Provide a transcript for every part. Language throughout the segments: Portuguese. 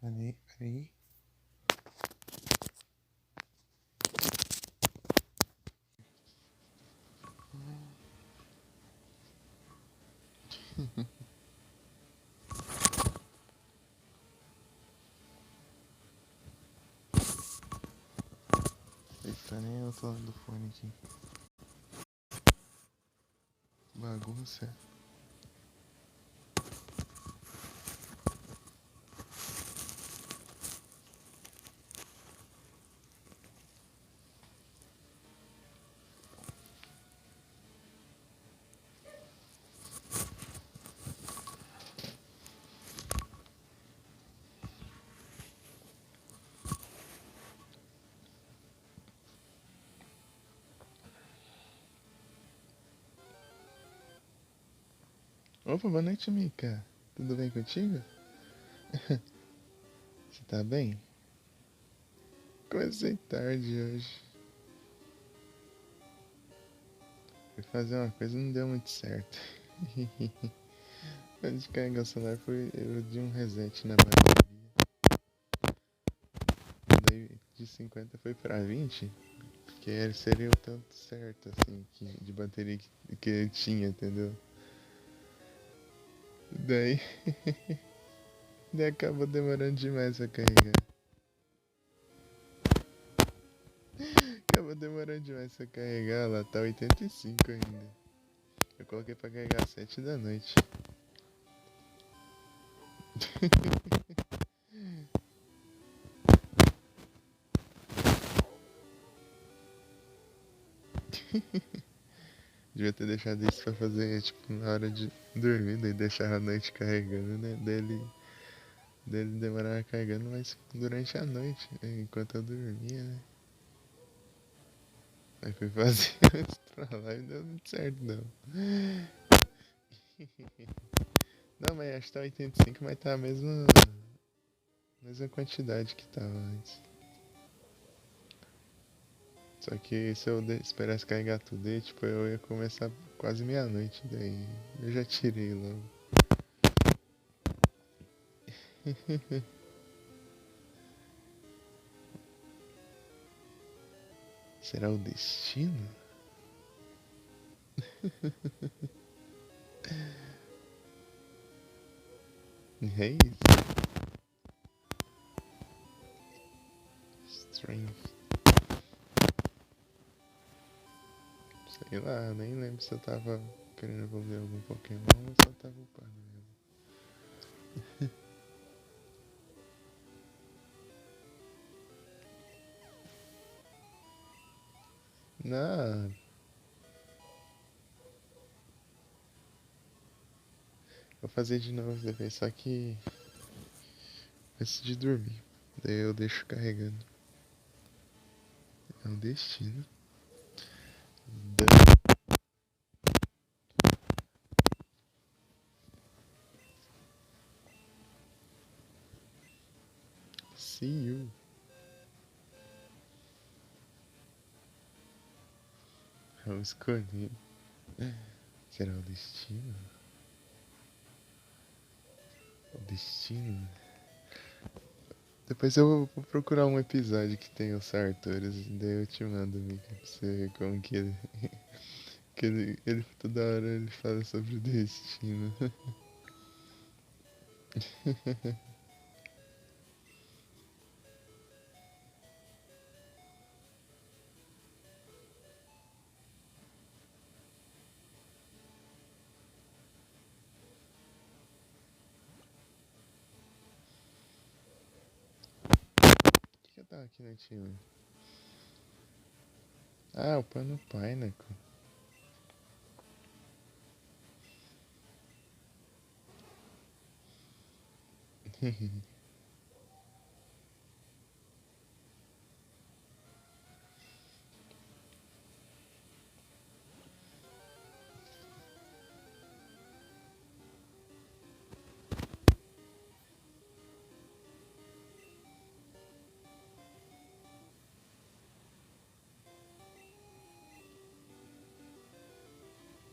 Peraí, peraí. Eita, nem eu tô do fone aqui. Bagunça. Opa, boa noite, Mika. Tudo bem contigo? Você tá bem? Comecei tarde hoje. Fui fazer uma coisa e não deu muito certo. Antes de carregar o celular, eu dei um reset na bateria. Daí de 50 foi pra 20, que seria o tanto certo, assim, de bateria que eu tinha, entendeu? Daí, daí acabou demorando demais pra carregar. Acabou demorando demais pra carregar, lá tá 85 ainda. Eu coloquei pra carregar às 7 da noite. Devia ter deixado isso pra fazer, tipo, na hora de dormir, daí deixar a noite carregando, né? Dele demorar carregando, mas durante a noite, né? Enquanto eu dormia, né? Aí fui fazer isso pra lá e não deu muito certo, não. Não, mas acho que tá 85, mas tá a mesma quantidade que tava antes. Só que se eu esperasse carregar tudo aí, tipo, eu ia começar quase meia-noite, daí eu já tirei logo. Será o destino? É isso. Strength. Sei lá, nem lembro se eu tava querendo evoluir algum Pokémon ou só tava upando mesmo. Não, vou fazer de novo depois, só que antes de dormir. Daí eu deixo carregando. É um destino. Done. See you. Eu escolhi. Será o destino? O destino? Depois eu vou procurar um episódio que tem os Sartores, daí eu te mando, Mika, pra você ver como que ele. Que ele toda hora ele fala sobre o destino. O que eu tava aqui no time? Ah, o Pano Pineapple.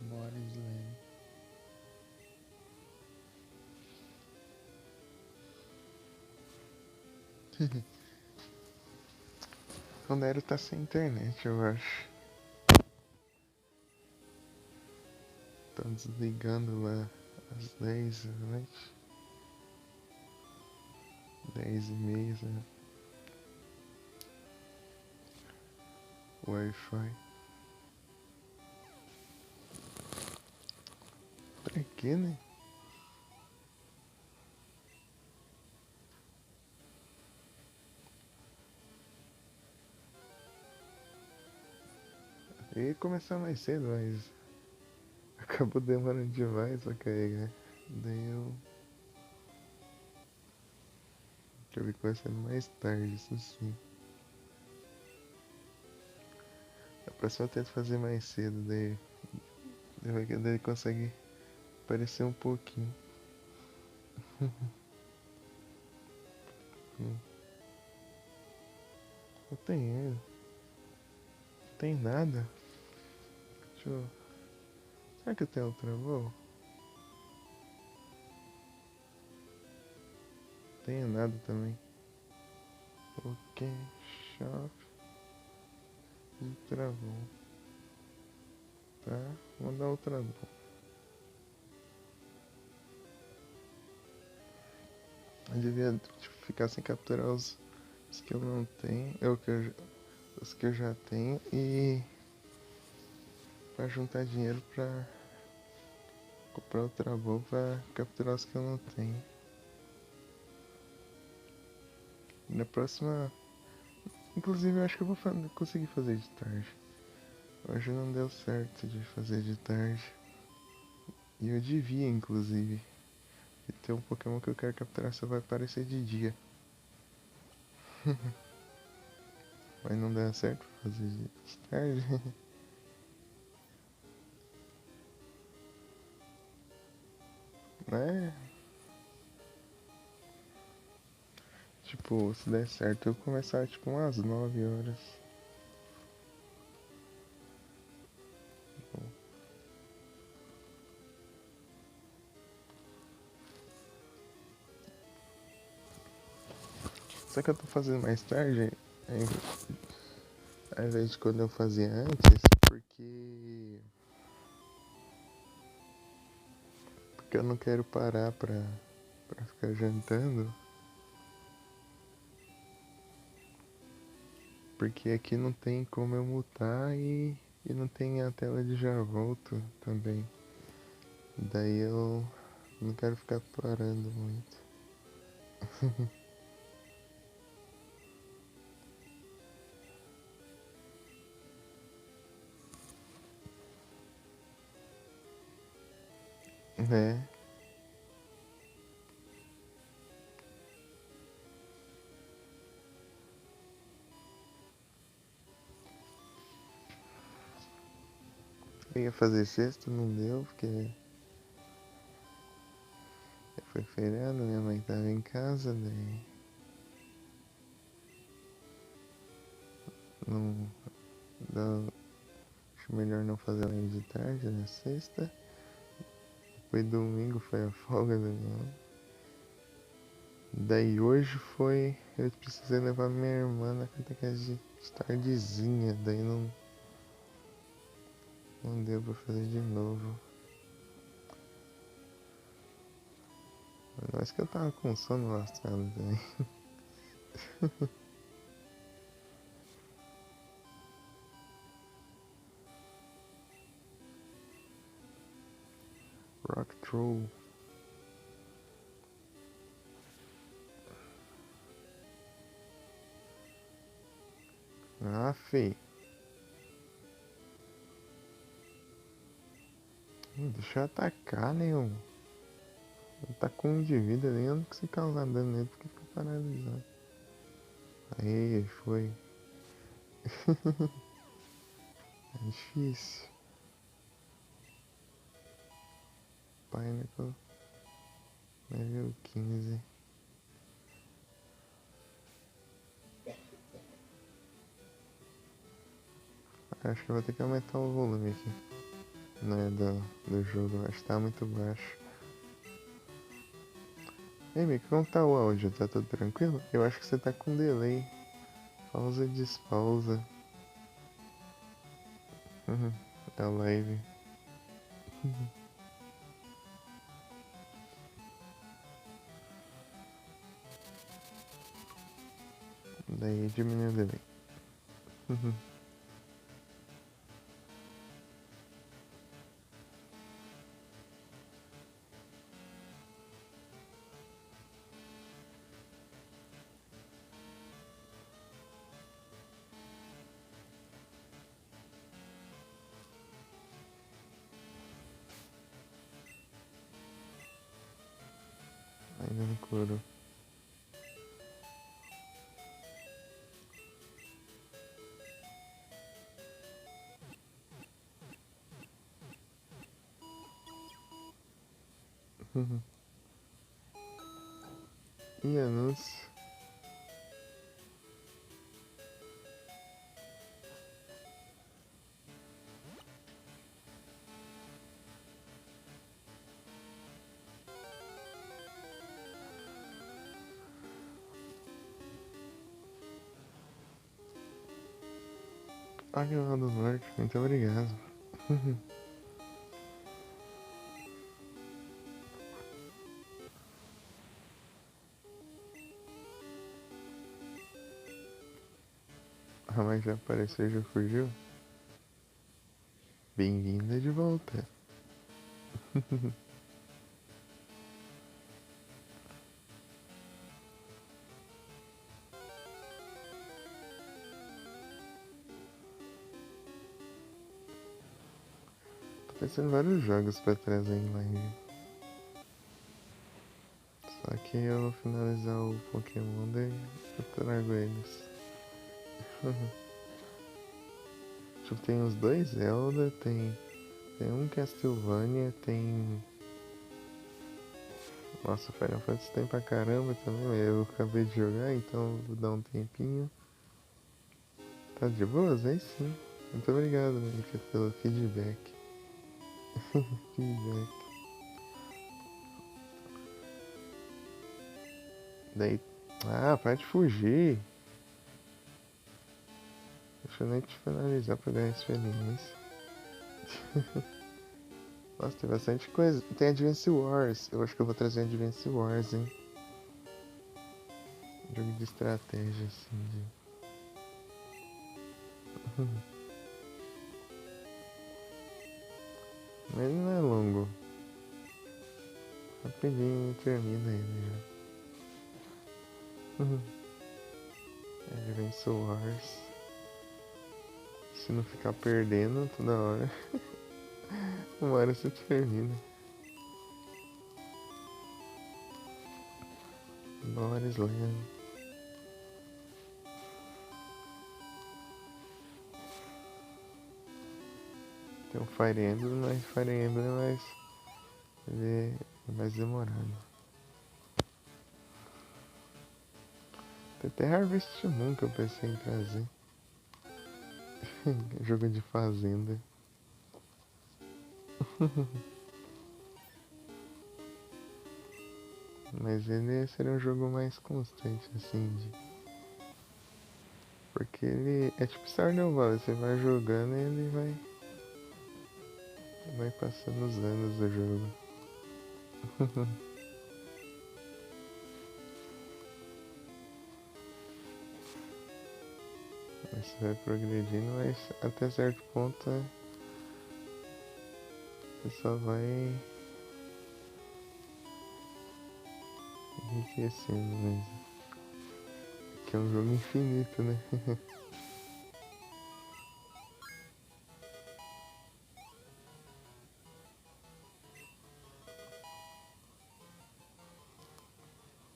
Morris Lane. O Nero tá sem internet, eu acho. Tô desligando lá às 10 da noite. 10h30, né? Wi-Fi. Pra quê, né? Eu ia começar mais cedo, mas acabou demorando demais pra carregar. Daí eu acabei começando mais tarde, isso sim. A próxima eu tento fazer mais cedo, daí consegue aparecer um pouquinho. Não tem erro, não tem nada. Deixa eu... Será que eu tenho outra voo? Tenho nada também. Ok, shop e travou. Tá, vou dar outra voo. Eu devia ficar sem capturar os que eu não tenho, os que eu já tenho e pra juntar dinheiro pra comprar outra voo pra capturar os que eu não tenho. Na próxima, inclusive eu acho que eu vou conseguir fazer de tarde. Hoje não deu certo de fazer de tarde. E eu devia, inclusive. E tem um Pokémon que eu quero capturar só vai aparecer de dia. Mas não deu certo fazer de tarde. Né? Tipo, se der certo eu começar tipo umas 9 horas. Só que eu tô fazendo mais tarde, ao invés de quando eu fazia antes, porque eu não quero parar pra ficar jantando. Porque aqui não tem como eu mutar e não tem a tela de já volto também. Daí eu não quero ficar parando muito. Né? Eu ia fazer sexta, não deu, porque foi feriado, minha mãe tava em casa, daí não, acho melhor não fazer além de tarde na sexta. Foi domingo, foi a folga da minha mãe. Daí hoje foi. Eu precisei levar minha irmã na catequese de tardezinha, daí não deu pra fazer de novo. Mas acho que eu tava com sono lascado também. Rock Troll. Ah, fi. Deixa eu atacar, Leon. Ele tá com um de vida, nem eu não consigo causar dano nele porque fica paralisado. Aí, foi. É difícil. Pineapple. Level 15. Acho que eu vou ter que aumentar o volume aqui. Não é do jogo, acho que tá muito baixo. Ei, Mico, como tá o áudio? Tá tudo tranquilo? Eu acho que você tá com delay. Pausa e despausa. É a live. Daí diminui o delay. Ainda no couro. E anúncio. Olha lá do norte, muito obrigado. Ah, mas já apareceu e já fugiu? Bem-vinda de volta. Tô pensando em vários jogos pra trazer em live. Só que eu vou finalizar o Pokémon, daí eu trago eles. Tipo, tem os dois Zelda, tem um Castlevania, tem... Nossa, Final Fantasy tem pra caramba também, mas eu acabei de jogar, então vou dar um tempinho. Tá de boas? Aí sim. Muito obrigado, Monica, pelo feedback. Feedback. Daí... Ah, para de fugir. Deixa eu nem te finalizar pra ganhar experiência. Nossa, tem bastante coisa. Tem Advance Wars. Eu acho que eu vou trazer Advance Wars, hein? Jogo de estratégia, assim, de... Mas ele não é longo. Rapidinho termina ele já. Advance Wars. Se não ficar perdendo toda hora, uma hora você termina. Boris Land. Tem o Fire Emblem, mas Fire Emblem é mais... Ele é mais demorado. Tem até Harvest Moon que eu pensei em trazer. Jogo de fazenda. Mas ele seria um jogo mais constante, assim, de... Porque ele é tipo Stardew Valley, você vai jogando e ele vai passando os anos do jogo. Mas você vai progredindo, mas até certo ponto você só vai enriquecendo mesmo. Que é um jogo infinito, né?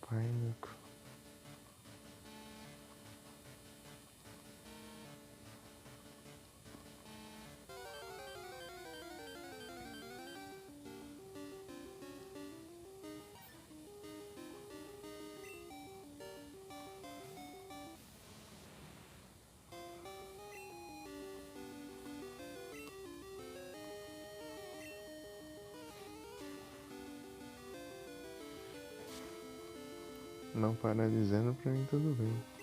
Pineapple. não paralisando, pra mim tudo bem.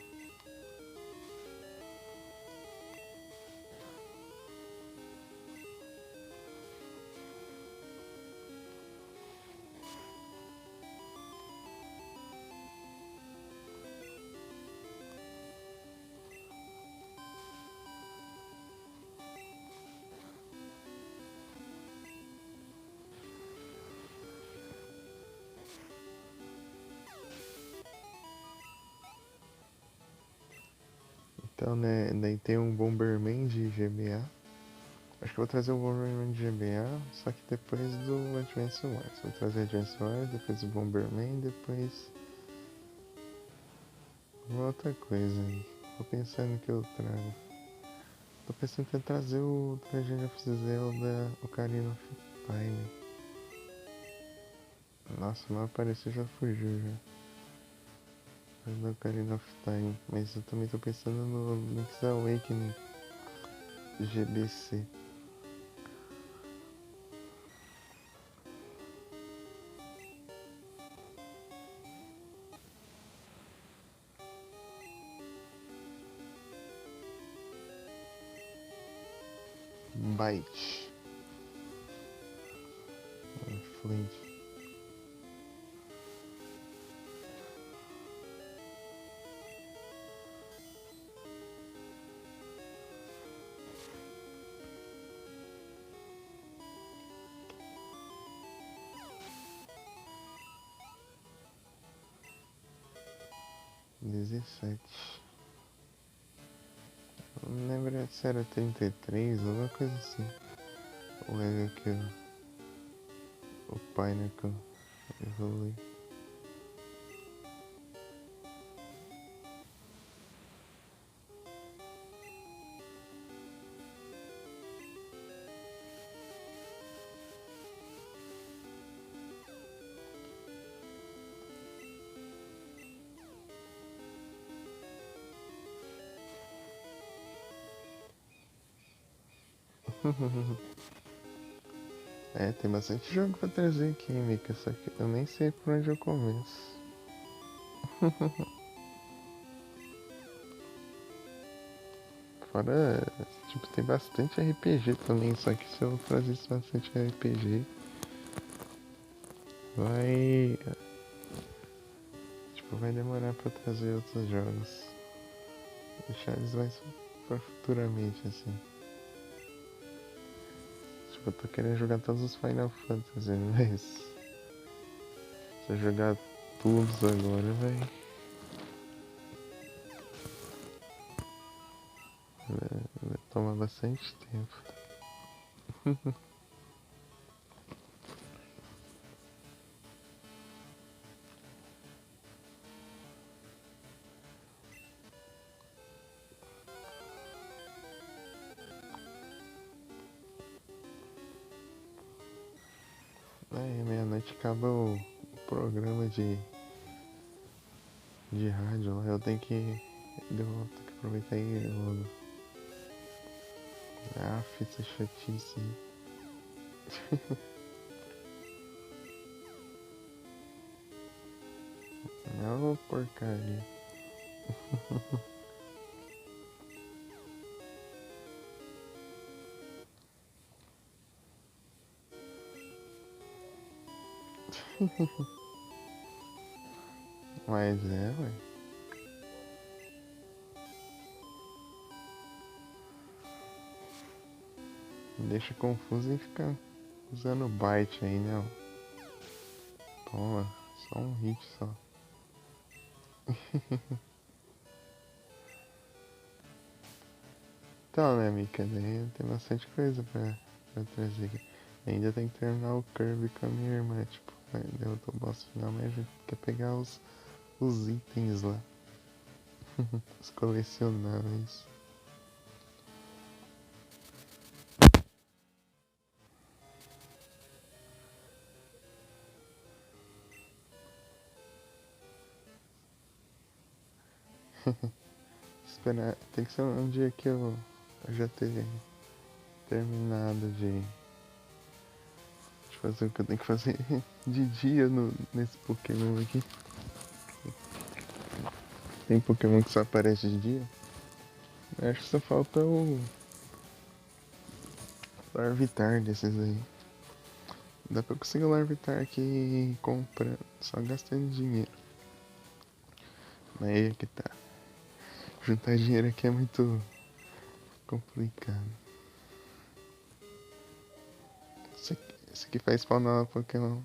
Então, né, daí tem um Bomberman de GBA. Acho que eu vou trazer o Bomberman de GBA, só que depois do Advance Wars. Vou trazer Advance Wars, depois o Bomberman, depois uma outra coisa aí. Tô pensando que eu trago. Tô pensando em trazer o Legend of Zelda Ocarina of Time. Nossa, mas apareceu já fugiu já. Do Ocarina of Time. Mas eu também tô pensando no Link's Awakening GBC. Byte. Flint. Dezessete. Não lembro se era 33 ou alguma coisa assim. O level que o Pineapple evolui. É, tem bastante jogo pra trazer aqui, Mika, só que eu nem sei por onde eu começo. Fora, tipo, tem bastante RPG também, só que se eu trazesse bastante RPG, vai. Tipo, vai demorar pra trazer outros jogos. Deixar eles mais pra futuramente, assim. Tipo, eu tô querendo jogar todos os Final Fantasy, mas se eu jogar todos agora, vai tomar bastante tempo. Aí, meia-noite acaba o programa de rádio lá, eu tenho que. Tenho que aproveitar aí logo. Ah, essa chatice. Não, porcaria. Mas é, ué. Deixa confuso e fica usando byte aí, né? Toma, só um hit só. Então, né, Mika, daí tem bastante coisa pra trazer aqui. Ainda tem que terminar o Kirby com a minha irmã, tipo, deu o boss final, mas a gente quer pegar os itens lá. Os colecionáveis. Esperar, tem que ser um dia que eu já ter terminado de fazer o que eu tenho que fazer de dia nesse Pokémon aqui. Tem Pokémon que só aparece de dia. Eu acho que só falta o Larvitar desses aí. Dá pra conseguir o Larvitar aqui comprando, só gastando dinheiro. Mas aí é que tá. Juntar dinheiro aqui é muito complicado. Isso aqui faz spawn nova Pokémon.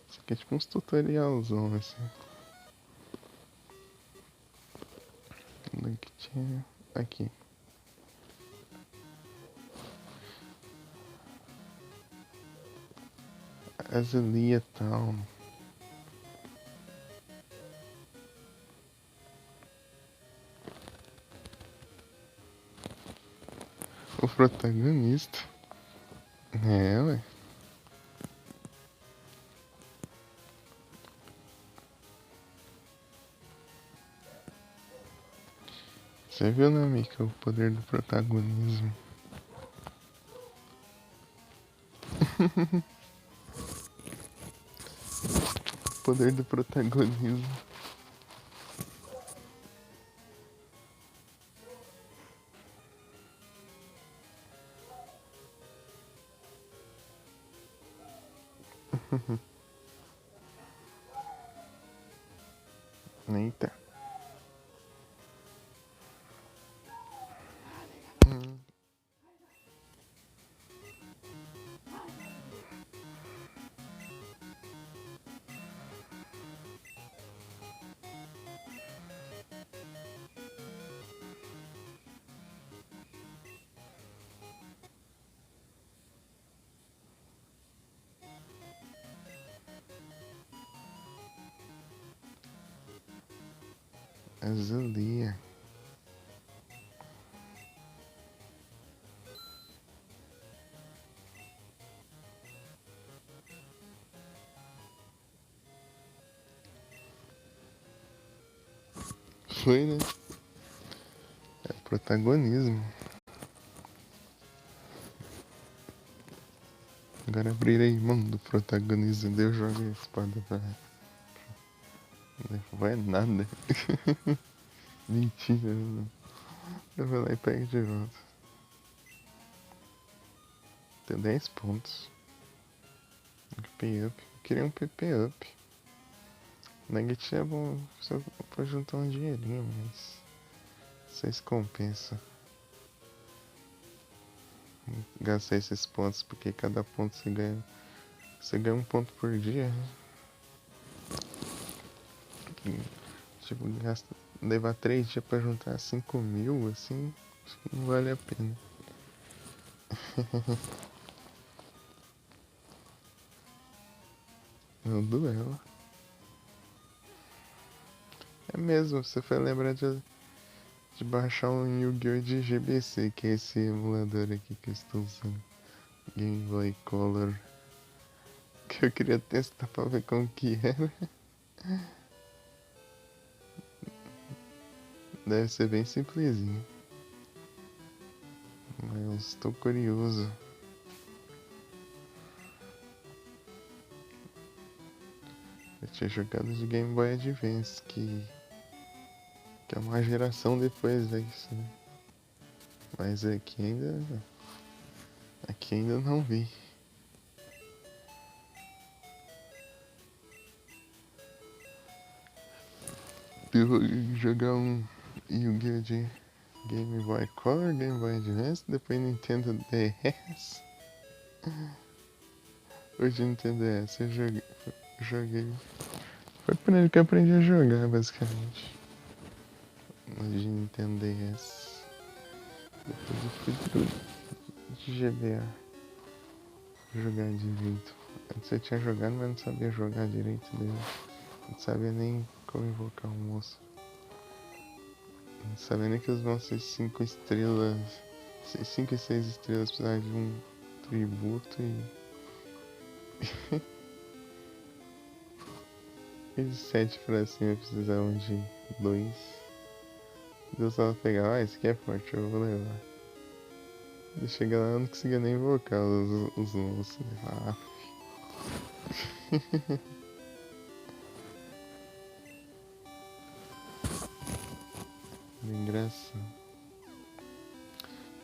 Isso aqui é tipo uns tutorialzão assim. Onde é que tinha? Aqui. Azalea Town. O protagonista. É, ué. Você viu, né, Mika? O poder do protagonismo. O poder do protagonismo. Eita. Azalea. Foi, né? É protagonismo. Agora abrirei mão do protagonismo. Deus joga a espada pra. Não vai nada. Mentira. Não. Eu vou lá e pego de volta. Tem 10 pontos. PP up. Eu queria um PP up. Nugget é bom só pra juntar um dinheirinho, mas. Vocês compensam. Gastar esses pontos, porque cada ponto você ganha. Você ganha um ponto por dia. Tipo, gasta, levar 3 dias pra juntar 5.000, assim, acho que não vale a pena. É um duelo. É mesmo, você foi lembrar de baixar um Yu-Gi-Oh! De GBC, que é esse emulador aqui que eu estou usando. Game Boy Color. Que eu queria testar pra ver como que era. Deve ser bem simplesinho. Mas eu estou curioso. Eu tinha jogado de Game Boy Advance, que é uma geração depois disso, né? Mas aqui ainda não vi. Eu vou jogar um Yu-Gi-Oh! De Game Boy Color, Game Boy Advance, depois Nintendo DS. Hoje Nintendo DS eu joguei. Foi por ele que eu aprendi a jogar, basicamente. Hoje Nintendo DS. Depois eu fui de GBA jogar direito. Antes eu tinha jogado, mas não sabia jogar direito dele. Não sabia nem como invocar um monstro. Não sabia nem que os monstros 5 estrelas, 5 e 6 estrelas precisavam de um tributo e de 7 pra cima precisavam de 2. Deus só pegar, esse aqui é forte, eu vou levar. Eu cheguei lá, eu não conseguia nem invocar os monstros. Bem engraçado.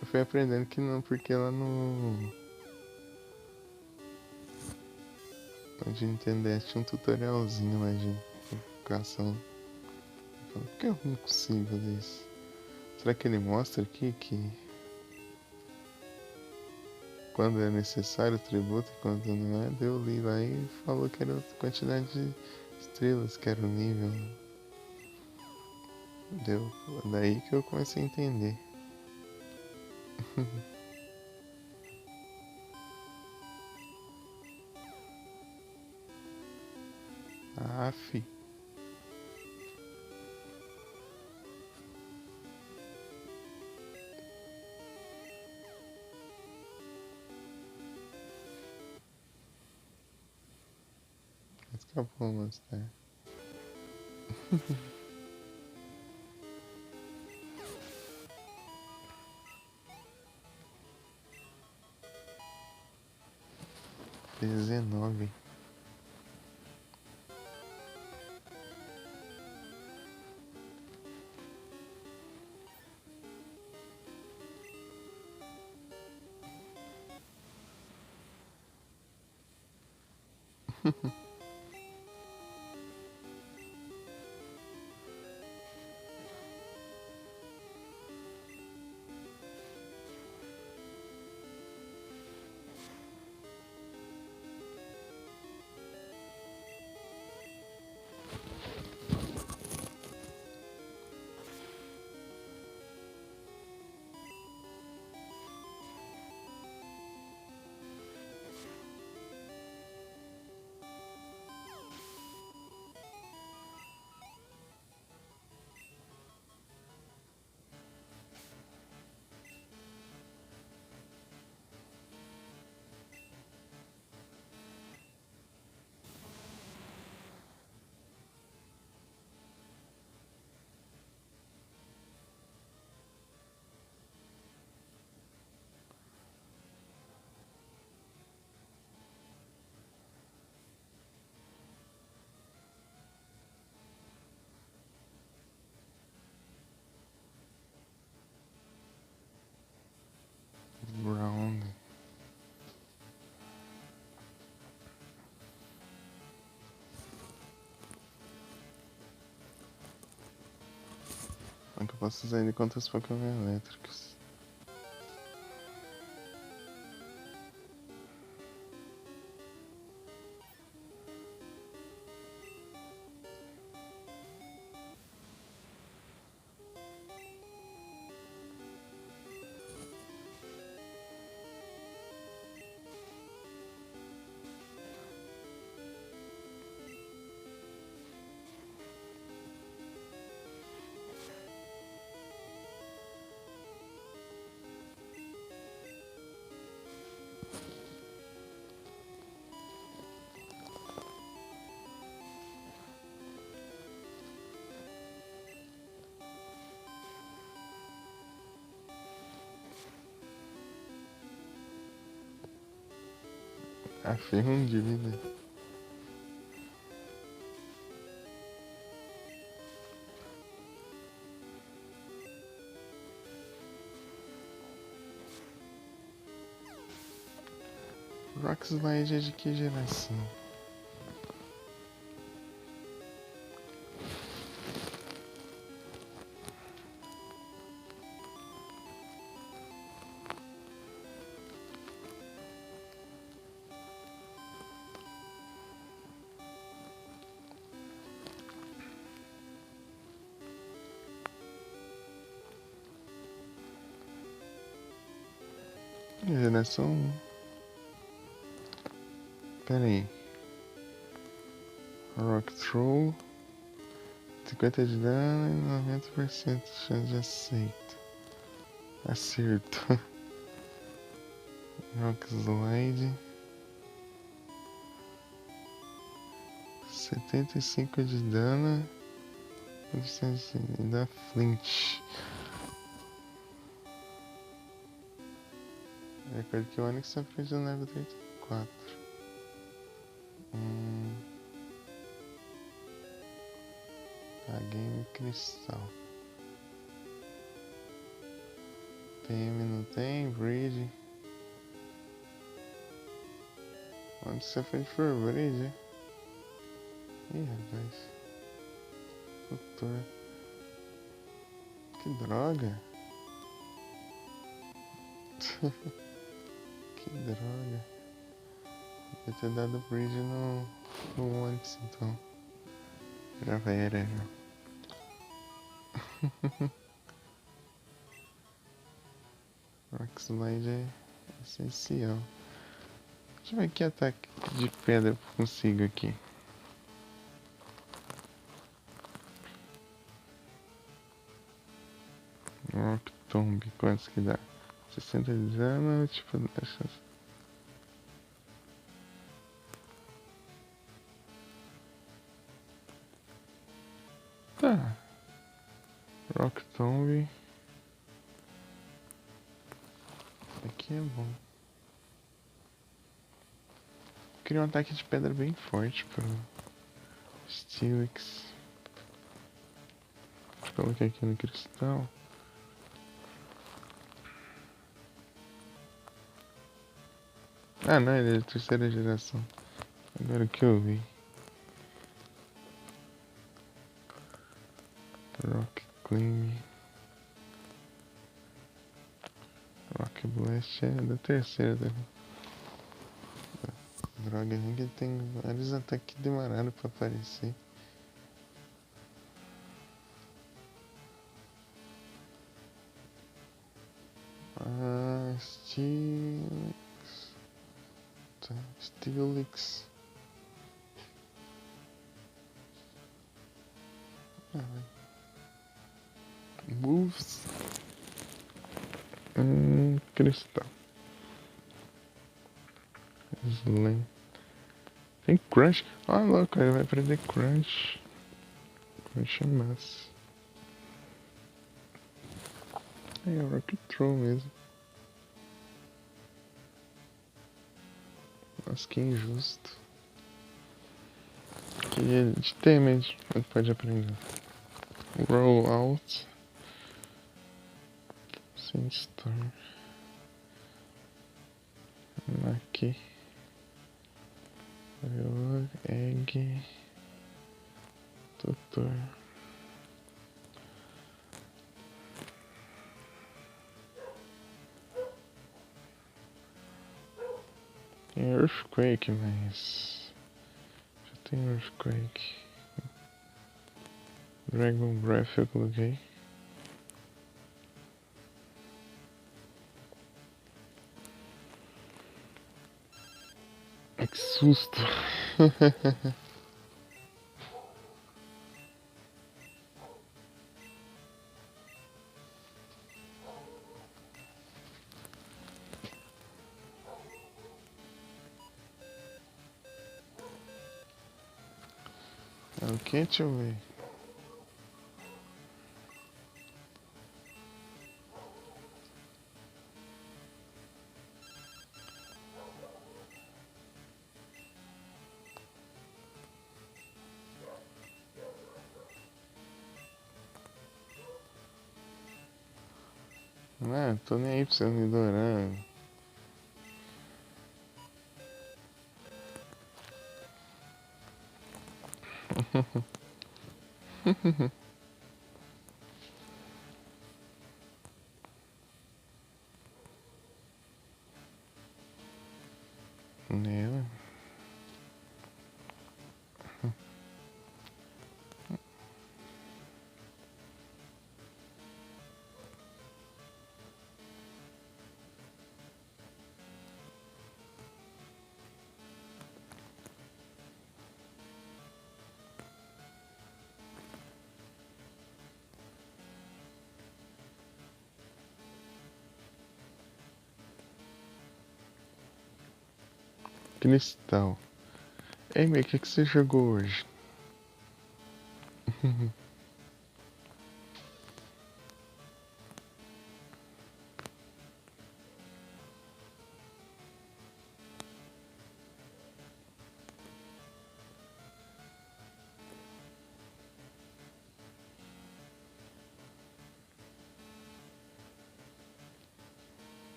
Eu fui aprendendo que não, porque lá no de Nintendo tinha um tutorialzinho lá de educação. Eu falei, por que eu não consigo fazer isso? Será que ele mostra aqui que quando é necessário o tributo e quando não é? Deu li lá e falou que era a quantidade de estrelas, que era o nível. Deu daí que eu comecei a entender. Aff. Escapou, mas tá. XIX. Brown. Como que eu posso usar ele contra os Pokémon elétricos? Afirma um de vida. Rockslide é de que geração? Geração 1. Pera aí. Rock Throw. 50 de dano e 90% de chance de aceito. Acerto. Rockslide. 75 de dano. E da Flint. Recordo que o Onix aprende no level 34. A Game Cristal. PM não tem, Bridge. Onde você foi for Bridge? Ih, rapaz. Doutor. Que droga. Que droga. Devia ter dado Bridge no antes, então. Já era, já. Rock Slide é essencial. Deixa eu ver que ataque de pedra eu consigo aqui. Rock Tomb, quantos que dá? 60 de dano, tipo, dessas. Tá. Rock Tomb. Aqui é bom. Queria um ataque de pedra bem forte pro Steelix. Coloquei aqui no cristal. Ah não, ele é de terceira geração. Agora o que eu vi. Rock Climb. Rock Blast é da terceira também. Droga, que tem vários ataques que demoraram pra aparecer. Ah, Steelix. Tá, Steelix. Moves. Cristal. Slam. Tem Crunch. Ah, louco, ele vai aprender Crunch. Crunch é massa. É o Rock Throw mesmo. Nossa, que injusto. Que de damage ele pode aprender. Roll out. Sandstorm. Aqui. Egg. Tutor. Tem Earthquake, mas já tem Earthquake. Dragon Breath eu coloquei. Que susto! É o que? Deixa eu ver. Não, tô nem aí pra você me adorar. Nela. Cristal. Ei, meu, o que você jogou hoje?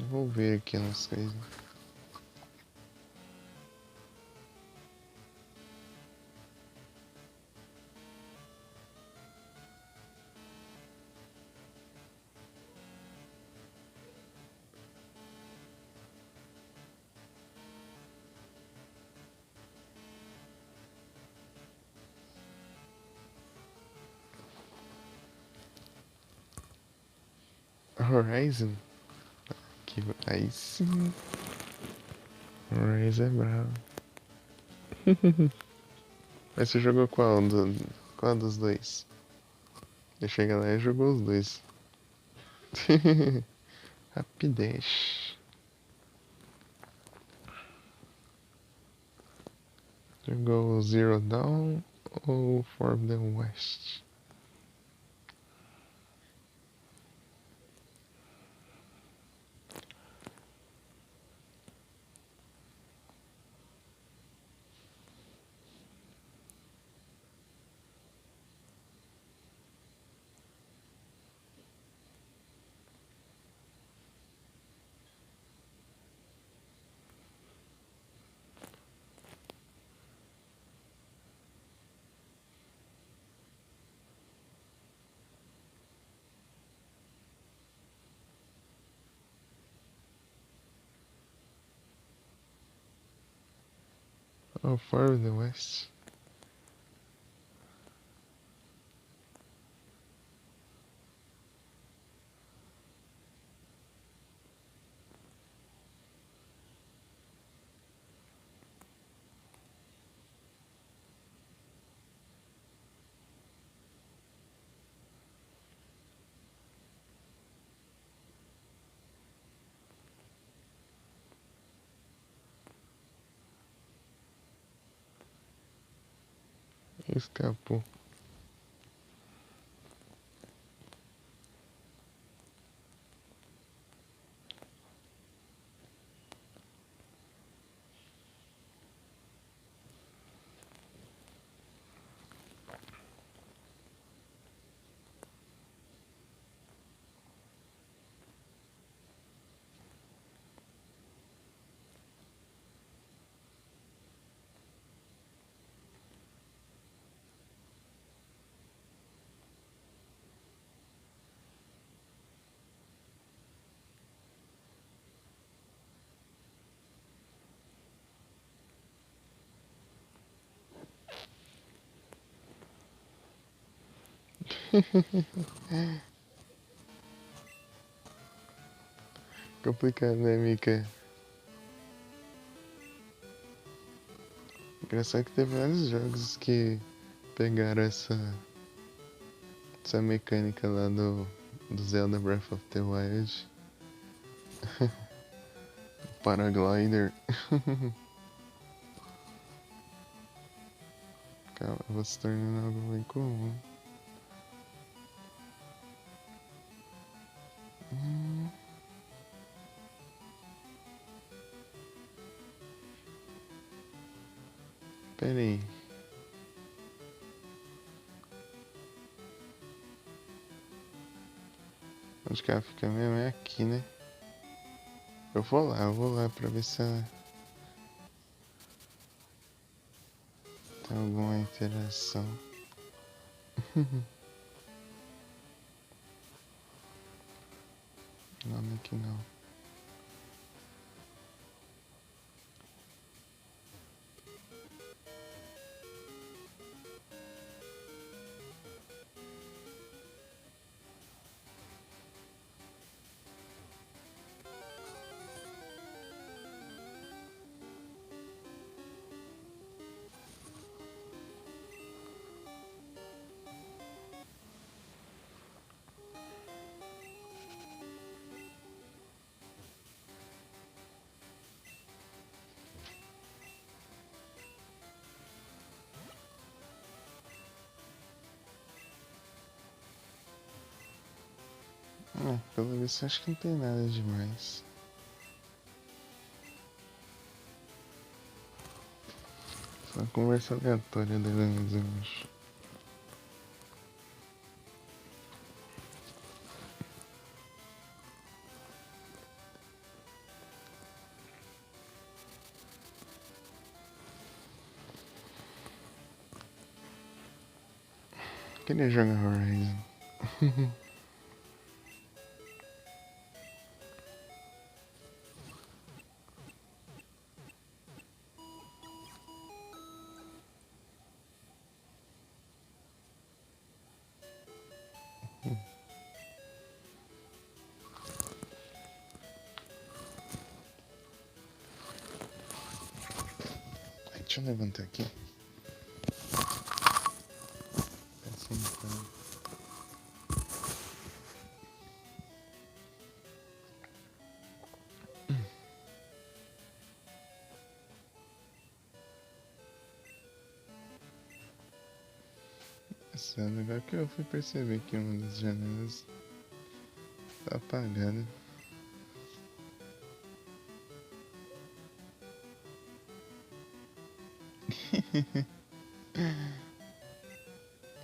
Vou ver aqui nas coisas. Horizon? Que... Aí sim. Horizon é bravo. Mas você jogou qual? Qual dos dois? Eu cheguei lá e jogou os dois. Rapidez. Jogou o Zero Dawn ou Forbidden West? Oh, Forbidden West. Escapou. Complicado, né, Mika? Engraçado que teve vários jogos que pegaram essa mecânica lá do Zelda Breath of the Wild. Paraglider. Acaba se tornando algo bem comum. Pera aí. Onde que ela fica mesmo? É aqui, né? Eu vou lá pra ver se ela tem alguma interação. Nome aqui não. Pelo visto acho que não tem nada demais. Só conversa aleatória da organização. Queria jogar Horizon. Deixa eu levantar aqui. Essa é legal que eu fui perceber que uma das janelas tá apagada.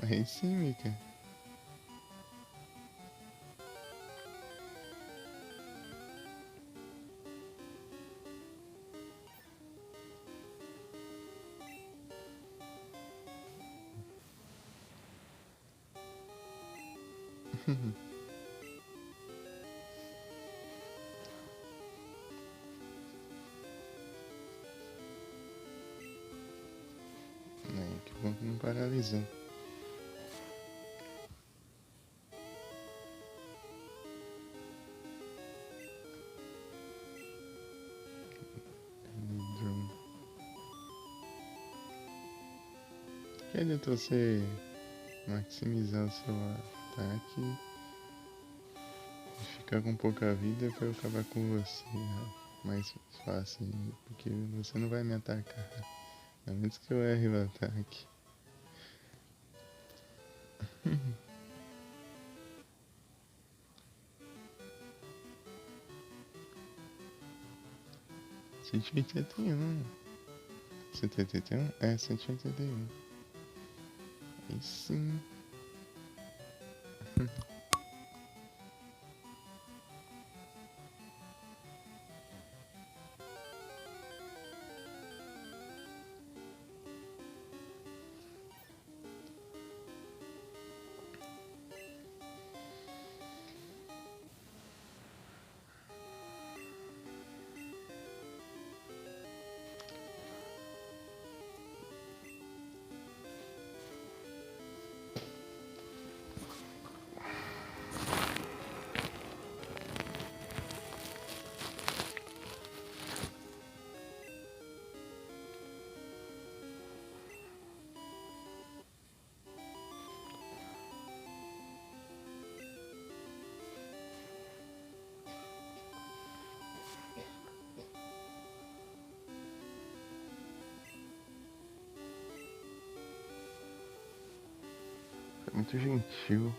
Aí sim, Mika. Que bom que não paralisou. Que adianta você maximizar o seu ataque e ficar com pouca vida pra eu acabar com você mais fácil ainda, porque você não vai me atacar, a menos que eu erre o ataque. 181. 181? É, 181. Aí sim. Foi muito gentil.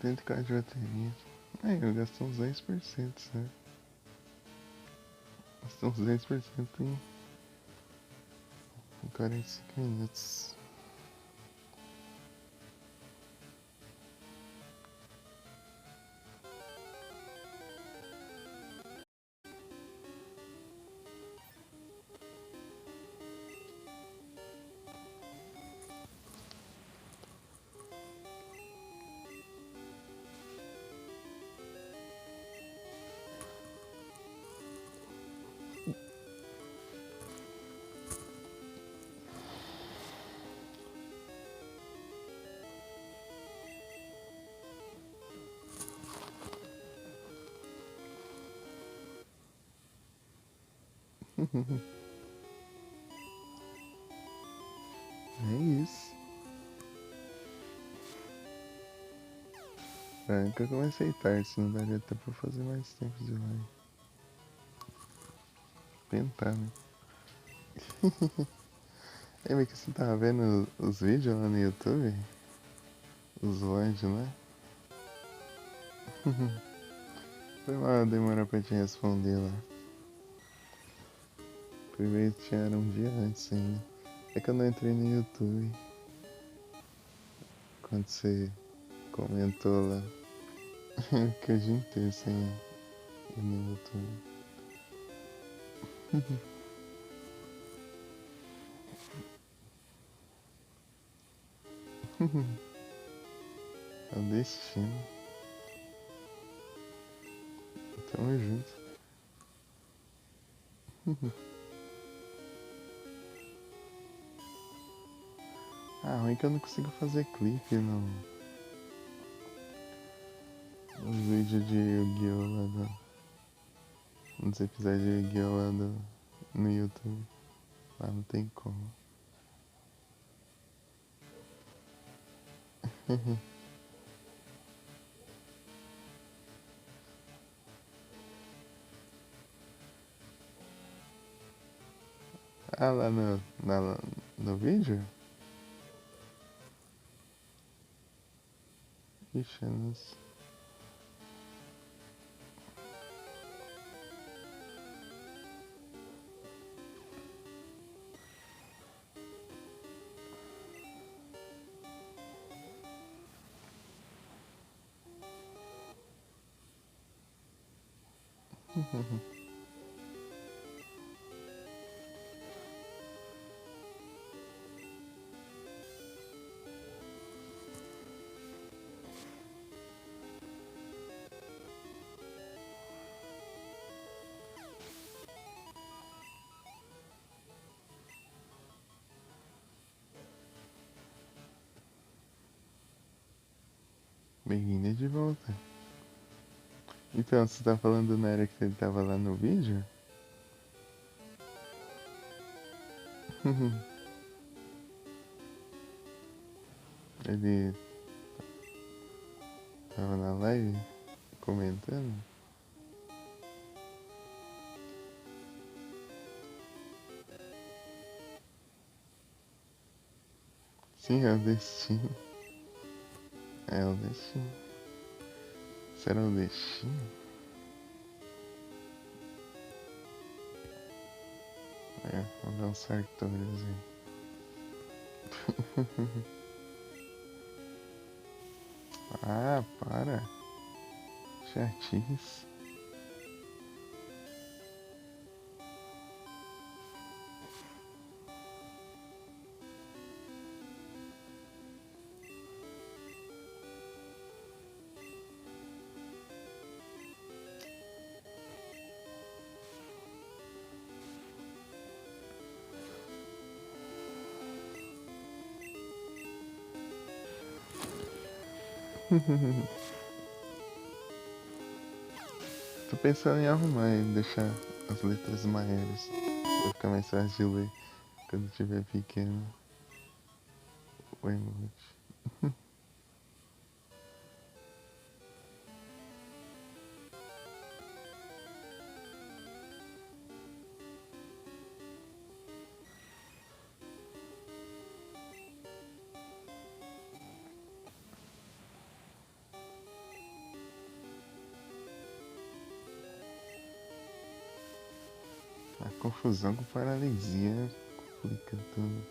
Tenta ficar de bateria. Aí, eu gasto uns 10%, sabe? Gastou uns 10% em 45 minutos. É isso. É que eu comecei tarde, senão daria até pra fazer mais tempo de live. Tentar, né? Ei, mas que você tava vendo os vídeos lá no YouTube? Os VODs, né? Foi mal demorar pra te responder lá. Primeiro era um dia antes ainda. É que eu não entrei no YouTube. Quando você comentou lá. Que o dia inteiro sem ir no YouTube. É o destino. Tamo junto. Ah, ruim que eu não consigo fazer clipe nos vídeos de Yu-Gi-Oh! Lá nos episódios de Yu-Gi-Oh! Lá no YouTube. Lá não tem como. Ah, lá no vídeo? Ixi, eu não sei. Bem-vindo de volta. Então, você tá falando na era que ele tava lá no vídeo? Ele tava na live comentando? Sim, é o destino. É o destino. Será o destino? É, vamos dar um Sartorius aí. Ah, para. Chatice. Tô pensando em arrumar e deixar as letras maiores. Vai ficar mais fácil de ler quando tiver pequeno o emoji. A confusão com paralisia complica tudo.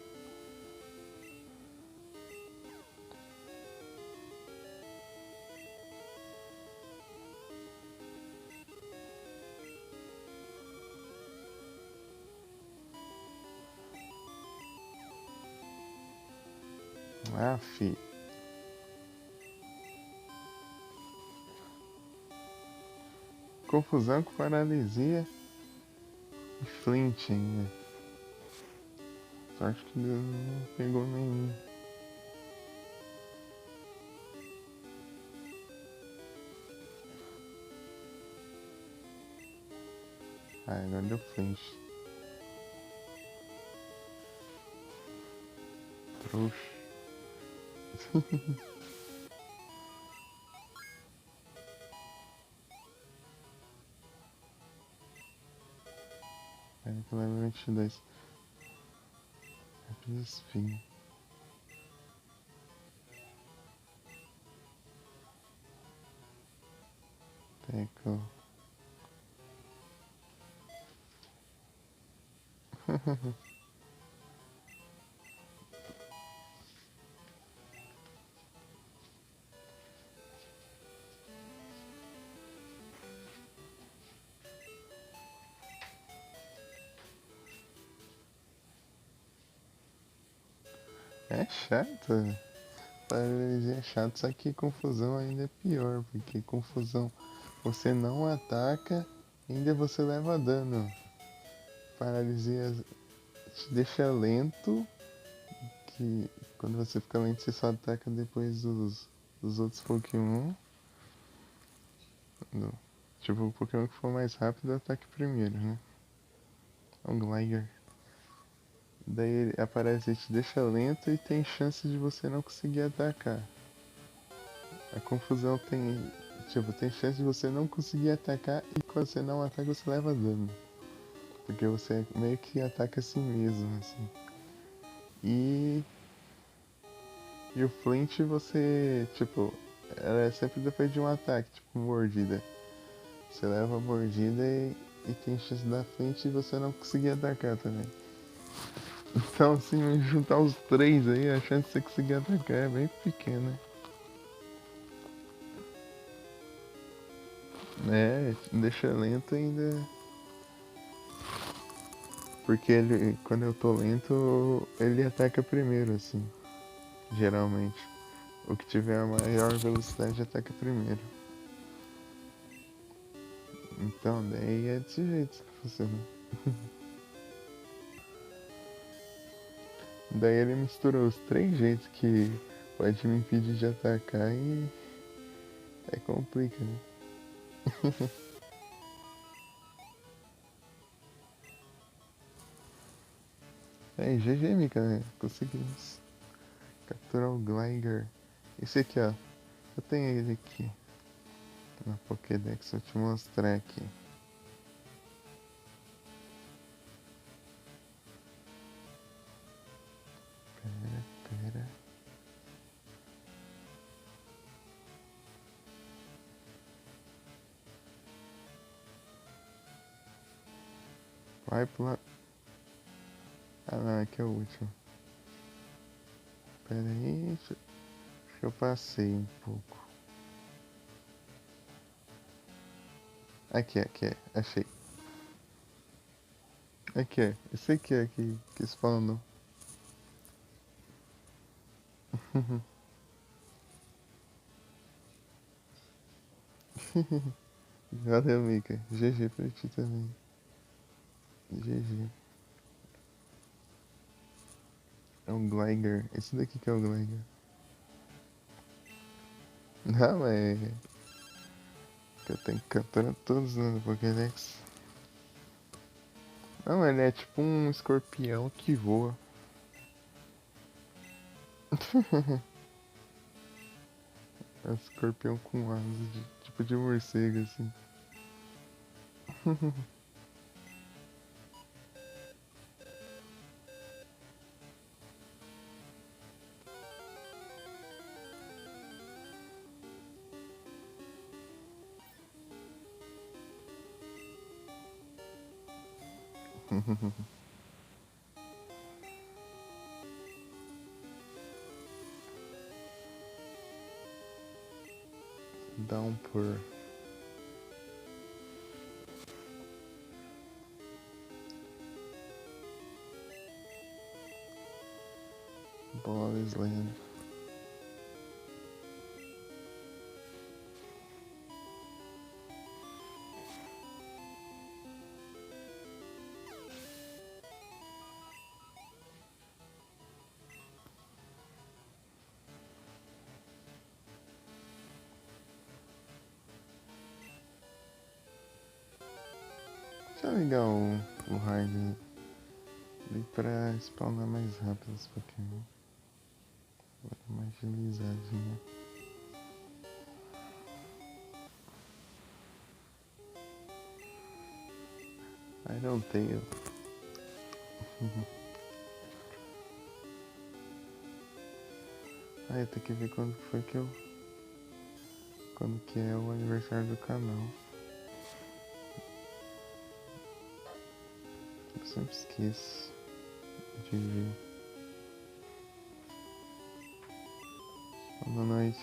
Ah, fi. Confusão com paralisia e Flint ainda. Sorte que não pegou nenhum. Ah, agora deu Flint. Trouxa. Pera que leva 22. Rápido espinho. Teco. É chato. Paralisia é chato, só que confusão ainda é pior, porque confusão você não ataca, ainda você leva dano. Paralisia te deixa lento, que quando você fica lento você só ataca depois dos outros Pokémon. No- tipo, o Pokémon que for mais rápido ataque primeiro, né? O Gligar. Daí ele aparece e te deixa lento e tem chance de você não conseguir atacar. A confusão tem. Tipo, tem chance de você não conseguir atacar e quando você não ataca você leva dano. Porque você meio que ataca a si mesmo, assim. E. E o Flint você. Tipo, ela é sempre depois de um ataque, tipo mordida. Você leva a mordida e tem chance da Flint e você não conseguir atacar também. Então, assim, juntar os três aí, a chance de você conseguir atacar é bem pequena. É, deixa lento ainda. Porque ele, quando eu tô lento, ele ataca primeiro, assim, geralmente. O que tiver a maior velocidade ataca primeiro. Então, daí é desse jeito que funciona. Daí ele misturou os três jeitos que pode me impedir de atacar e é complica, né? É, GG, Mika, né? Conseguimos capturar o Gligar. Esse aqui, ó. Eu tenho ele aqui na Pokédex, vou te mostrar aqui. Pera. Vai pular. Ah não, aqui é o último. Pera aí, acho que eu passei um pouco. Aqui, achei. Aqui é, esse aqui é que spawnou. Valeu, Mika. GG pra ti também. GG. É um Gligar. Esse daqui que é o Gligar. Não, mas que eu tenho que capturar todos no Pokédex. Não, ele é tipo um escorpião que voa. É um escorpião com asas, tipo de morcego, assim. Downpour. Ball Slam. Deixa eu ligar o hard ali pra spawnar mais rápido os Pokémon. Vou dar uma agilizadinha. Iron Tail. Ah, eu tenho que ver quando foi que eu. Quando que é o aniversário do canal. Eu sempre esqueço. De boa noite.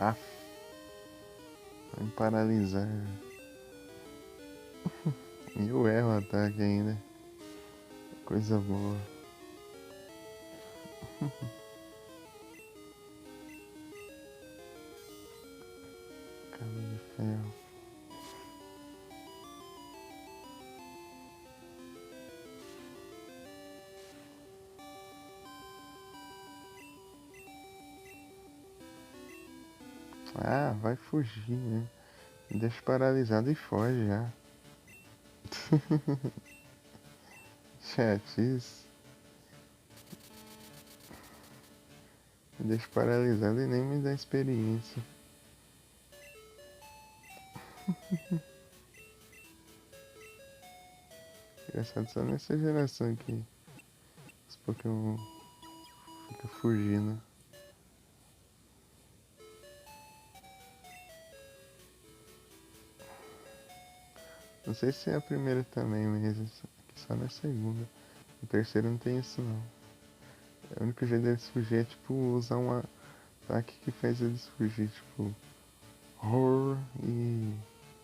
Ah, vai me paralisar. E eu erro o ataque ainda. Coisa boa. Cabo de ferro. Ah, vai fugir, né? Me deixa paralisado e foge já. Chatice. Me deixa paralisado e nem me dá experiência. Engraçado só nessa geração que os Pokémon ficam fugindo. Não sei se é a primeira também, mas só na segunda. No terceiro não tem isso não. O único jeito deles fugir é tipo usar um ataque que faz eles fugir, tipo horror e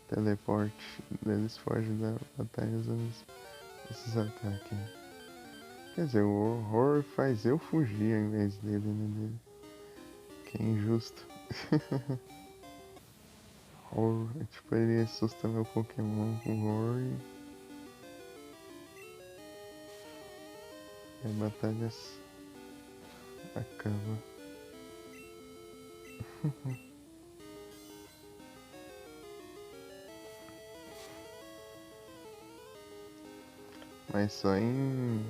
teleporte. Eles fogem da batalha usando esses ataques. Quer dizer, o horror faz eu fugir ao invés dele, né? Que é injusto. Horror, tipo, ele assusta meu Pokémon com horror e a batalha acaba. Mas só em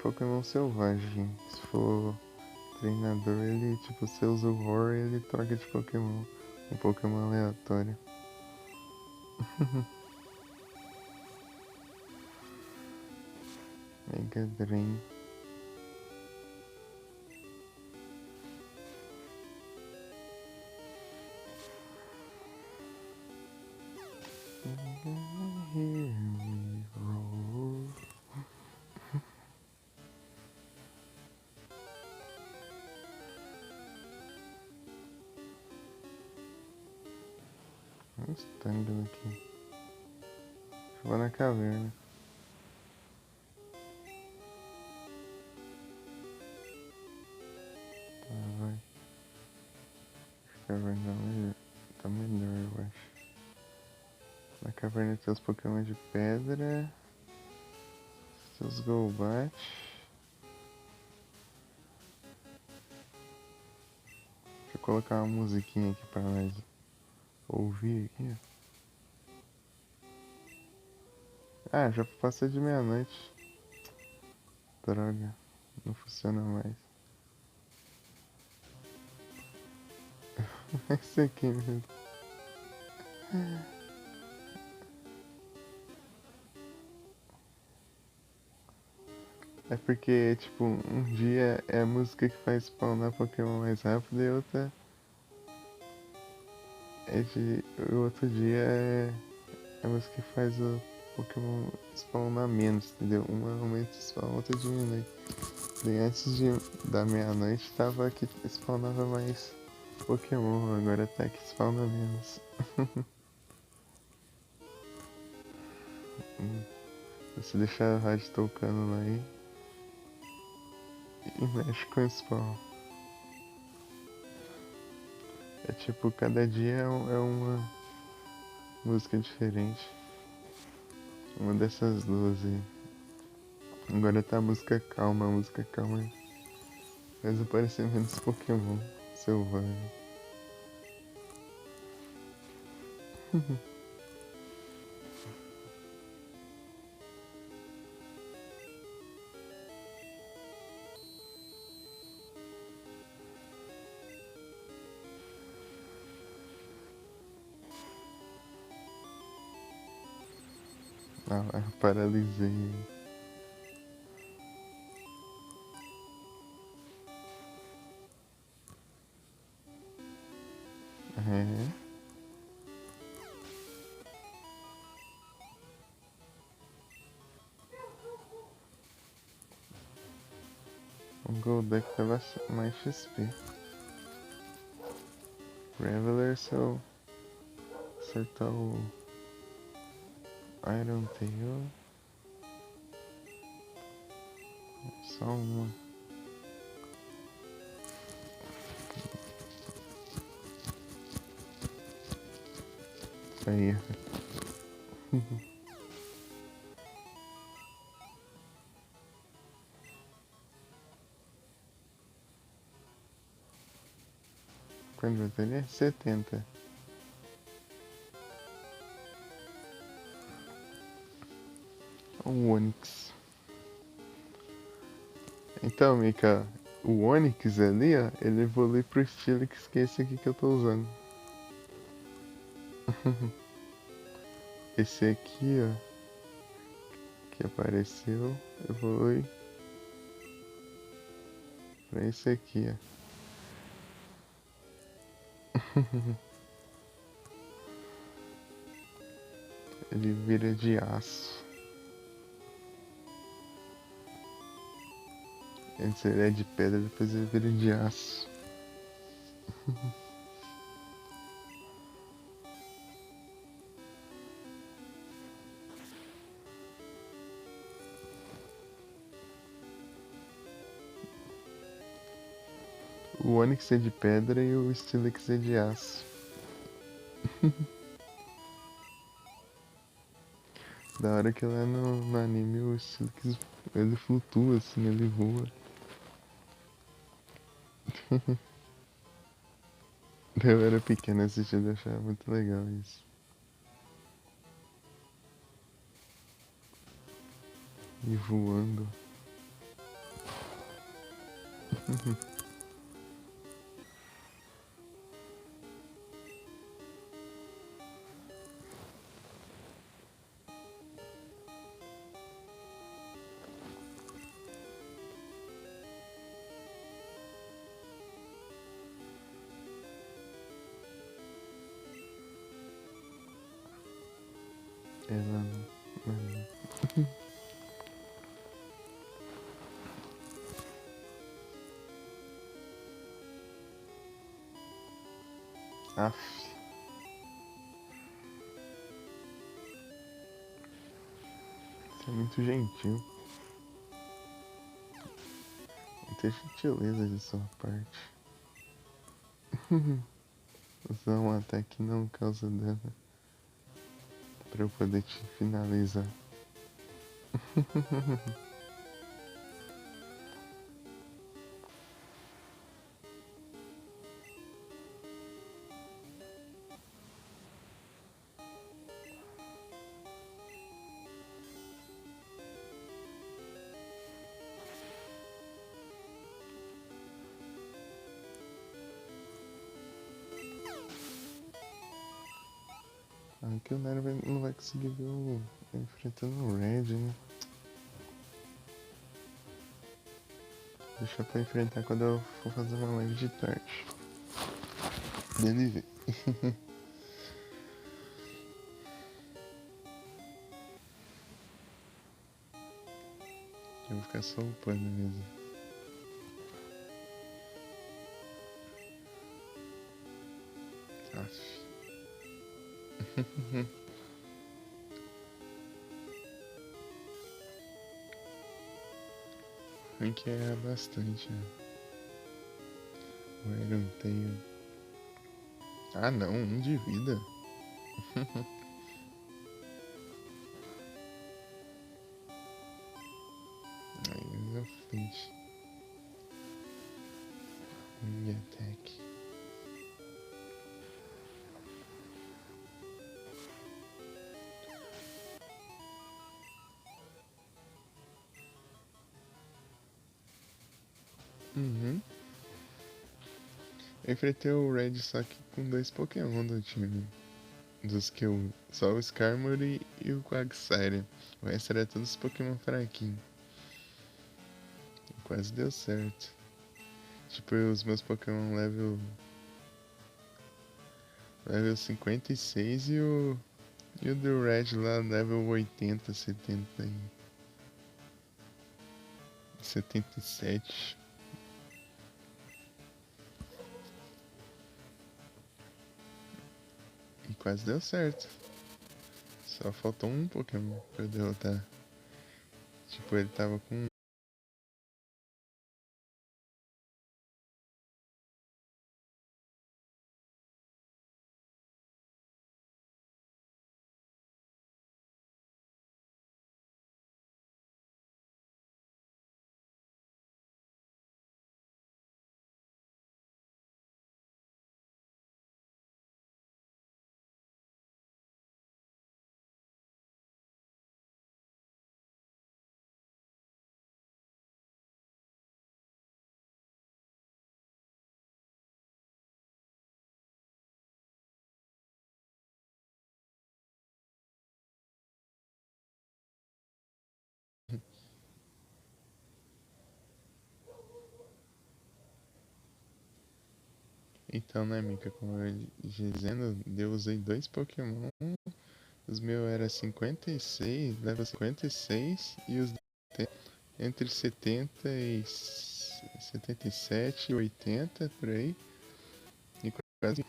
Pokémon selvagem. Se for treinador, ele, tipo, você usa o horror e ele troca de Pokémon. Um Pokémon aleatório. Mega Drain. Here we roll. Um Stungle aqui. Eu vou na caverna. Tá, vai. A caverna tá melhor, eu acho. Na caverna tem os Pokémon de pedra. Seus Golbat. Deixa eu colocar uma musiquinha aqui pra nós ouvir aqui. Ah, já passei de meia-noite. Droga, não funciona mais. Esse aqui mesmo. É porque, tipo, um dia é a música que faz spawnar Pokémon mais rápido e outra o outro dia é a música que faz o Pokémon spawnar menos, entendeu? Uma aumenta o spawn, outra diminui. E antes da meia-noite tava que spawnava mais Pokémon, agora tá que spawna menos. Você deixar a rádio tocando lá e mexe com o spawn. É tipo, cada dia é uma música diferente. Uma dessas duas aí. Agora tá a música calma Mas aparecer menos Pokémon selvagem. Ah, paralisei. É. O Golduck dá mais XP. Reveler, se eu acertar o Iron Tail, só uma. Isso aí. Quanto bateria? 70. O Onix. Então, Mika, o Onix ali, ó, ele evolui pro Steelix, que é esse aqui que eu tô usando. Esse aqui, ó, que apareceu, evolui pra esse aqui, ó. Ele vira de aço. Antes ele é de pedra, depois ele vira de aço. O Onix é de pedra e o Steelix é de aço. Da hora que lá no anime o Steelix ele flutua assim, ele voa. Eu era pequeno assistindo, eu achava muito legal isso. E voando. Ela. Aff. Isso é muito gentil. Muita gentileza de sua parte. Usar um ataque não causa dano. Pra eu poder te finalizar. Aqui o Nero não vai conseguir ver o enfrentando o Red, né? Deixa pra enfrentar quando eu for fazer uma live de tarde. Dele ver. Eu vou ficar só upando mesmo. Aff. Rank é bastante, né? O Iron Tail. Ah não, 1 de vida. Aí na frente. Wing Attack. Uhum. Eu enfrentei o Red só que com 2 Pokémon do time. Dos que eu. Só o Skarmory e o Quagsire. O resto era todos Pokémon fraquinhos. Quase deu certo. Tipo, os meus Pokémon level 56 e o do Red lá level 80, 70 e 77. E quase deu certo. Só faltou um Pokémon pra eu derrotar. Tipo, ele tava com. Então, né, Mika, como eu ia dizendo, eu usei 2 Pokémon. Os meus era 56, level 56, e os dele entre 77 e 80 por aí. E quase.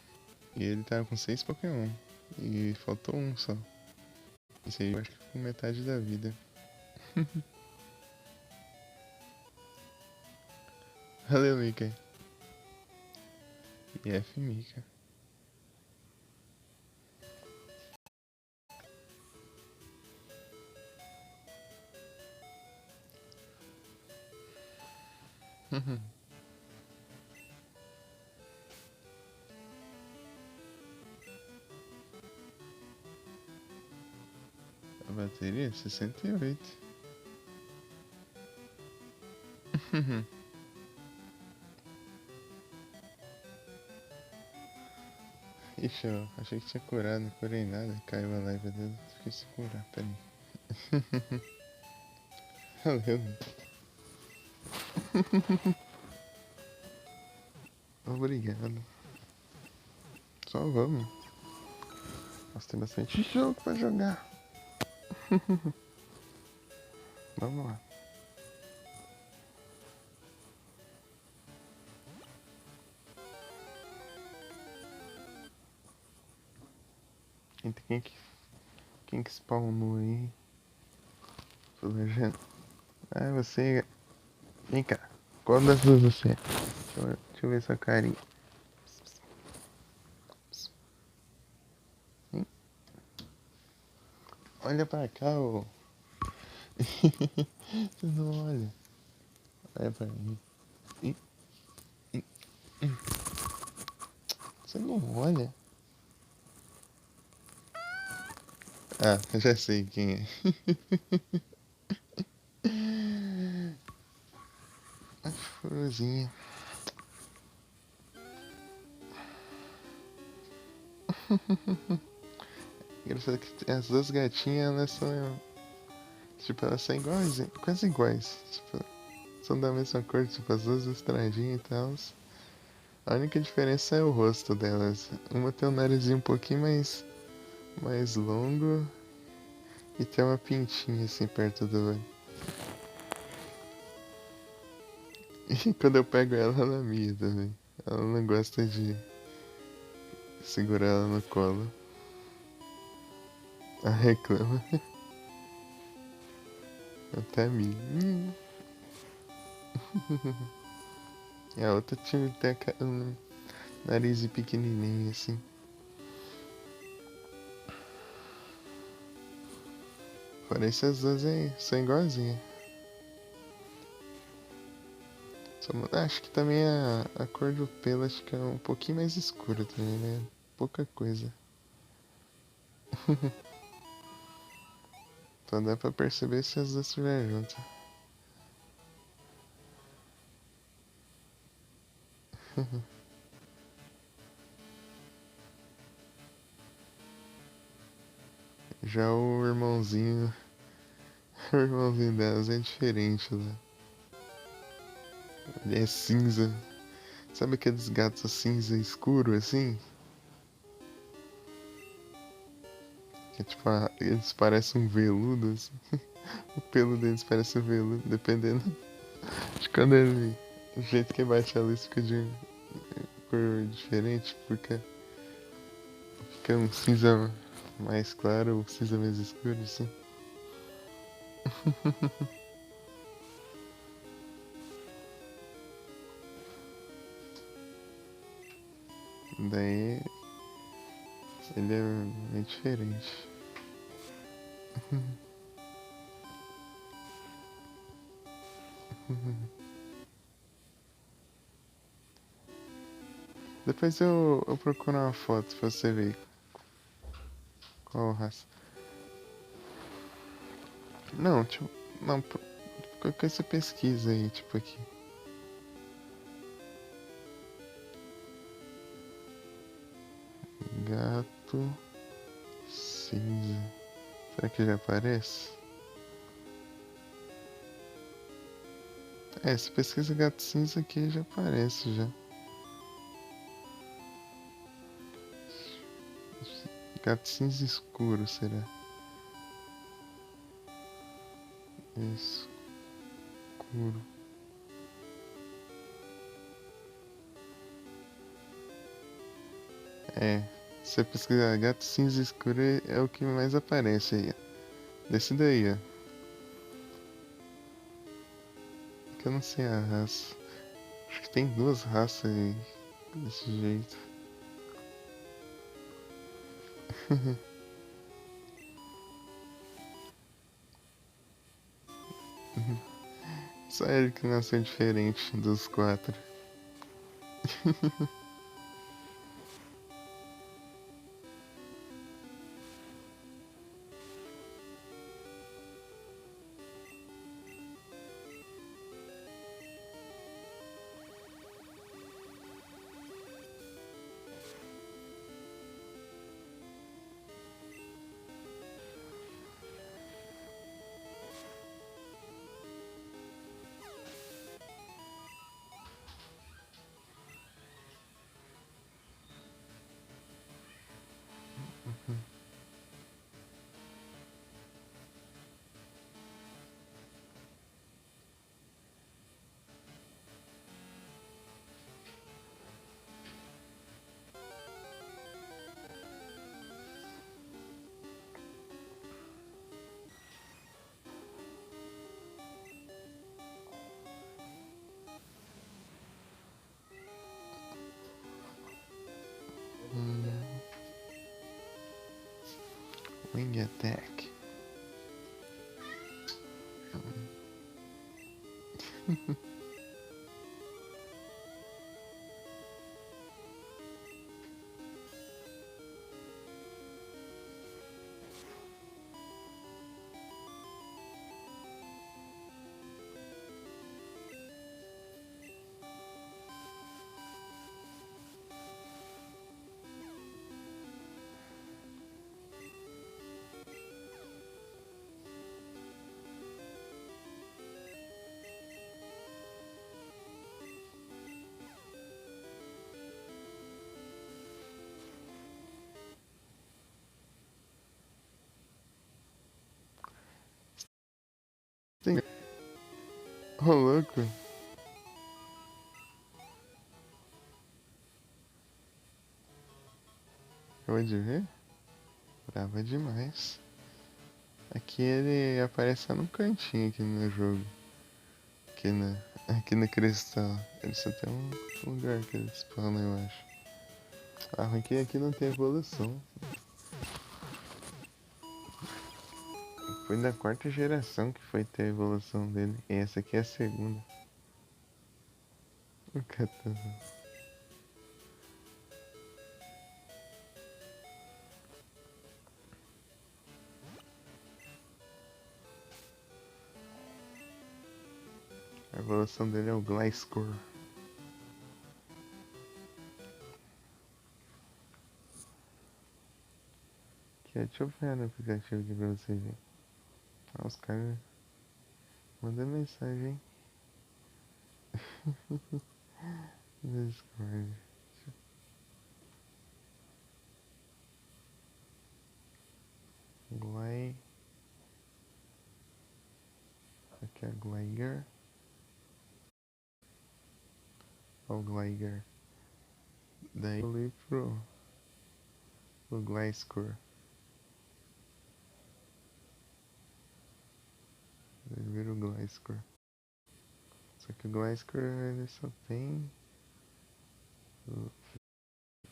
E ele tava com 6 Pokémon. E faltou um só. Isso aí eu acho que com metade da vida. Valeu, Mika. E F Mika. A bateria 68. Ixi, eu achei que tinha curado, não curei nada. Caiu a live dele, fiquei se curar, peraí. Valeu. Obrigado. Só vamos. Nós temos bastante jogo pra jogar. Vamos lá. Quem que spawnou aí? Legenda. Ah, você. Vem cá. Qual das duas você é? Deixa eu ver sua carinha. Hum? Olha pra cá, ô. Você não olha. Olha pra mim. Você não olha. Ah, eu já sei quem é. A florzinha. Engraçado que as duas gatinhas, elas são. Tipo, elas são iguais, quase iguais. Tipo, são da mesma cor, tipo, as duas listradinhas e tal. A única diferença é o rosto delas. Uma tem um narizinho um pouquinho mais longo e tem uma pintinha assim perto do olho. E quando eu pego ela, ela mia também. Ela não gosta de segurar ela no colo. Ela reclama. Até mia. E a outra tinha até um nariz pequenininho assim. Parece as duas aí, são igualzinhas. Acho que também a cor do pelo acho que é um pouquinho mais escura também, né? Pouca coisa. Só dá pra perceber se as duas estiverem juntas. Já o irmãozinho, o irmãozinho delas é diferente lá. Ele é cinza. Sabe aqueles gatos cinza escuro assim? Que é tipo, eles parecem um veludo, assim. O pelo deles parece um veludo, dependendo de quando ele. O jeito que bate a luz fica de cor diferente, porque fica um cinza mais claro ou cinza mais escuro, assim. Daí ele é bem diferente. Depois eu procuro uma foto pra você ver qual raça. Não, tipo, não, qualquer coisa você pesquisa aí, tipo aqui. Gato cinza. Será que já aparece? É, se pesquisa gato cinza aqui já aparece já. Gato cinza escuro, será? Escuro. É, se você pesquisar gato cinza escuro é o que mais aparece aí, ó. Desse daí, ó. Que eu não sei a raça. Acho que tem duas raças aí, desse jeito. Só ele que nasceu diferente dos quatro. Hum, Wing Attack. Tem... Ô, louco. Acabou de ver? Brava demais. Aqui ele aparece só num cantinho aqui no jogo. Aqui na, aqui no cristal. Ele só tem um lugar que ele spawna, eu acho. A ruim que aqui não tem evolução. Foi da quarta geração que foi ter a evolução dele. E essa aqui é a segunda. Katana. A evolução dele é o Gliscor. Deixa eu ver no aplicativo aqui pra você ver. Ah, os caras mandam mensagem. Discord. Glide. Aqui é Glider. Olha o Glider. Daí eu li pro Gliscor. Daí vira o Gliscor. Só que o Gliscor ele só tem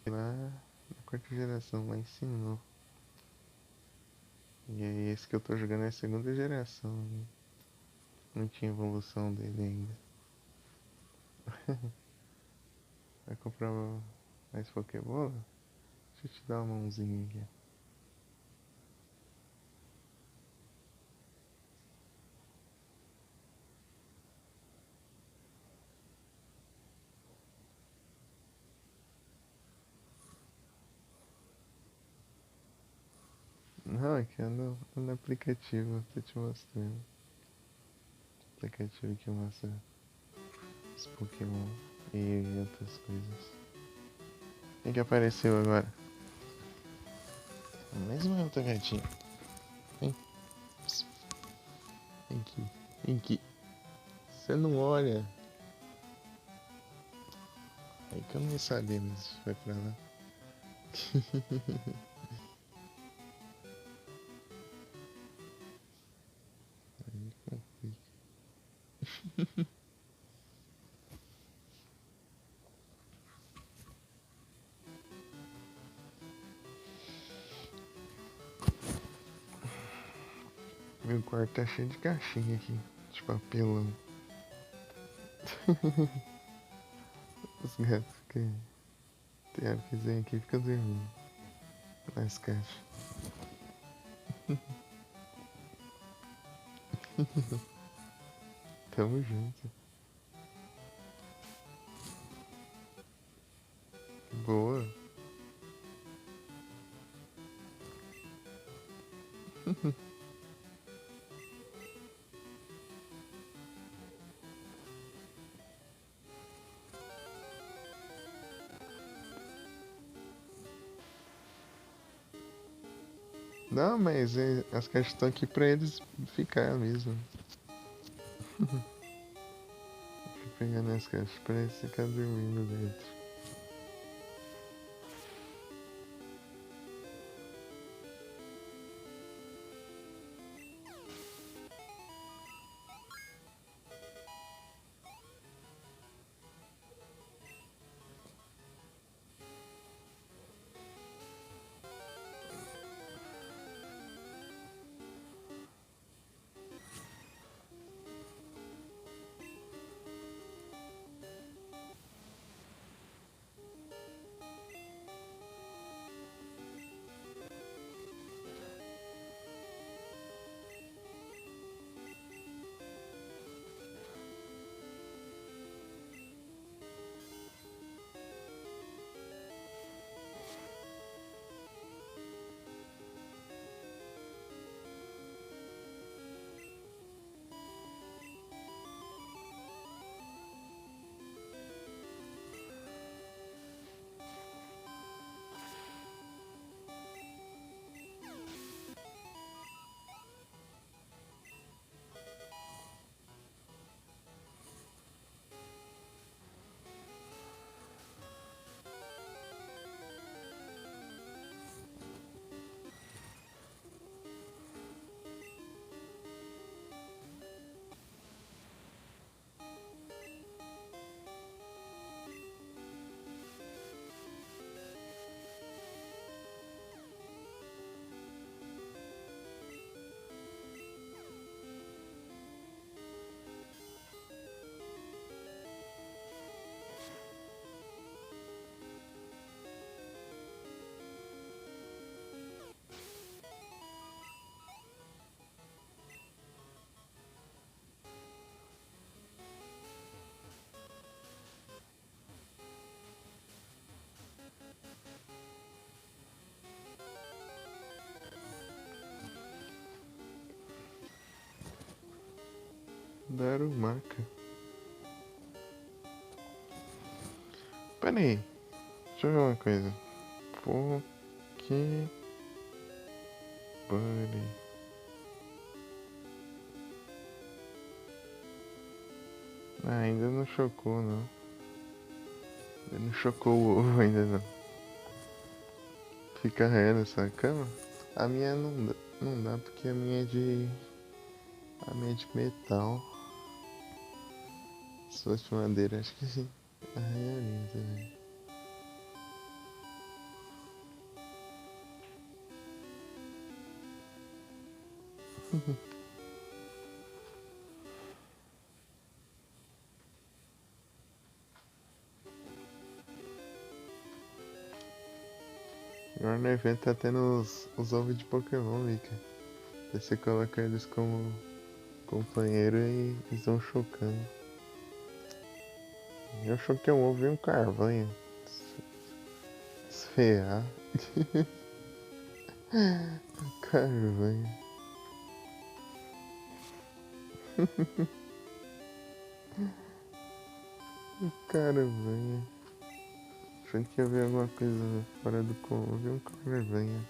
lá na quarta geração, lá ensinou. E aí esse que eu tô jogando é a segunda geração. Né? Não tinha evolução dele ainda. Vai comprar mais Pokébola? Deixa eu te dar uma mãozinha aqui. Não, aqui é no aplicativo, tô te mostrando. Aplicativo que mostra os Pokémon e outras coisas. Quem que apareceu agora? Mais uma outra gatinha. Vem. Vem aqui. Vem aqui. Você não olha. Aí que eu não ia saber, mas vai pra lá. Aí complica. Meu quarto tá cheio de caixinha aqui. De papelão. Os gatos ficam. Tem hora que vem aqui e fica dormindo. Nas caixas. Tamo junto. Boa. Não, mas as caixas estão aqui pra eles ficar mesmo. Fico pegando as caixas pra eles ficar dormindo dentro. Darumaka. Pera aí. Deixa eu ver uma coisa. Poké Buddy. Ah, ainda não chocou, não. Ainda não chocou o ovo, ainda não. Fica ré nessa cama? A minha não dá porque a minha é de... A minha é de metal. Se fosse de madeira, acho que arranharia também. Agora no evento tá tendo os ovos de Pokémon, Mika. Aí você coloca eles como companheiro e eles vão chocando. Eu choquei um ovo e um carvanha. Esfrear. Carvanha. Carvanha. Achando que ia ver alguma coisa fora do comum, vi um carvanha.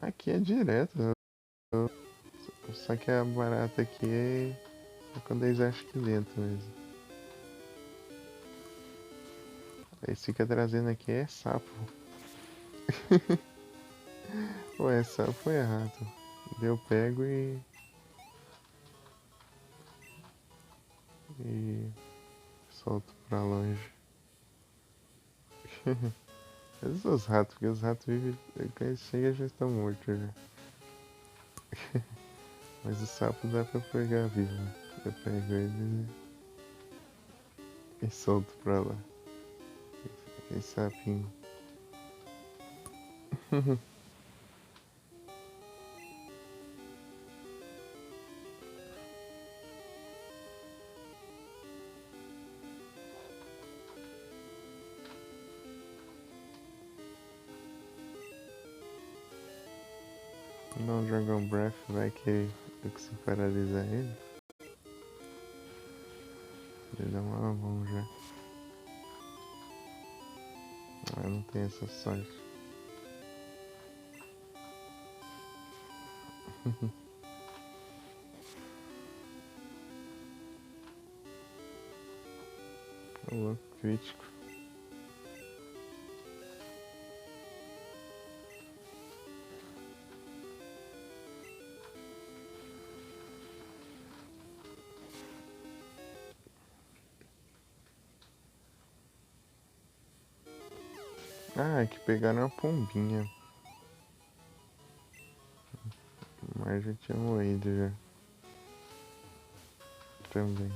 Aqui é direto. Só que a barata aqui é quando eles acham que dentro mesmo. Aí fica trazendo aqui é sapo. Ou é sapo ou é rato. Eu pego e solto pra longe. Esses os ratos, porque os ratos vivem. Quando eles chegam já estão mortos já. Mas o sapo dá pra pegar vivo. Eu pego ele e solto pra lá. Aquele sapinho. Não jogar um breath, vai que eu consigo paralisar ele. Ele dá uma mão já. Ah, eu não tenho essa sorte. Ô louco, crítico. Ah, é que pegaram a pombinha. Mas já tinha morrido já. Também.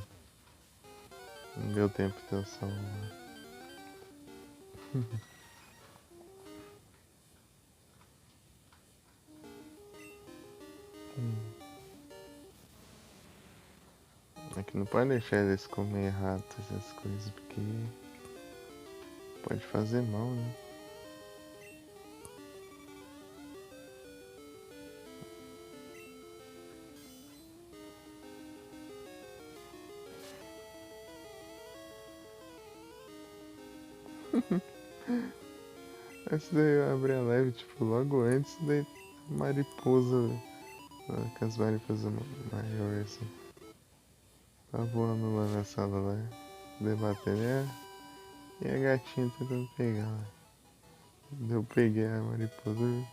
Não deu tempo de eu salvar. É que não pode deixar eles comer ratos, essas coisas, porque pode fazer mal, né? Esse daí eu abri a live, tipo, logo antes, daí mariposa, com as mariposas maiores, assim. Tá voando lá na sala lá, debatendo, e a gatinha tentando pegar lá. Eu peguei a mariposa,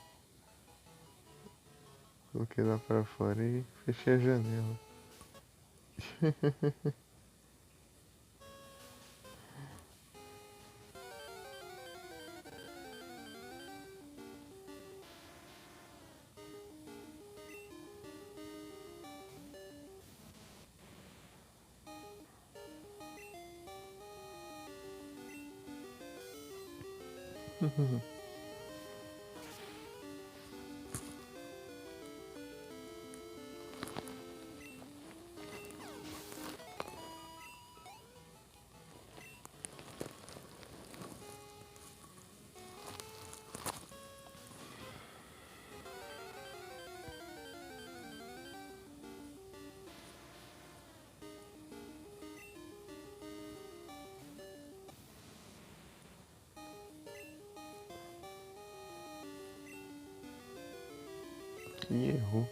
coloquei lá pra fora e fechei a janela. E errou.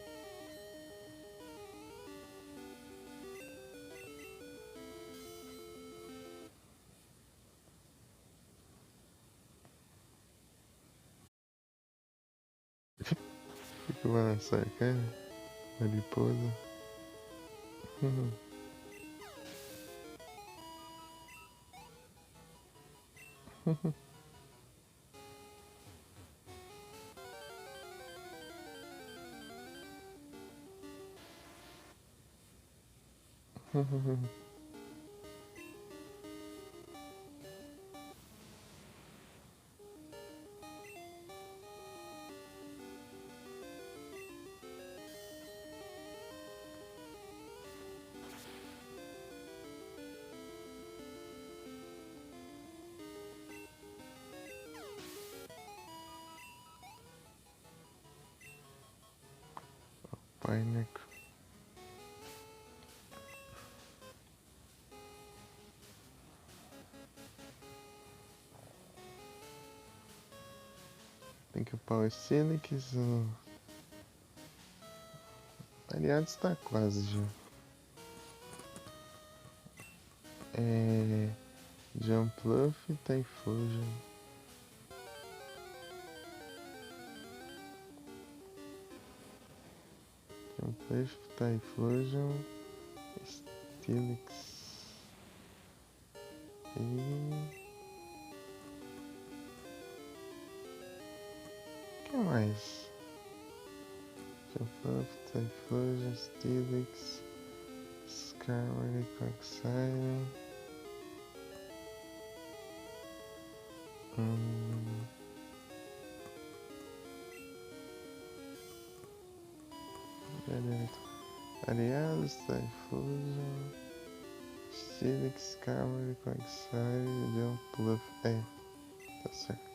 O que eu vou lançar, cara? Mariposa. Paineco. Tem que upar o Stilix. Aliás, tá quase já. Jumpluff e Typhlosion. Jumpluff, Typhlosion, Stilix. E... o que mais? Jumpluff, Typhlosion, Stilix, Skyward, Quagsire. Aliás, Typhlosion, Stilix, Skyward, Quagsire, Jumpluff. Tá certo.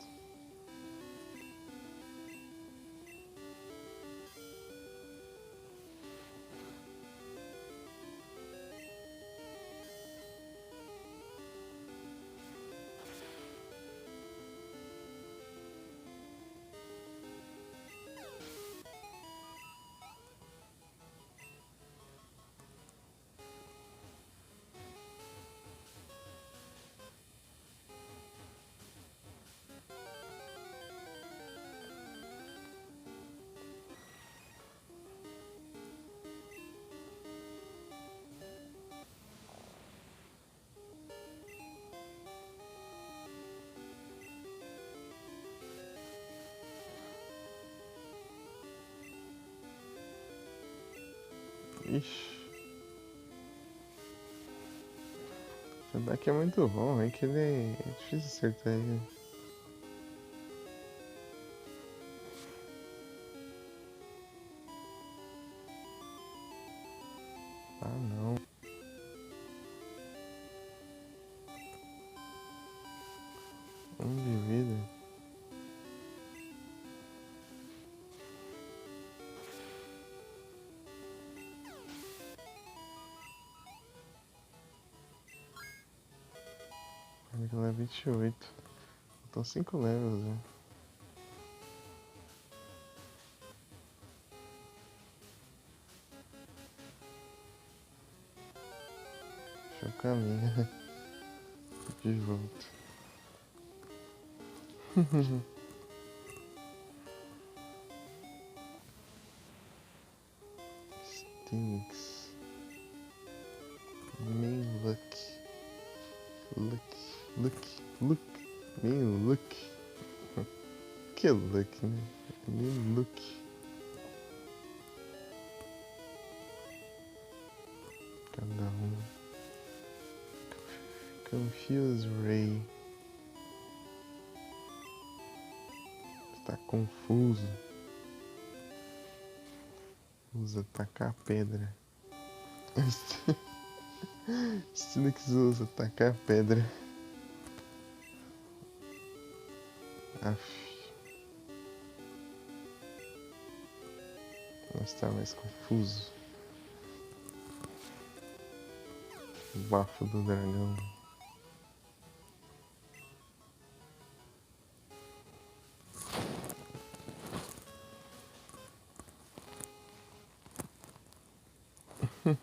Ixi. O daqui é muito bom, é que ele é difícil acertar ele. Ah, não. De vida. Level é 28. Faltam 5 levels, né? Deixa eu caminhar de volta. Stinks. Main Luck. Look. Main Luck. Que é Luck, né? Main Luck. Cada um. Confuse Ray. Está confuso. Usa atacar a pedra. Stilix usa atacar a pedra. Aff. Não está mais confuso. O bafo do dragão. Tem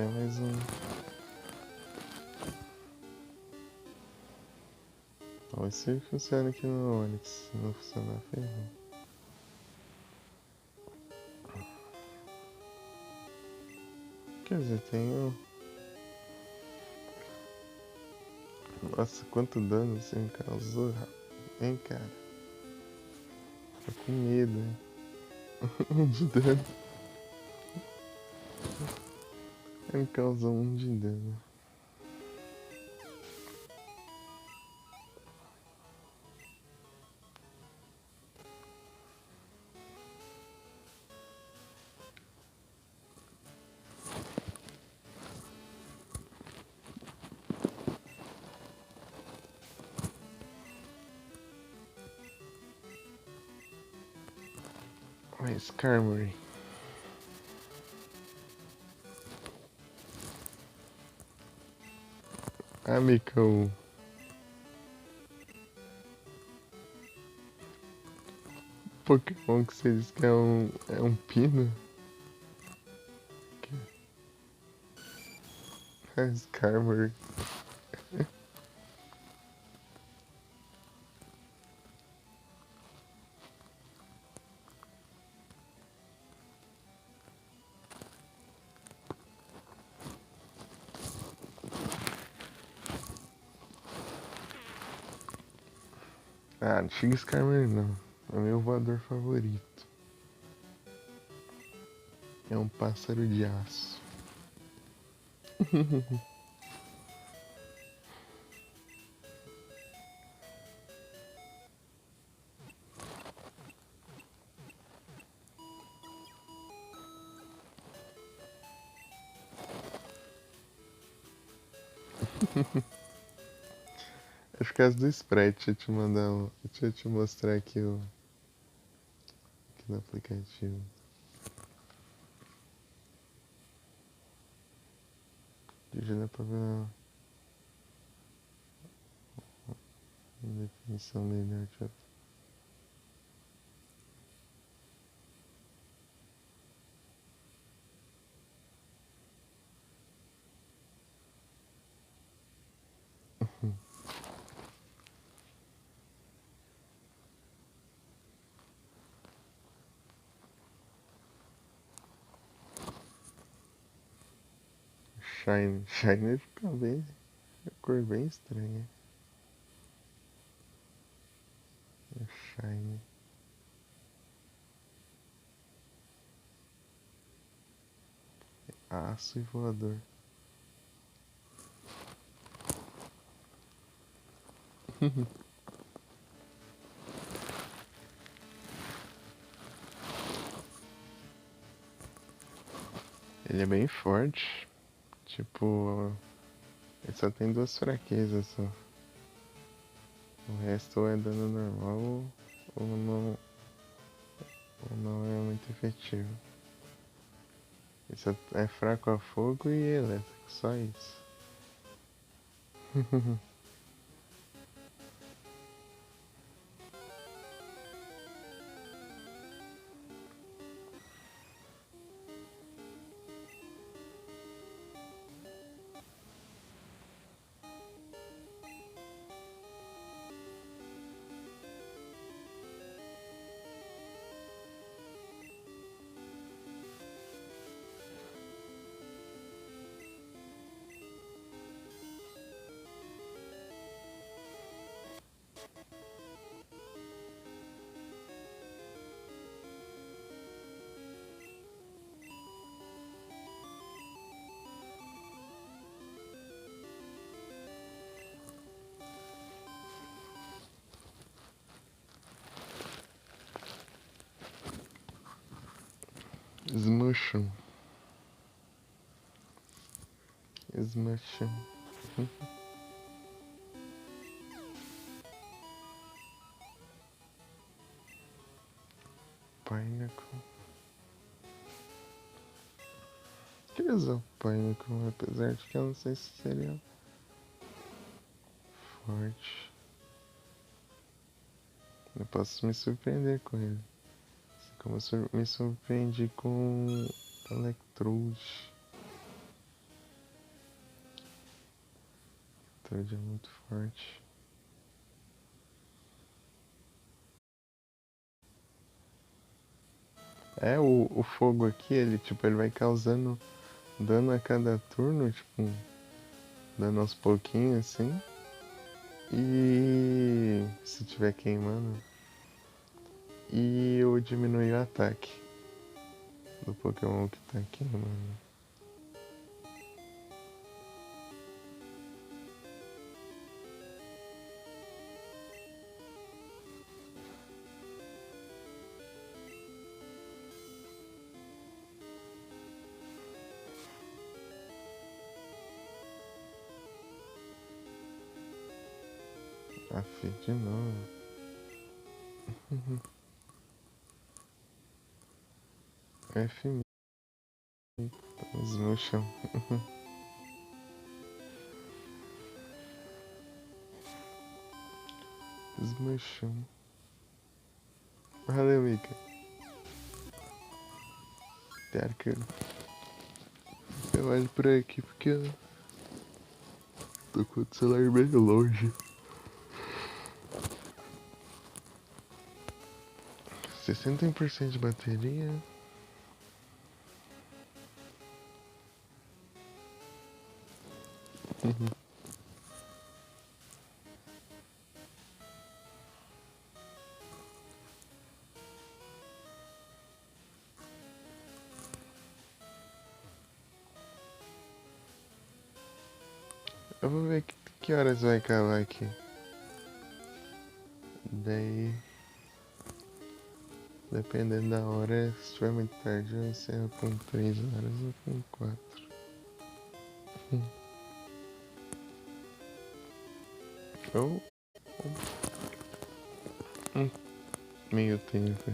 mais um. Vamos ver se funciona aqui no Onix. Se não funcionar, ferrou. Quer dizer, tenho. Nossa, quanto dano você me causou, hein, cara? Tô com medo, hein? De dano. Ele me causou 1 de dano. Mas, Carmory. Amicão. Pokémon que você diz que é um pino? Mas, Carmory. Ah, não xinga esse Carmory não. É meu voador favorito. É um pássaro de aço. Acho que é do sprite, deixa eu te mandar um. Deixa eu te mostrar aqui aqui no aplicativo. Já dá pra ver uma definição melhor. Deixa eu... Shine. Shine fica bem. A cor bem estranha. Shine. Aço e voador. Ele é bem forte. Tipo, ele só tem 2 fraquezas só. O resto ou é dano normal ou não é muito efetivo. Ele só é fraco a fogo e elétrico, só isso. Smushum. Smushum. Pineapple. Queria usar o Pineapple, apesar de que eu não sei se seria forte. Eu posso me surpreender com ele. Assim como eu me surpreendi com Electrode. Electrode é muito forte. O fogo aqui, ele vai causando dano a cada turno, tipo, dando aos pouquinhos assim. E se tiver queimando. E eu diminui o ataque do Pokémon que tá queimando. Aff, de novo. F Smusham. Smusham. Valeu, Mika. Claro que eu olho pra aqui porque eu tô com o celular meio longe. 61% de bateria. Eu vou ver que horas vai acabar aqui. Daí, dependendo da hora, se estiver muito tarde, eu encerro com 3 horas ou com 4. Ou um meio tempo.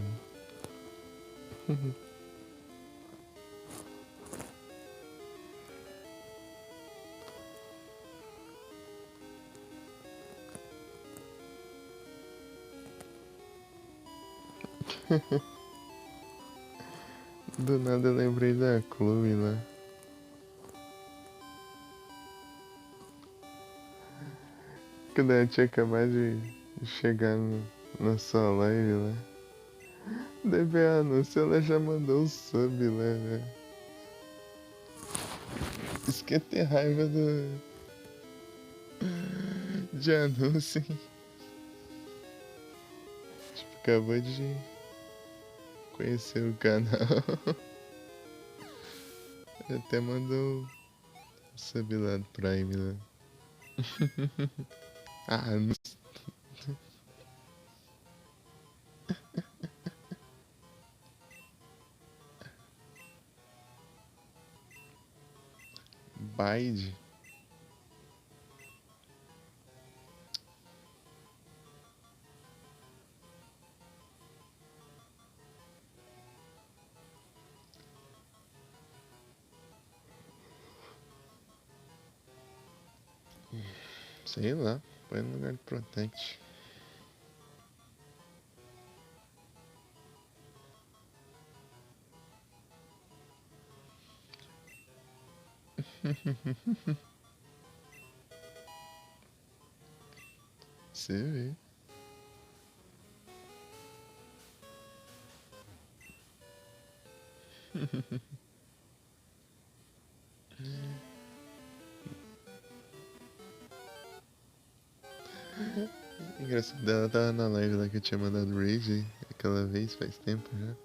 Do nada eu lembrei da Chloe lá. Quando ela tinha acabado de chegar na sua live lá. Deve anúncio, ela já mandou um sub lá, né? Isso que é ter raiva de anúncio, hein? Tipo, acabou de conhecer o canal. Até mandou um sub lá do Prime lá. Ah, não. Bide? Sei lá, põe no lugar de Protect. Você vê. Engraçado, ela tava na live lá que eu tinha mandado Rage aquela vez, faz tempo já.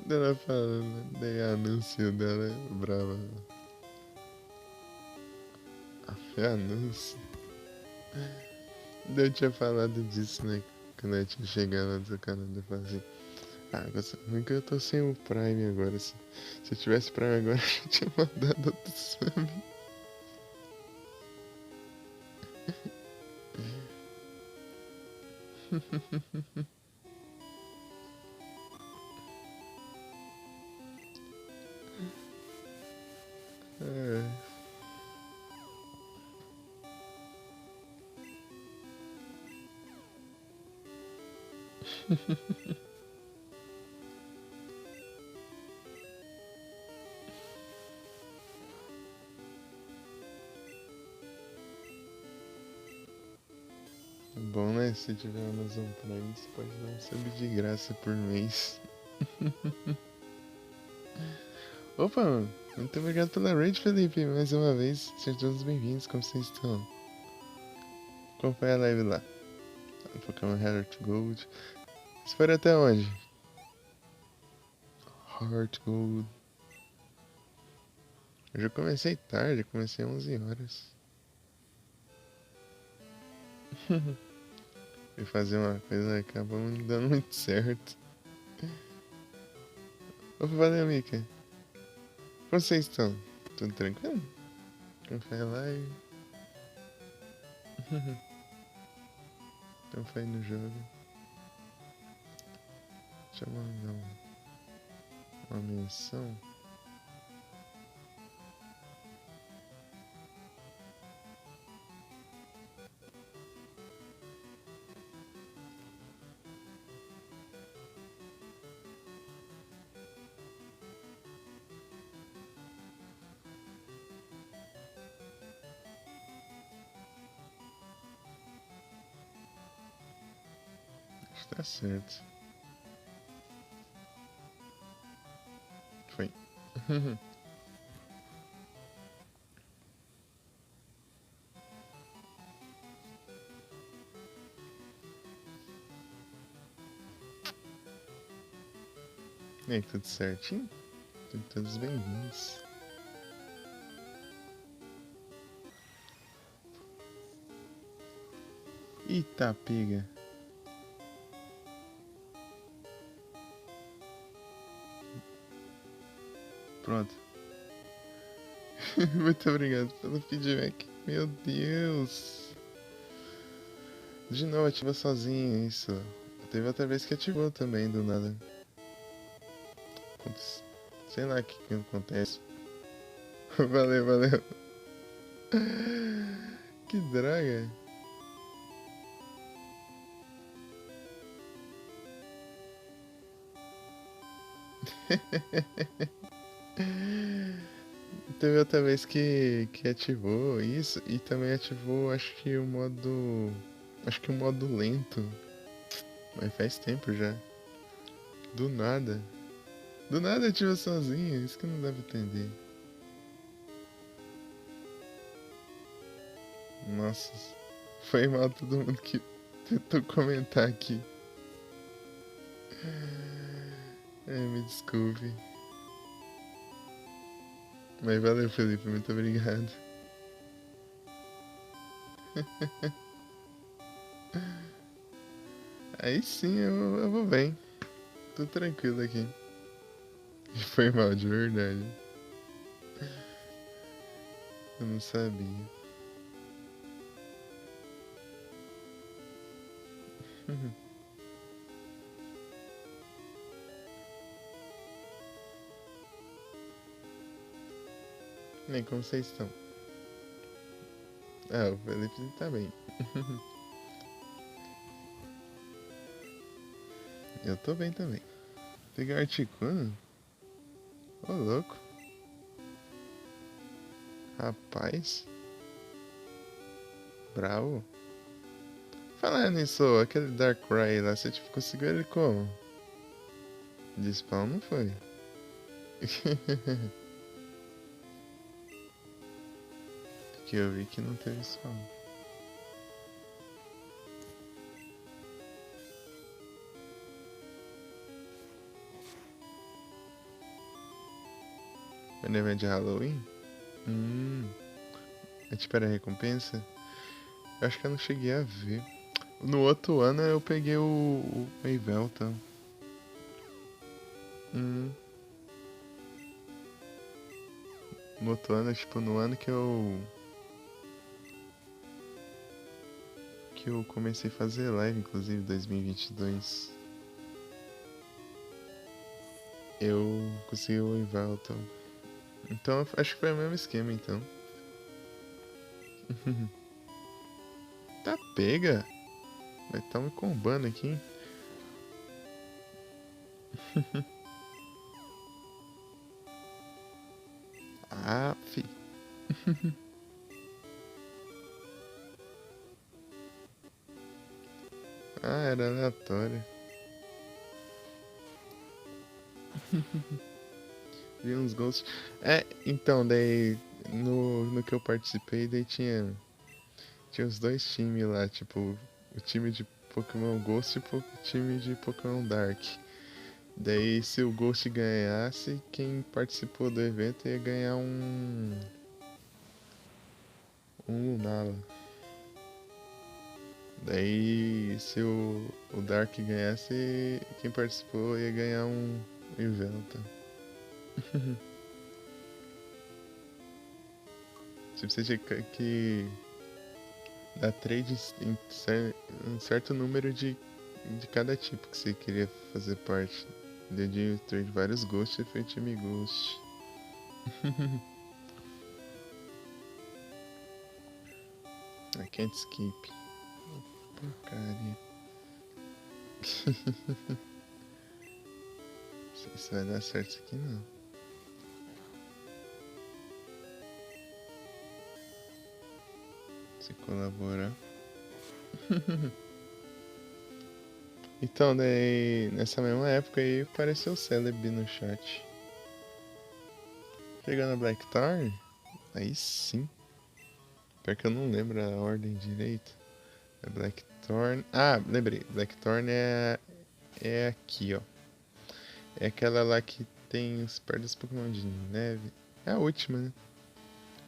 Ela falando, daí anúncio dela, brava. Anúncio. Daí eu tinha falado disso, né? Quando eu tinha chegado lá do canal, eu falei assim, ruim que eu tô sem o Prime agora. Se eu tivesse Prime agora, eu já tinha mandado outro sub. É. Bom, né? Se tiver Amazon Prime, você pode dar um sub de graça por mês. Opa, muito obrigado pela raid, Felipe, mais uma vez. Sejam todos bem-vindos, como vocês estão? Qual foi a live lá? Pokémon Heart Gold. Você foi até onde? Heart Gold. Eu já comecei tarde, comecei às 11 horas. Fui fazer uma coisa e acabou não dando muito certo. Opa, valeu, Mika. Como vocês estão? Tudo tranquilo? Café live. Café no jogo. Deixa eu mandar uma menção. Acho que tá certo. Foi. E aí, tudo certinho? Todos bem-vindos. Eita, pega. Pronto. Muito obrigado pelo feedback. Meu Deus. De novo, ativa sozinho isso. Teve outra vez que ativou também, do nada. Sei lá o que acontece. Valeu, valeu. Que draga. Teve outra vez que ativou isso e também ativou, acho que o modo. Acho que o modo lento. Mas faz tempo já. Do nada. Do nada ativa sozinho, isso que não dá pra entender. Nossa, foi mal todo mundo que tentou comentar aqui. Me desculpe. Mas valeu, Felipe, muito obrigado. Aí sim eu vou bem. Tô tranquilo aqui. Foi mal de verdade. Eu não sabia. Nem como vocês estão? Ah, o Felipe tá bem. Eu tô bem também. Pegar Articuno? Ô, louco. Rapaz. Bravo. Falando nisso, aquele Darkrai lá, você tipo, conseguiu ele como? De spawn não foi? Porque eu vi que não teve spawn. Foi no evento de Halloween? É tipo, era recompensa? Eu acho que eu não cheguei a ver. No outro ano eu peguei o Yveltal. No outro ano, tipo, no ano que eu comecei a fazer live, inclusive, 2022. Eu consegui o Yveltal. Então, acho que foi o mesmo esquema, então. Tá pega? Vai tá me combando aqui. Ah, fi. Ah, era aleatório. Vi uns ghosts. É, então, daí no que eu participei, daí tinha os dois times lá, tipo, o time de Pokémon Ghost e o time de Pokémon Dark. Daí se o Ghost ganhasse, quem participou do evento ia ganhar um Lunala. Daí se o Dark ganhasse, quem participou ia ganhar um Invelta. Tipo, você tinha que dar trade em um certo número de cada tipo que você queria fazer parte. Dedinho trade vários Ghosts e foi time Ghost. I can't skip. Porcaria. Não sei se vai dar certo isso aqui não. Se colaborar. Então, daí, nessa mesma época aí apareceu o Celebi no chat. Chegando a Blackthorn, aí sim. Pior que eu não lembro a ordem direito. É Blackthorn. Ah, lembrei. Blackthorn é aqui, ó. É aquela lá que tem os perto dos Pokémon de neve. É a última, né?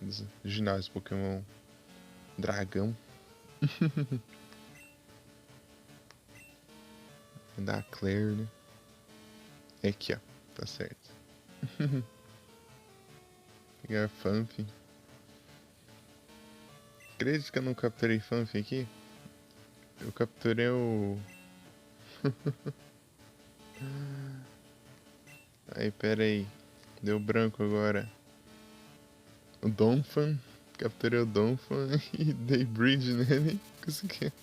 Dos ginásios Pokémon Dragão. Da Claire, né? É aqui, ó. Tá certo. Pegar Fanfin. Acredito que eu não capturei Fanfin aqui? Eu capturei o. Aí, pera aí. Deu branco agora. O Donphan. Capturei o Donphan e dei bridge nele. Consegui.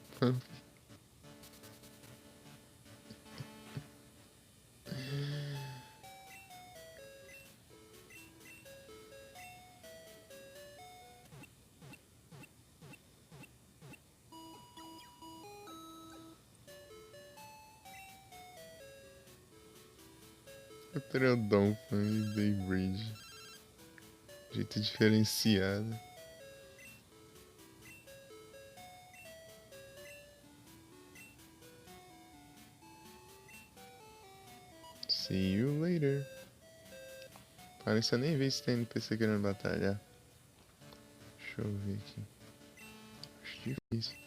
Capturei o Donphan e dei bridge. Jeito diferenciado. See you later. Parece eu nem vi se tem NPC querendo batalhar. Deixa eu ver aqui. Acho difícil.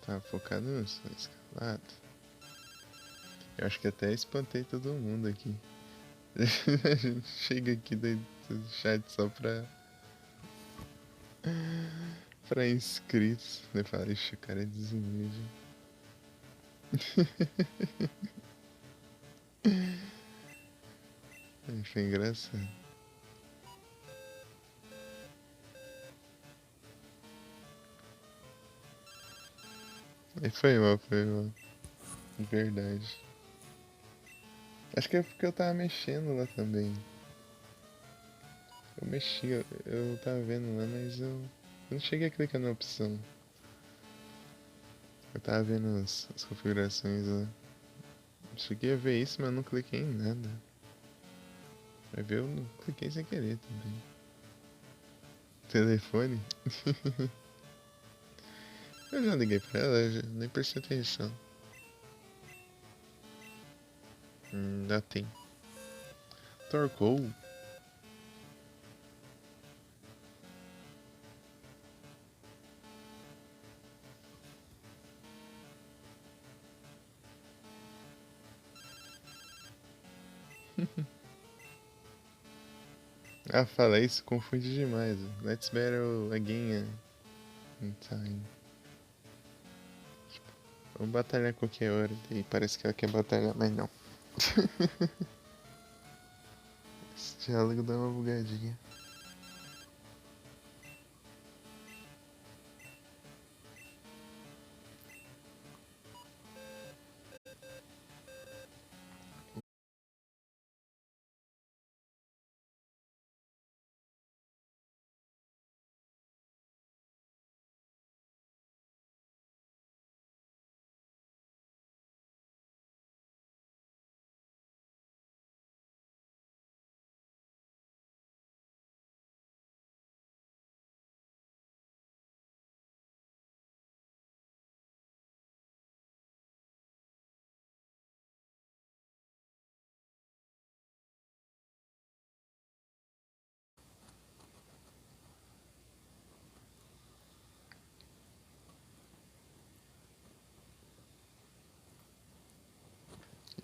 Tá focado no escalado. Eu acho que até espantei todo mundo aqui. A gente chega aqui do chat só pra inscritos. Eu falo, ixi, o cara é desumilde. Foi engraçado. Aí foi mal, foi mal. Verdade. Acho que é porque eu tava mexendo lá também. Eu mexi, eu tava vendo lá, mas eu não cheguei a clicar na opção. Eu tava vendo as configurações lá. Cheguei a ver isso, mas eu não cliquei em nada. Vai ver, eu não cliquei sem querer também. Telefone? Eu já liguei pra ela, nem prestei atenção. Ainda tem. Torcou? Ah, fala isso, confunde demais. Let's battle again in time. Vamos batalhar qualquer hora. E parece que ela quer batalhar, mas não. Esse diálogo dá uma bugadinha.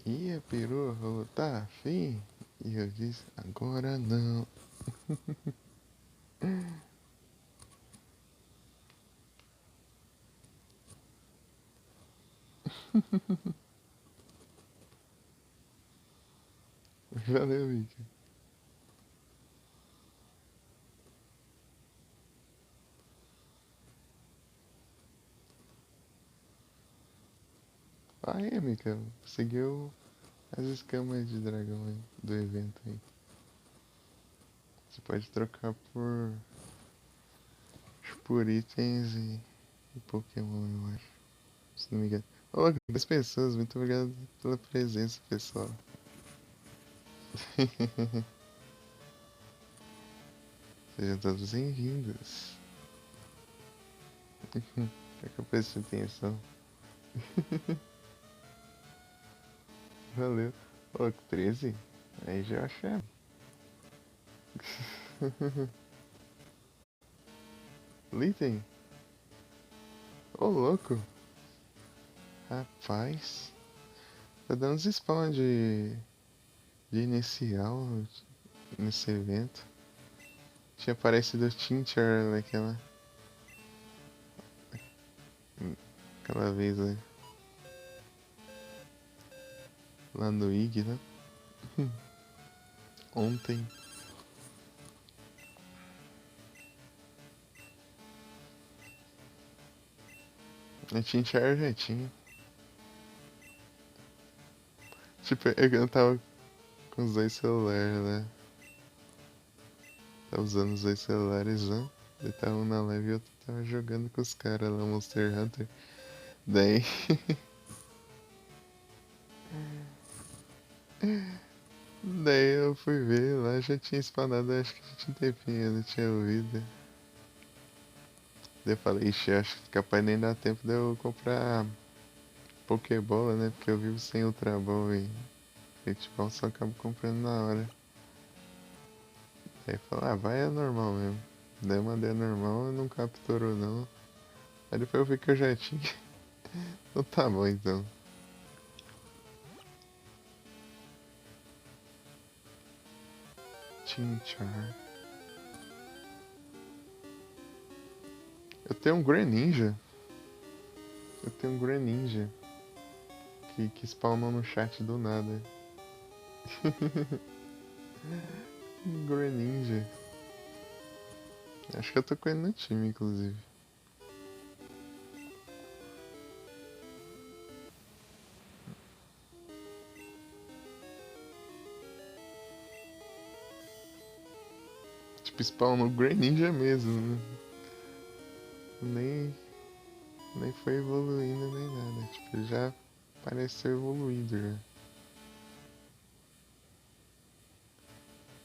E a perua tá afim? E eu disse, agora não. Valeu, Mika. Aí, Mika, seguiu as escamas de dragão aí, do evento aí. Você pode trocar por itens e Pokémon, eu acho. Se não me engano. Ô, 2 pessoas, muito obrigado pela presença, pessoal. Sejam todos bem-vindos. É que eu preste atenção. Valeu. Ô, 13? Aí já achei. Litten? Ô, louco. Rapaz. Tá dando uns spawn de inicial nesse evento. Tinha aparecido o Tincher aquela vez lá no IG, né? Ontem. A Tincher já tinha. Tipo, eu tava com os 2 celulares, né? Tava usando os 2 celulares, né? Ele tava um na live e outro tava jogando com os caras lá, Monster Hunter. Daí. Daí eu fui ver lá, já tinha spawnado, acho que já tinha um tempinho, eu não tinha ouvido. Daí eu falei, ixi, acho que capaz nem dá tempo de eu comprar Pokébola, né? Porque eu vivo sem Ultra Ball e Futebol só acabo comprando na hora. Aí falou, vai é normal mesmo. Daí eu mandei a normal e não capturou não. Aí depois eu vi que eu já tinha. Então tá bom então. Chinchar. Eu tenho um Greninja. Eu tenho um Greninja. Que spawnou no chat do nada. Greninja. Acho que eu tô com ele no time, inclusive. Tipo, spawnou Greninja mesmo, né? Nem, nem foi evoluindo nem nada. Tipo, já pareceu evoluído já.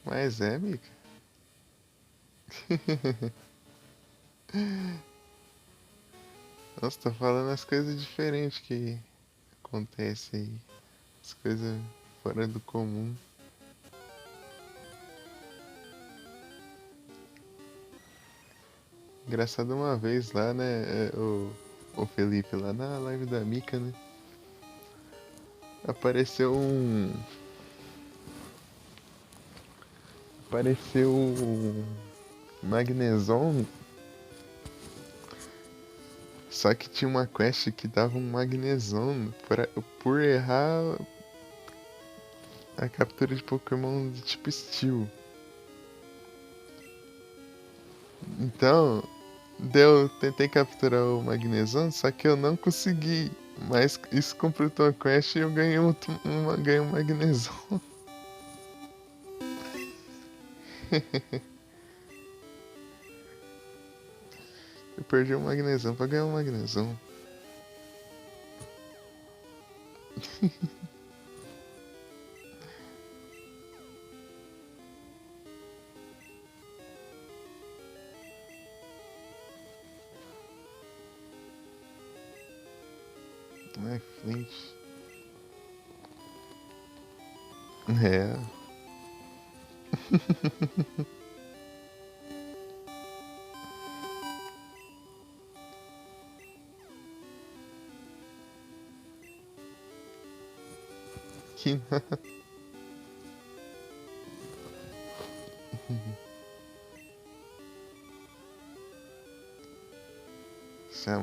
Mas é, Mika. Nossa, tô falando as coisas diferentes que acontecem aí. As coisas fora do comum. Engraçado uma vez lá, né, o Felipe, lá na live da Mika, né? Apareceu um. Apareceu um Magneson. Só que tinha uma quest que dava um Magneson. Por errar. a captura de Pokémon do tipo Steel. Então, tentei capturar o Magnezone, só que eu não consegui. Mas isso completou a quest e eu ganhei ganhei um Magnezone. Eu perdi o Magnezone pra ganhar um Magnezone. Ai, Flint. É. Que nada.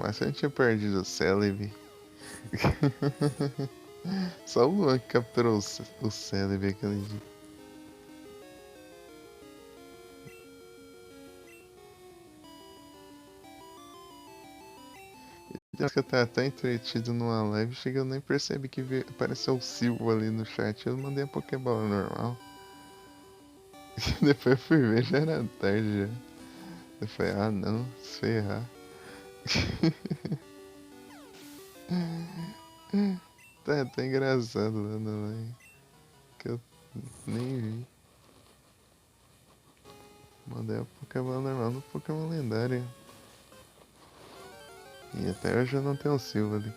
Mas eu tinha perdido o Celebi. Só o Luan que capturou o Celebi aquele dia. Acho que eu tava tão entretido numa live, chega eu nem percebi que apareceu o Silvo ali no chat. Eu mandei a Pokébola normal. Depois eu fui ver, já era tarde já. Eu falei, ah não, se ferrar. Tá engraçado lá na live. Que eu nem vi. Mandei a Pokébola normal no Pokémon lendário. E até hoje eu não tenho o Silvo ali.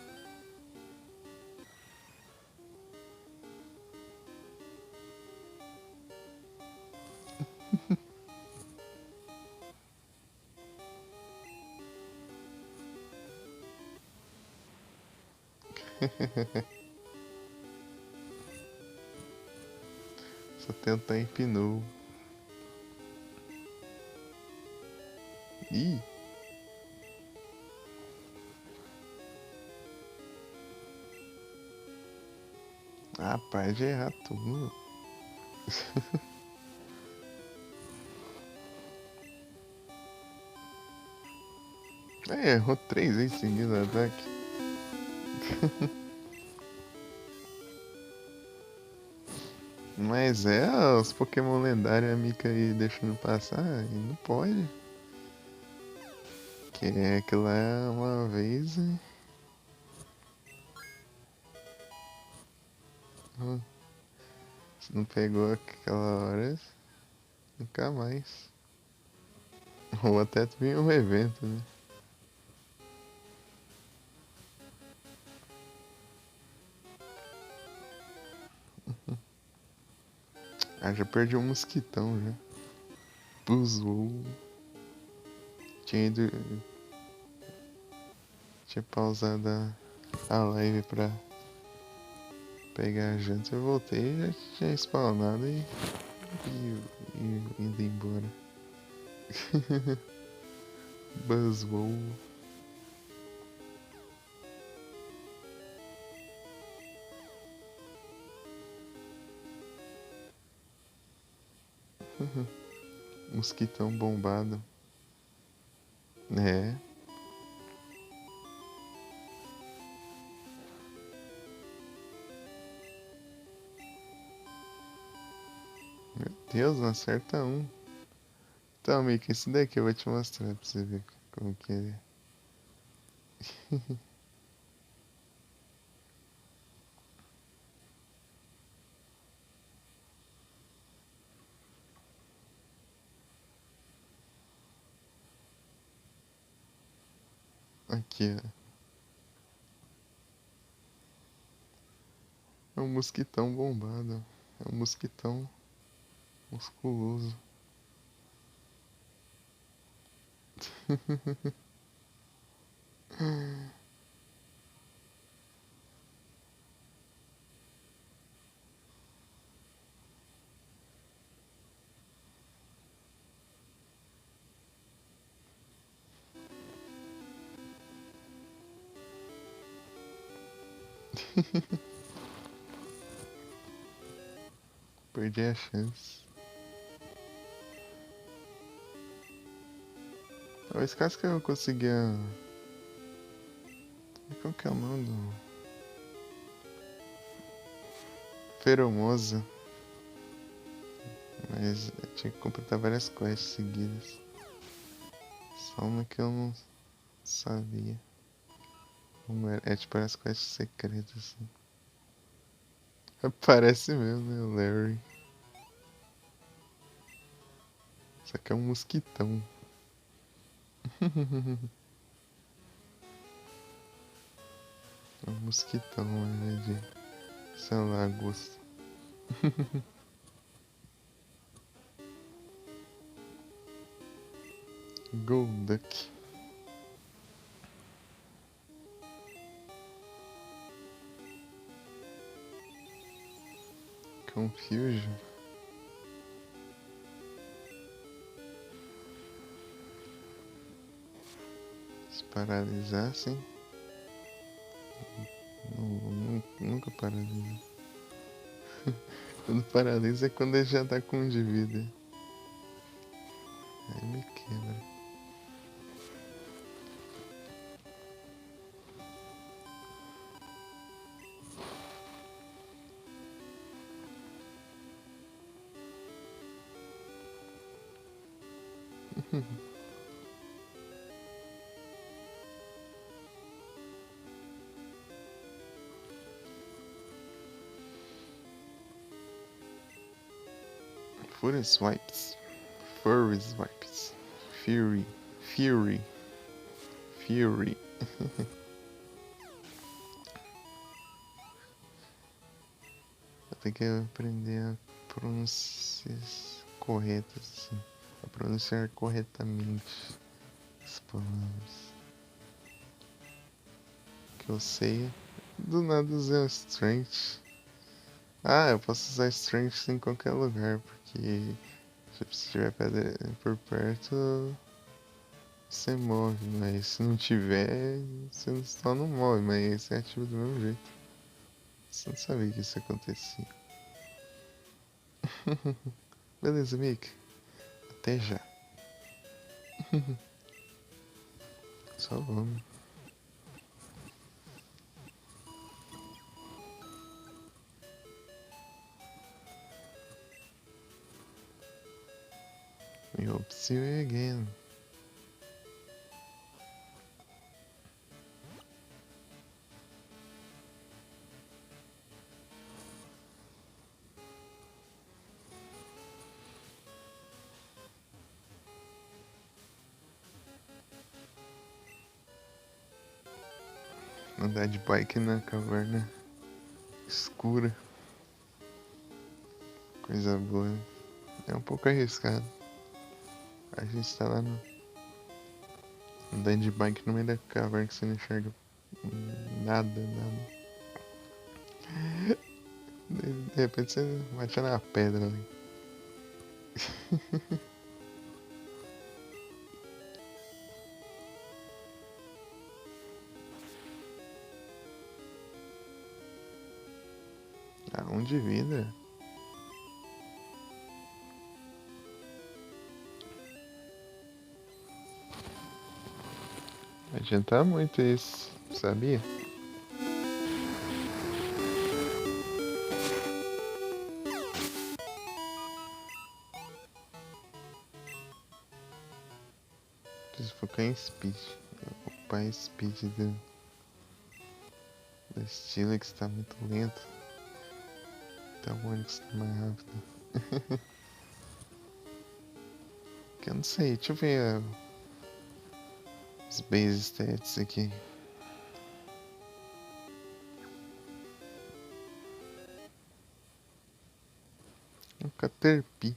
Só tentar empinou. Ih! Rapaz, de errar tudo. Errou 3 vezes seguidas o ataque. Mas os Pokémon lendários a Mika aí deixando passar, e não pode. Que é aquilo lá uma vez. Se não pegou aquela hora, nunca mais. Ou até vir um evento, né? Ah, já perdi um mosquitão já. Buzzou. Tinha ido. Tinha pausado a live pra pegar a janta. Eu voltei e já tinha spawnado e indo embora. Buzzou. Mosquitão bombado. É. Meu Deus, não acerta um. Então, Mickey, esse daqui eu vou te mostrar pra você ver como que ele é. Aqui, ó. É um mosquitão bombado. É um mosquitão musculoso. Perdi a chance. Esse caso que eu conseguia. Qual que é o nome do. Feromosa. Mas eu tinha que completar várias quests seguidas. Só uma que eu não sabia. Como era. É tipo as quests secretas assim. Parece mesmo, né? O Larry. Só que é um mosquitão. É um mosquitão ao invés de, sei lá, gosto. Golduck. Confusion. Se paralisassem. Nunca paralisa. Quando paralisa é quando ele já tá com um de vida. Aí me quebra. Fury Swipes. Furry Swipes. Fury. Fury. Fury. Eu tenho que aprender a pronúncias corretas, assim. A pronunciar corretamente as palavras. Que eu sei. Do nada usei o Strength. Ah, eu posso usar Strength em qualquer lugar, porque tipo, se tiver pedra por perto, você morre, mas se não tiver, você só não morre, mas você ativa do mesmo jeito. Você não sabia que isso acontecia. Beleza, Mick. Até já. Só vamos. We hope to see you again. Andar de bike na caverna escura. Coisa boa. É um pouco arriscado. A gente tá lá no. Andando de bike no meio da caverna que você não enxerga nada, nada. De repente você bate na pedra ali. Ah, um de vida. Adianta muito isso, sabia? Preciso focar em speed. Ocupar speed do Steelix tá muito lento. Então o Onix tá mais rápido. Que eu não sei, deixa eu ver os base stats aqui. Um Caterpie.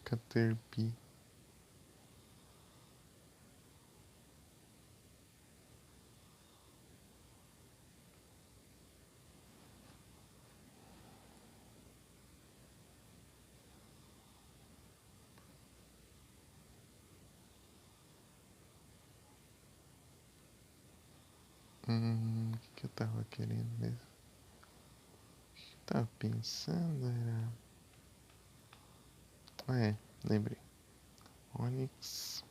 Caterpie. O que eu tava querendo mesmo? Tava pensando, era... Ah, é, lembrei. Onix.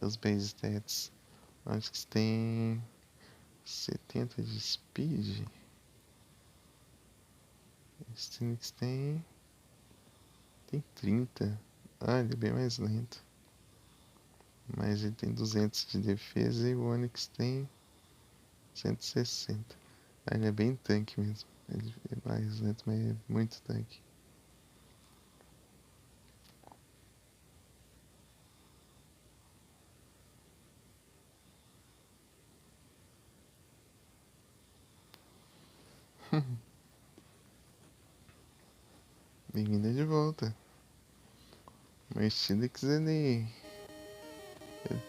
Os base stats. Onix tem 70 de speed. Stinix tem 30. Ah, ele é bem mais lento. Mas ele tem 200 de defesa e o Onix tem 160. Ah, ele é bem tanque mesmo. Ele é mais lento, mas é muito tanque. Bem-vinda de volta. Mas Stinix ele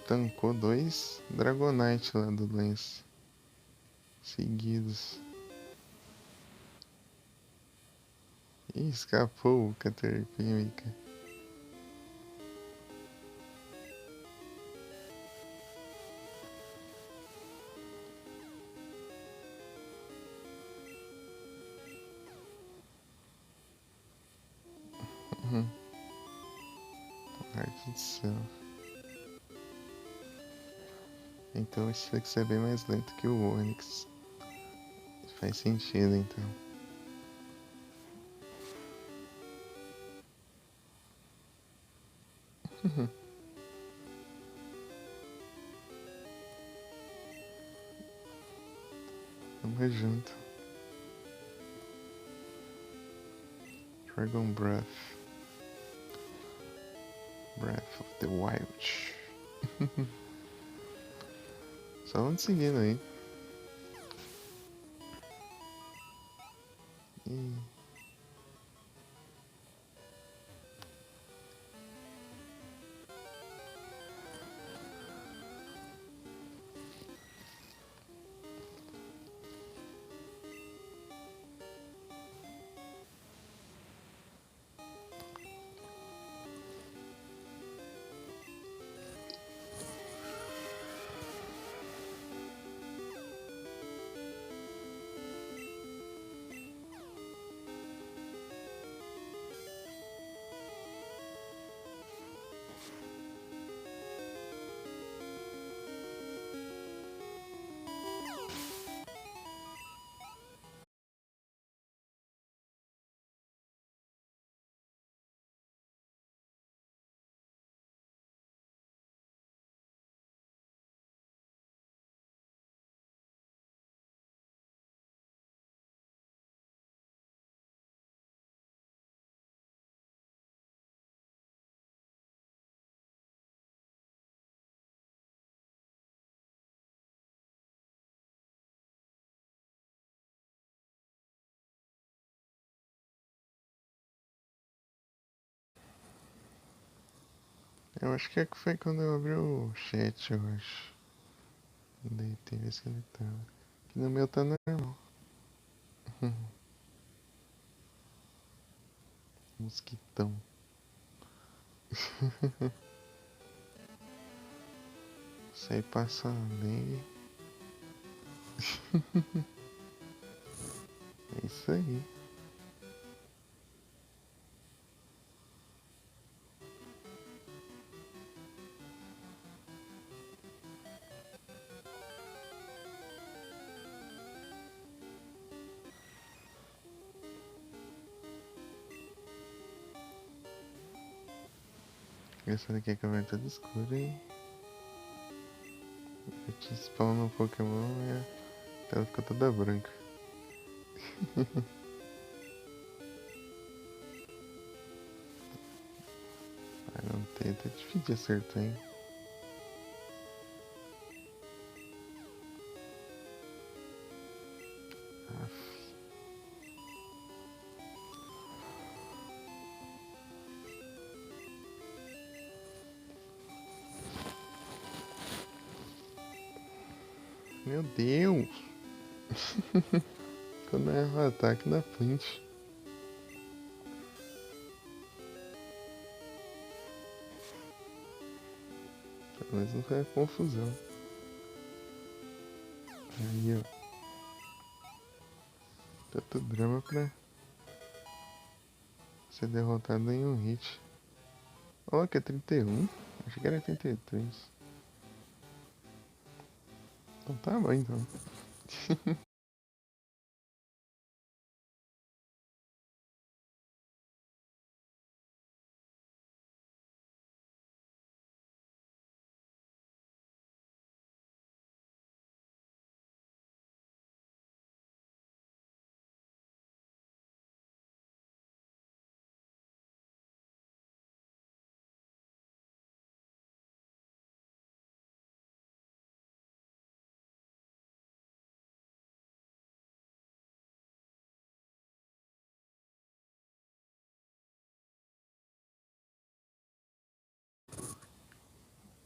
tancou 2 Dragonite lá do Lance. Seguidos. Ih, escapou o Caterpie. Arte do céu. Então o Stinix é bem mais lento que o Onix. Faz sentido então. Tamo junto. Dragon Breath. Breath of the Wild. Só vamos seguindo aí. E... Eu acho que foi quando eu abri o chat, eu acho. Daí teve esse ele tava. Que no meu tá normal. Mosquitão. Isso aí passa dengue. É isso aí. Essa daqui é a câmera toda escura e eu te spawno um Pokémon e ela fica toda branca. Ah, não tem, tá difícil de acertar, hein? Aff. Meu Deus! Quando erra o ataque na frente. Pelo menos não foi a confusão. Aí, ó. Tanto drama pra ser derrotado em um hit. Olha que é 31. Achei que era 33. Então tá bom então.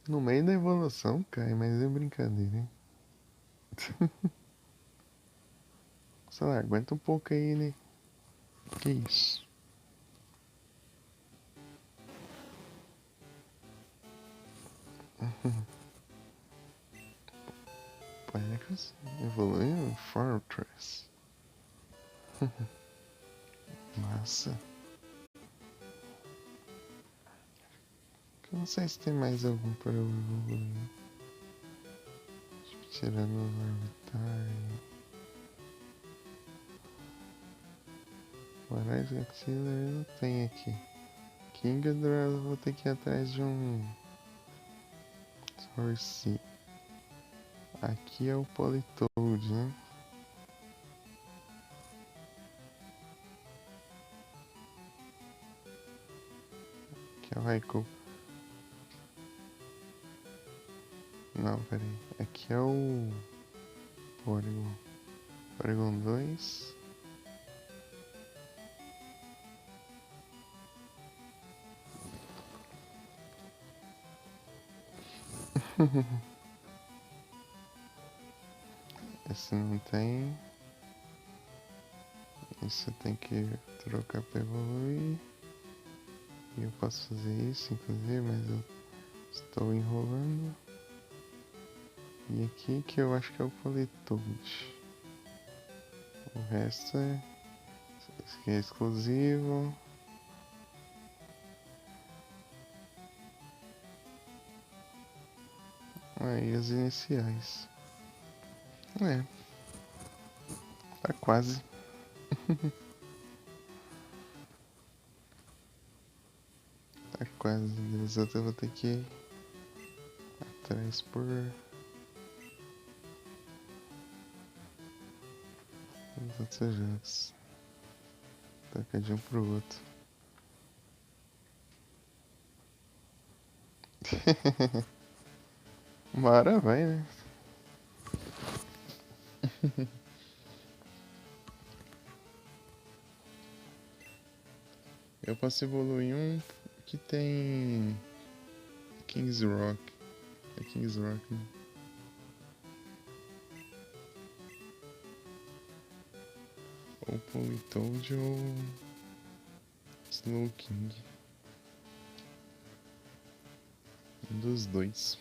No meio da evolução cai, mas é brincadeira, hein? Sei lá, aguenta um pouco aí, né? Que isso? Packs evoluiu Fortress. Massa. Eu não sei se tem mais algum para eu evoluir. Tipo, tirando o Arbitar. O Arise Auxiliary não tem aqui. King eu vou ter que ir atrás de um Source. Aqui é o Politoad, né? Aqui é o Raikou. Não, peraí. Aqui é o Porygon. Porygon 2. Esse não tem. Isso tem que trocar para evoluir. E eu posso fazer isso, inclusive, mas eu estou enrolando. E aqui que eu acho que é o Politoad. O resto é. Esse aqui é exclusivo. Aí as iniciais. É, tá quase. Tá quase. Depois eu vou ter que ir atrás por os outros jogos. Toca de um pro outro. Uma hora vai, né? Eu posso evoluir um que tem King's Rock. É King's Rock, né? Ou Politoad ou Slowking. Um dos dois.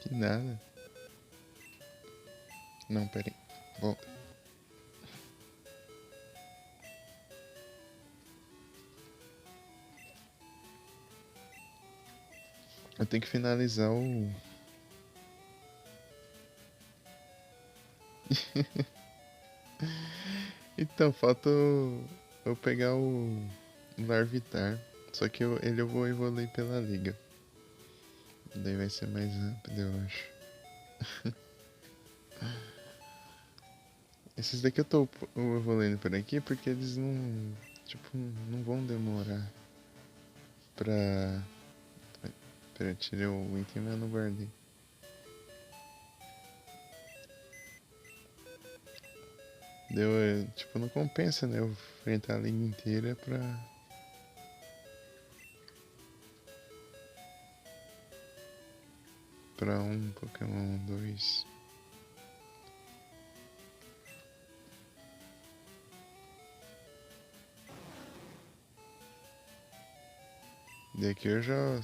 Que nada. Não, peraí. Volta. Eu tenho que finalizar o. Então, falta eu pegar o Larvitar. Só que ele eu vou evoluir pela liga. Daí vai ser mais rápido, eu acho. Esses daqui eu tô evoluindo por aqui porque eles não. Tipo, não vão demorar pra. Pera, eu tirei o item, mas eu não guardei. Deu, tipo, não compensa, né? Eu enfrentar a liga inteira pra um Pokémon 2. Daqui eu já.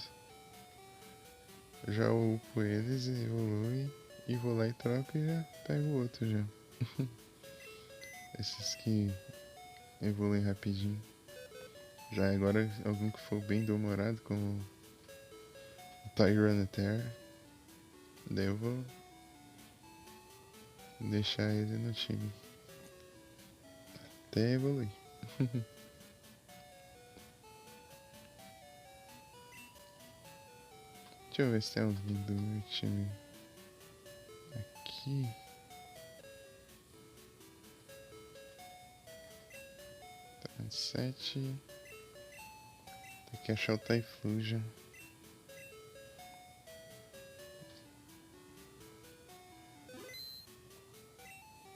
Já upo eles, evolui e vou lá e troco e já pego o outro já. Esses que evoluem rapidinho. Já agora algum que for bem demorado, como o Tyranitar, daí eu vou deixar ele no time. Até evoluir. Deixa eu ver se tem alguém do meu time aqui. Tá 7. Tem que achar o Typhlosion.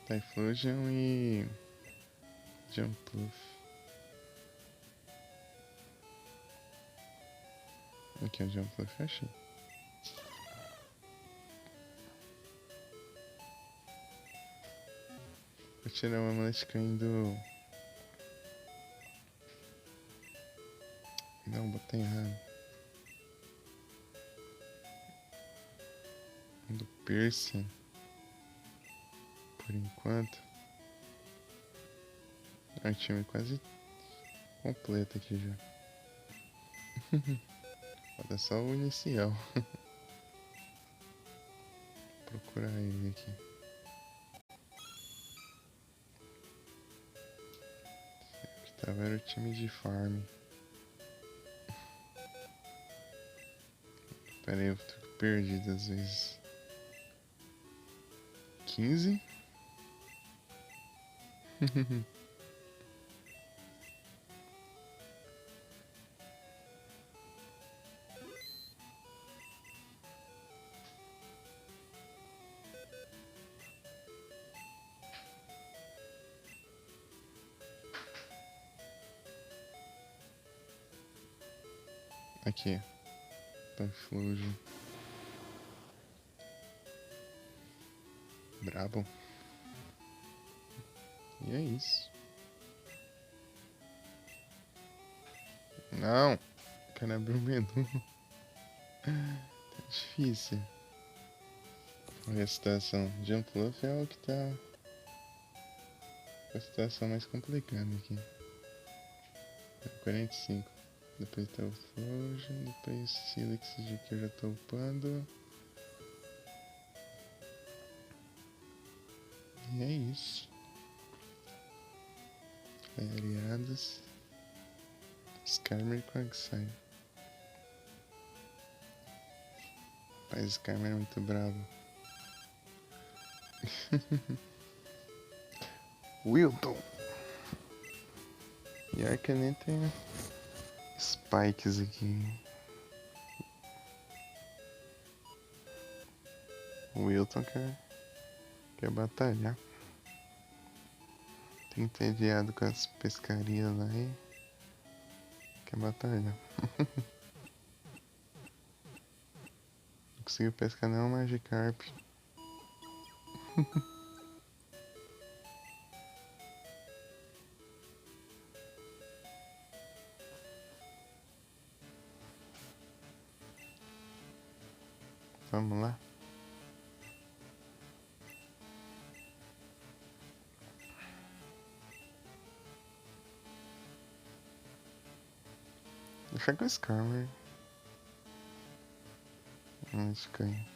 Typhlosion e Jumpluff. Aqui é o Jumpluff, achei. Vou tirar uma Manascan do... Não, botei errado. Do Piercing. Por enquanto. É um time quase completo aqui já. Falta só o inicial. Vou procurar ele aqui. Aqui tava era o time de farm. Pera aí, eu tô perdido às vezes. 15? Aqui. Typhlosion. Brabo. E é isso. Não! Quero abrir o menu. Tá difícil. Olha a situação. Jumpluff é o que tá a situação mais complicada aqui. 45. Depois tá o Flosion, depois o Silix de que eu já tô upando. E é isso. Aliados. Skarmory e Quagsire. Rapaz, Skarmory é muito bravo. Wilton. E a que nem tem spikes aqui. O Wilton quer batalhar. Tem entediado com as pescarias lá e quer batalhar. Não conseguiu pescar nenhum Magikarp. Vamos lá. Deixa com o Skarmory. Onde cai?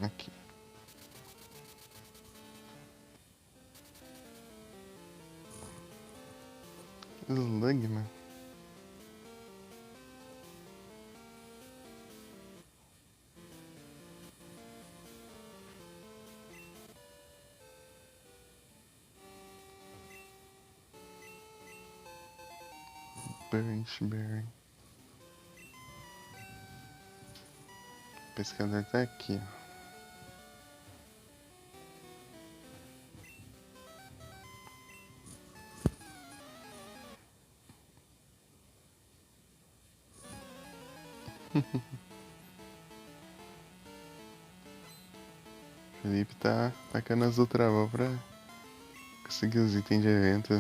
Aqui. Slugma. Berry. O pescador tá aqui, ó. Felipe tá tacando as ultravó pra conseguir os itens de evento.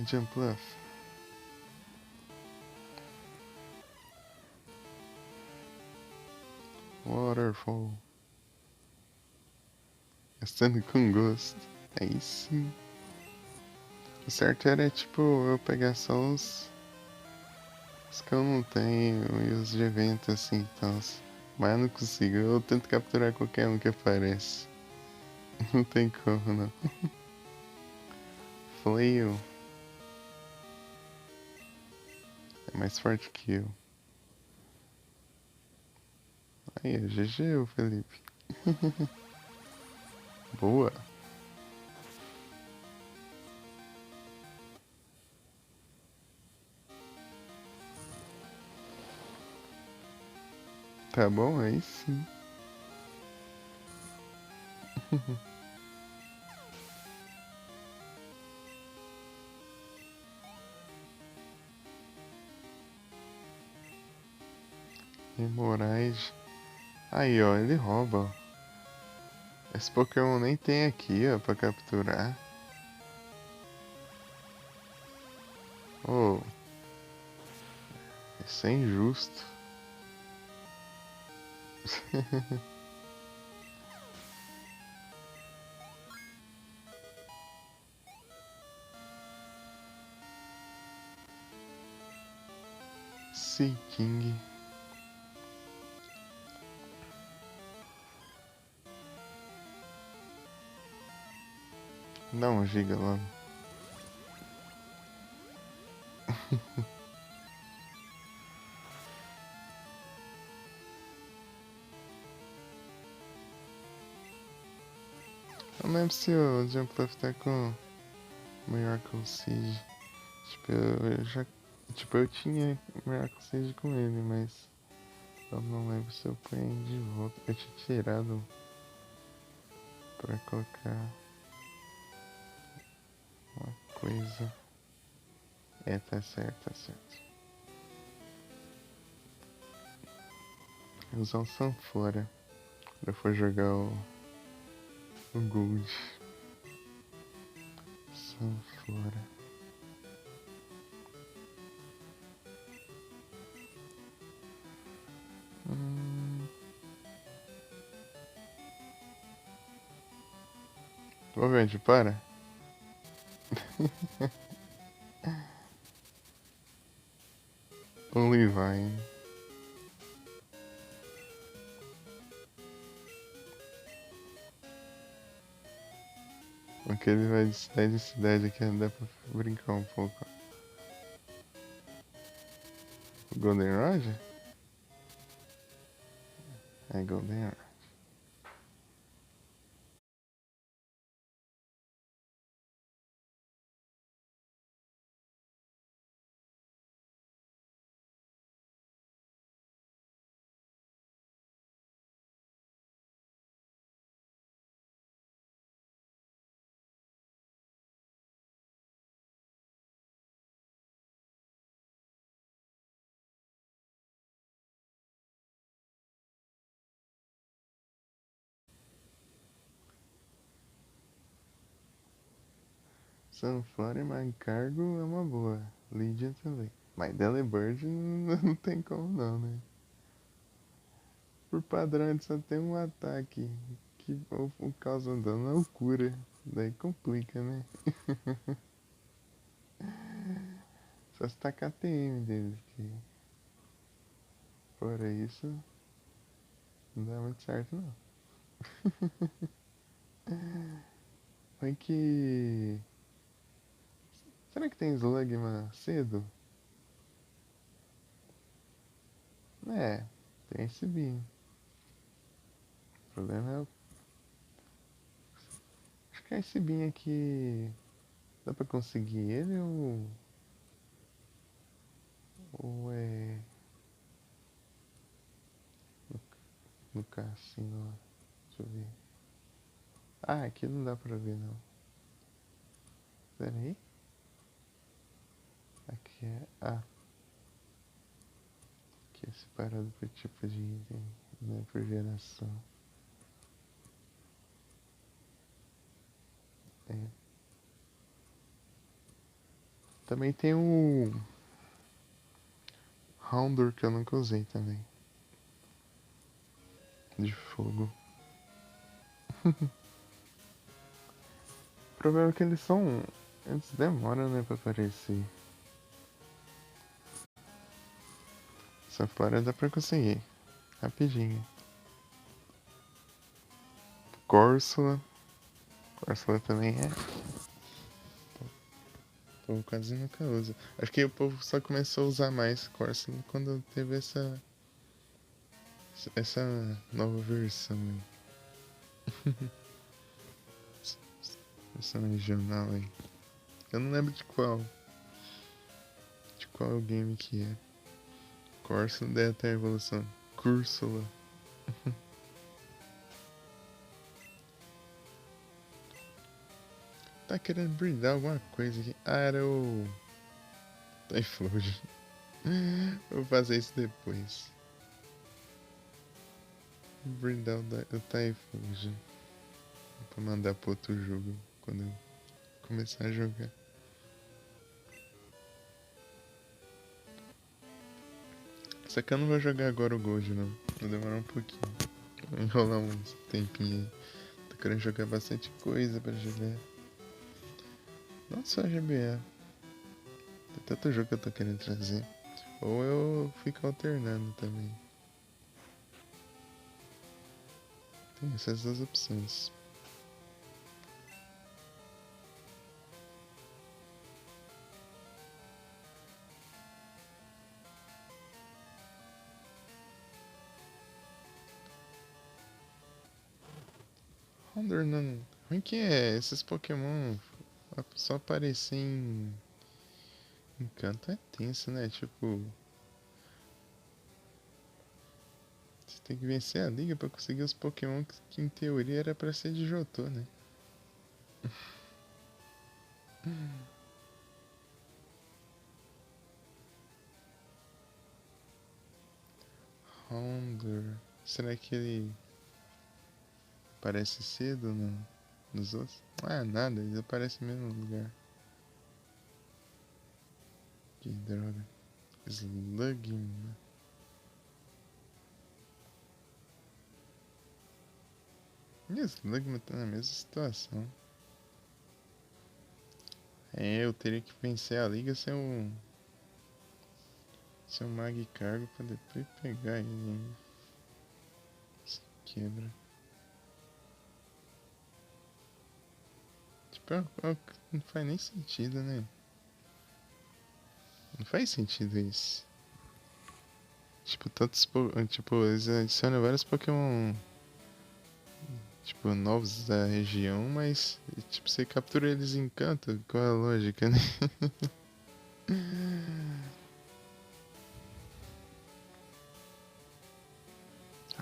Jumpluff. Waterfall. Gastando com gosto. Aí sim. O certo era tipo eu pegar só os que eu não tenho e os de evento assim, então. Mas eu não consigo. Eu tento capturar qualquer um que aparece. Não tem como não. Flail é mais forte que eu. Aí, GG, o Felipe. Boa. Tá bom, aí sim. Hemorragia. Aí, ó, ele rouba. Esse Pokémon nem tem aqui, ó, pra capturar. Oh, isso é injusto. Seeking. Dá um giga logo. Eu não lembro se o Jumpluff tá com Miracle Seed. Tipo, eu já. Tipo, eu tinha Miracle Seed com ele, mas. Eu não lembro se eu ponho de volta. Eu tinha tirado pra colocar uma coisa. É, tá certo, tá certo. Vou usar o Sanfora quando eu for jogar o Gold. Sanfora. Ô, velho, para. Olivine. Porque ele vai de cidade em cidade aqui, dá pra brincar um pouco. O Golden Roger? É Golden Roger. Sunflower e Magcargo é uma boa. Lydia também. Mas Delibird não tem como não, né? Por padrão ele só tem um ataque que ou causa dano ou cura. Daí complica, né? Só se tacar TM deles, que fora isso não dá muito certo não. Foi que. Será que tem Slugma cedo? É, tem esse BIM. O problema é o. Acho que é esse BIM aqui. Dá pra conseguir ele ou. Ou é. no cassino lá. Deixa eu ver. Ah, aqui não dá pra ver não. Pera aí. Aqui é. Ah, aqui é separado por tipo de item, né? Por geração. É. Também tem o Houndour que eu nunca usei também. De fogo. O problema é que eles são. Eles demoram, né, pra aparecer. Essa fora dá pra conseguir. Rapidinho. Córsula. Córsula também é. O povo quase nunca usa. Acho que o povo só começou a usar mais Córsula quando teve essa nova versão aí. Versão regional aí. Eu não lembro de qual. De qual game que é. Córsula daí até a evolução. Cúrsula. Tá querendo brindar alguma coisa aqui. Ah, era o Typhlosion. Vou fazer isso depois. Brindar o Typhlosion. Pra mandar pro outro jogo quando eu começar a jogar. Só que eu não vou jogar agora o Gold não. Vou demorar um pouquinho. Vou enrolar uns tempinho aí. Tô querendo jogar bastante coisa pra jogar. Não só GBA. Tem tanto jogo que eu tô querendo trazer. Ou eu fico alternando também. Tem essas duas opções. Houndour não. Ruim que é esses Pokémon só aparecer em canto é tenso, né? Tipo. Você tem que vencer a liga pra conseguir os Pokémon que em teoria era pra ser de Jotô, né? Houndour. Será que ele aparece cedo nos outros? Ah, nada, ele aparece no mesmo lugar. Que droga. Slugma. E o Slugma tá na mesma situação. É, eu teria que vencer a liga sem um Magikarp pra depois pegar ele ainda. Se quebra. Tipo, não faz nem sentido, né? Não faz sentido isso. Tipo, tipo, eles adicionam vários Pokémon, tipo, novos da região, mas, tipo, você captura eles em canto? Qual é a lógica, né?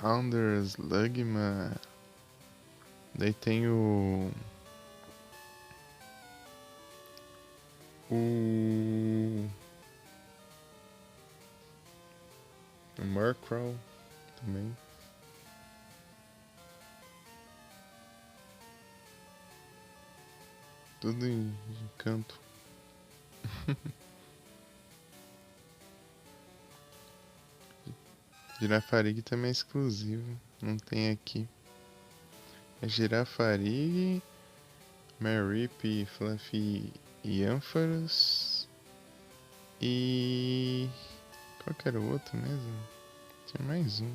Houndour, Slugma. Daí tem o Murkrow também. Tudo em canto. Girafarig também é exclusivo. Não tem aqui. É Girafarig, Marip, Fluffy e Ampharos. E. Qual que era o outro mesmo? Tinha mais um.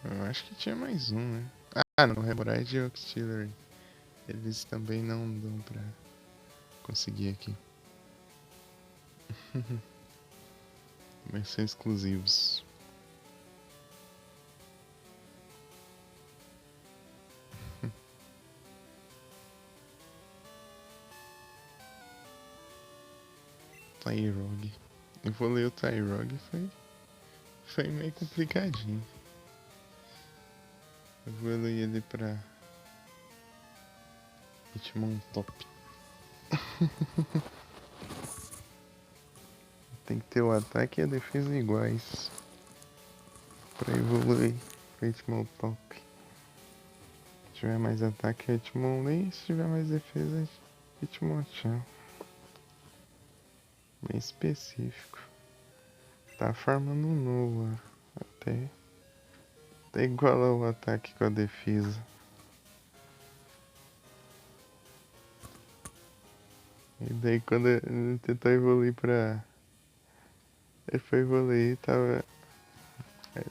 Eu acho que tinha mais um, né? Ah, não, Hemorrhage e Octillery. Eles também não dão pra conseguir aqui. Mas são exclusivos. Tyrog. Evoluir o Tyrog foi meio complicadinho. Evoluir ele pra Hitmontop. Tem que ter o ataque e a defesa iguais pra evoluir o Hitmontop. Se tiver mais ataque, Hitmonlee. Se tiver mais defesa, Hitmonchan. Bem específico. Tá farmando um novo. Até igualar o ataque com a defesa. E daí quando ele tentou evoluir pra... Ele foi evoluir, tava...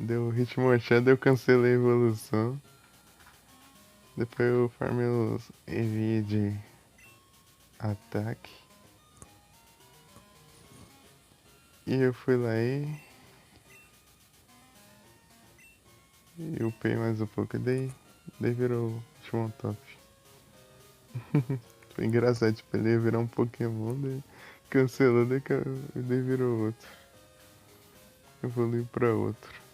Deu o Hitmonchan, eu cancelei a evolução. Depois eu farmei os EV de ataque. E eu fui lá e upei mais um pouco. E daí virou o Hitmontop. Foi engraçado, tipo, ele ia virar um Pokémon, daí cancelou, daí virou outro. Evoluiu pra outro.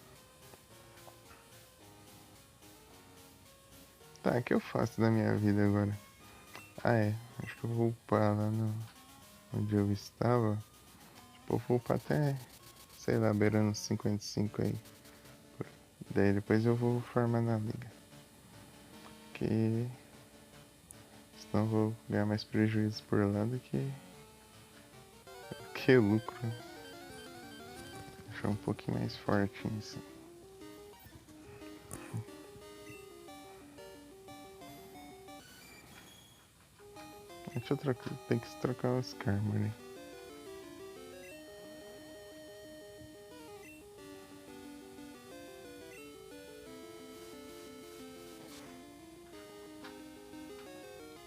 Tá, o que eu faço da minha vida agora? Ah, é. Acho que eu vou upar lá onde eu estava. Tipo, eu vou upar até, sei lá, beirando 55 aí. Daí depois eu vou farmar na liga. Porque senão eu vou ganhar mais prejuízo por lá do que lucro. Deixar um pouquinho mais forte nisso. Deixa eu trocar, tem que trocar os Skarmory.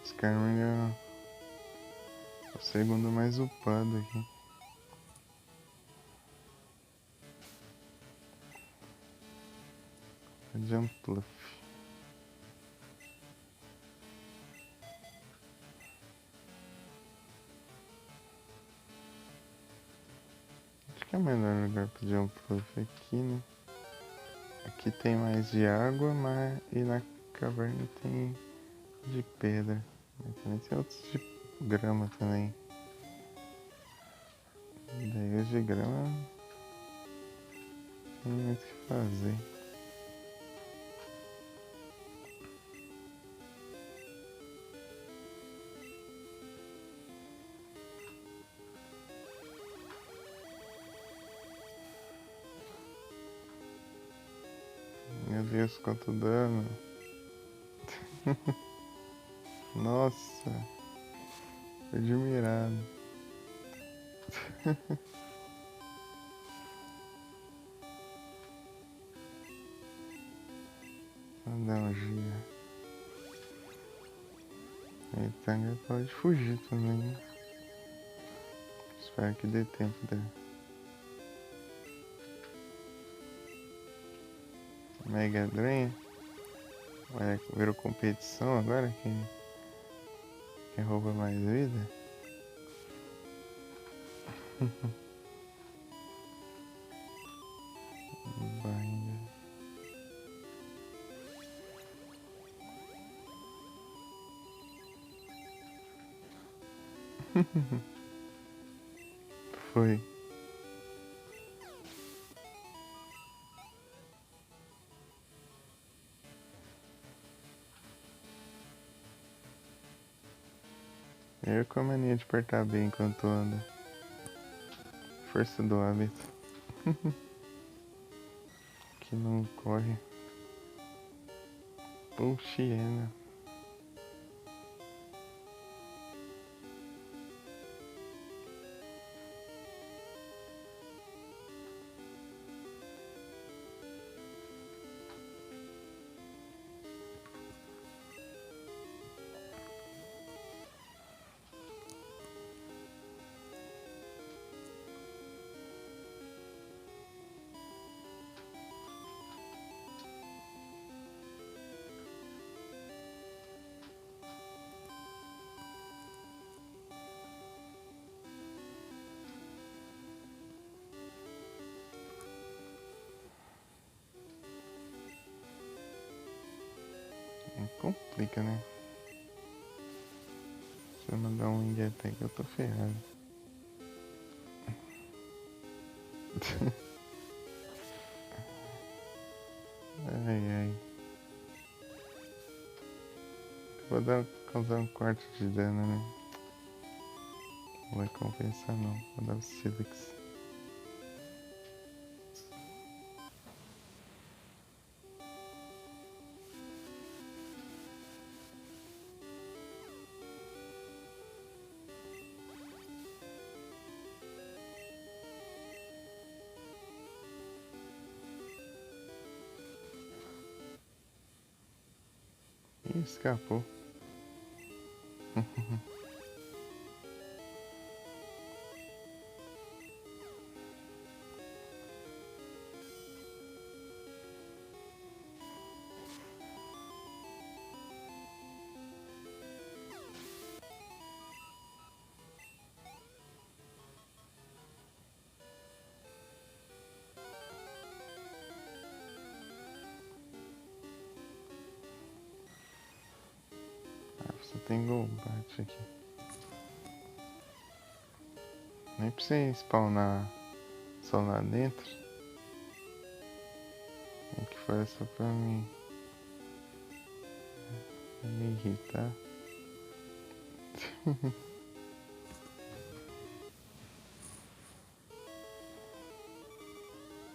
Skarmory é o segundo mais upado aqui. Jumpluff. Acho que é o melhor lugar pro Jumpluff aqui, né? Aqui tem mais de água, mas e na caverna tem de pedra. Mas também tem outros de grama também. E daí os de grama não tem muito o que fazer. Meu Deus, quanto dano. Nossa, tô admirado. Analogia. Aí Tanga pode fugir também, né? Espero que dê tempo dela. Mega Drain. Virou competição agora? Quem rouba mais vida? Ainda. Foi. Eu com a mania de apertar bem enquanto anda. Força do hábito. Que não corre. Poxiena. Complica, né? Se eu mandar um wing attack eu tô ferrado. Ai ai. Vou causar um quarto de dano, né? Não vai compensar não. Vou dar o Silix. Ih, escapou. Ah, você tem Golbat aqui. Nem pra você spawnar só lá dentro. O que foi só pra me irritar.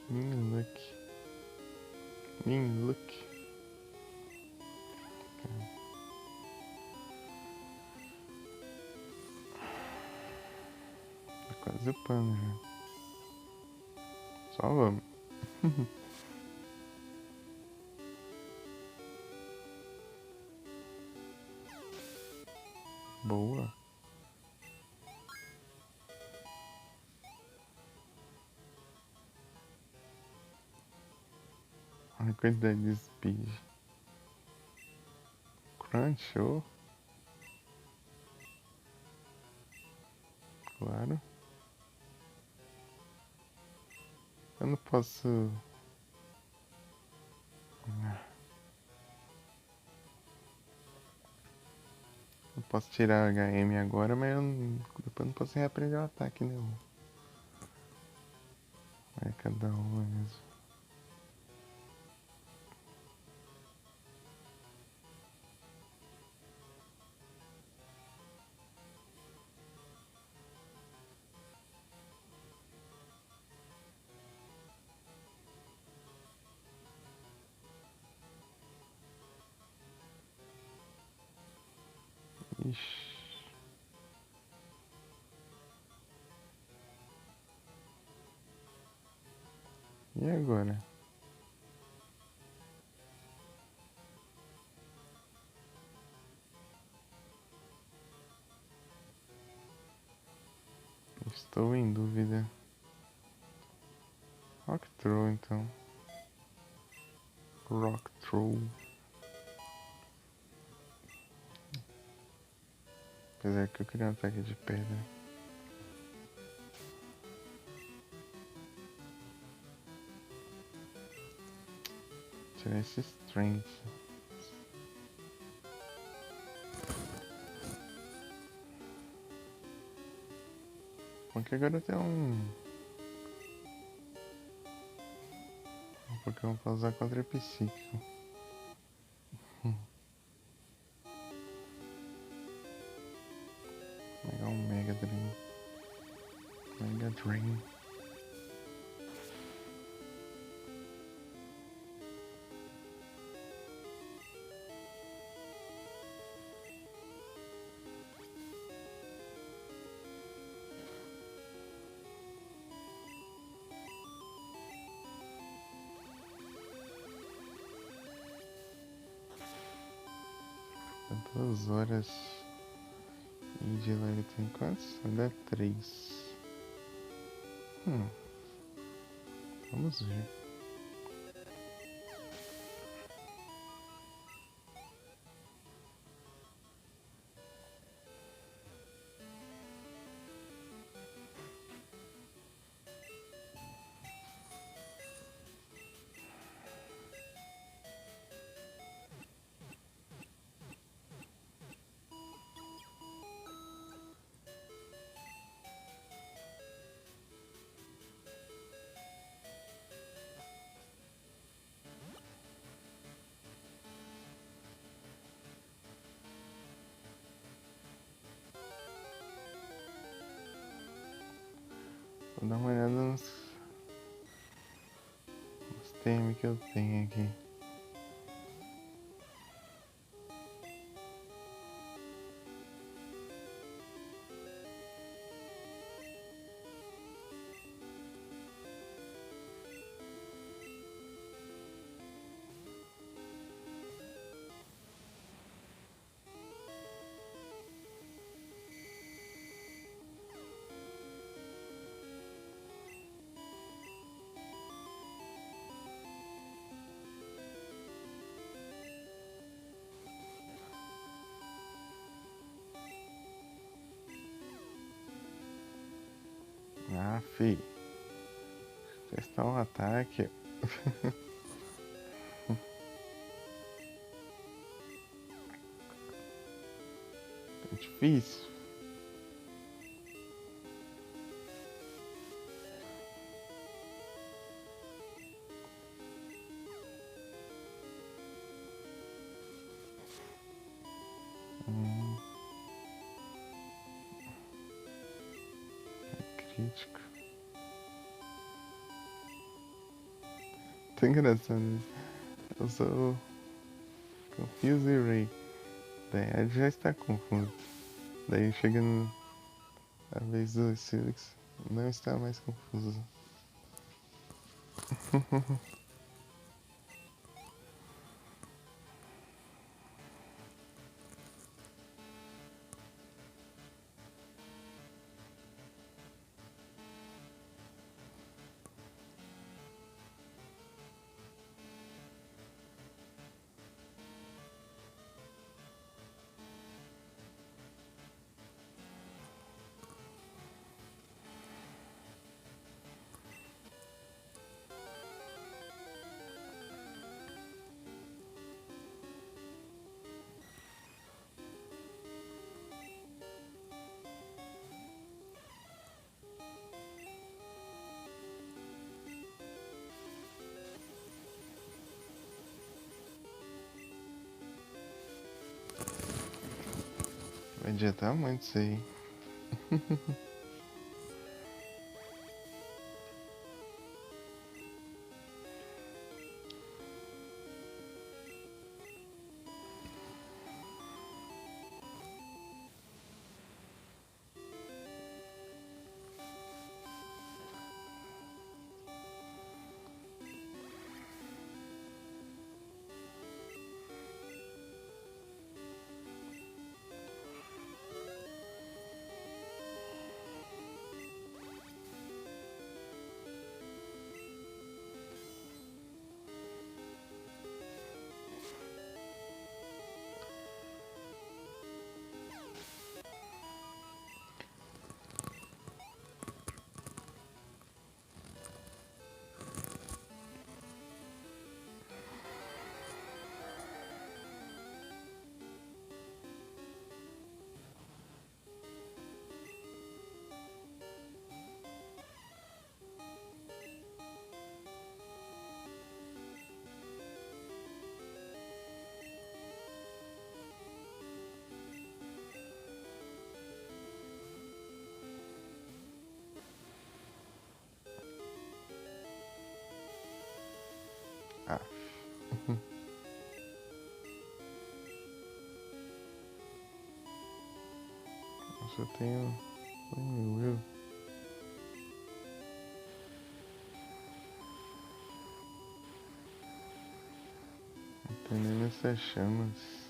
Look. Look. Tá quase upando já. Só vamos. Boa. Olha a quantidade de speed. Crunch, oh. Claro. Eu não posso... Eu posso tirar HM agora, mas depois não posso reaprender o ataque nenhum. É cada uma mesmo. Ixi. E agora? Estou em dúvida. Rock Throw então. Rock Throw. Apesar que eu queria um ataque de pedra. Tirar esse Strength. Porque agora tem um Pokémon pra usar contra psíquico. Pegar um Mega Drain. Mega Drain. Há 2 horas. E de lá ele tem quantos? Ainda é 3. Vamos ver. Vou dar uma olhada nos TM que eu tenho aqui. Ah, fi. Testar um ataque. É difícil. Crítico. Tá engraçado. Eu sou Confuse e Ray. Daí ele já está confuso. Daí chega a vez do Silix, não está mais confuso. Vai adiantar muito isso aí. Ah. Eu só tenho 1.000 eu. Entendendo essas chamas.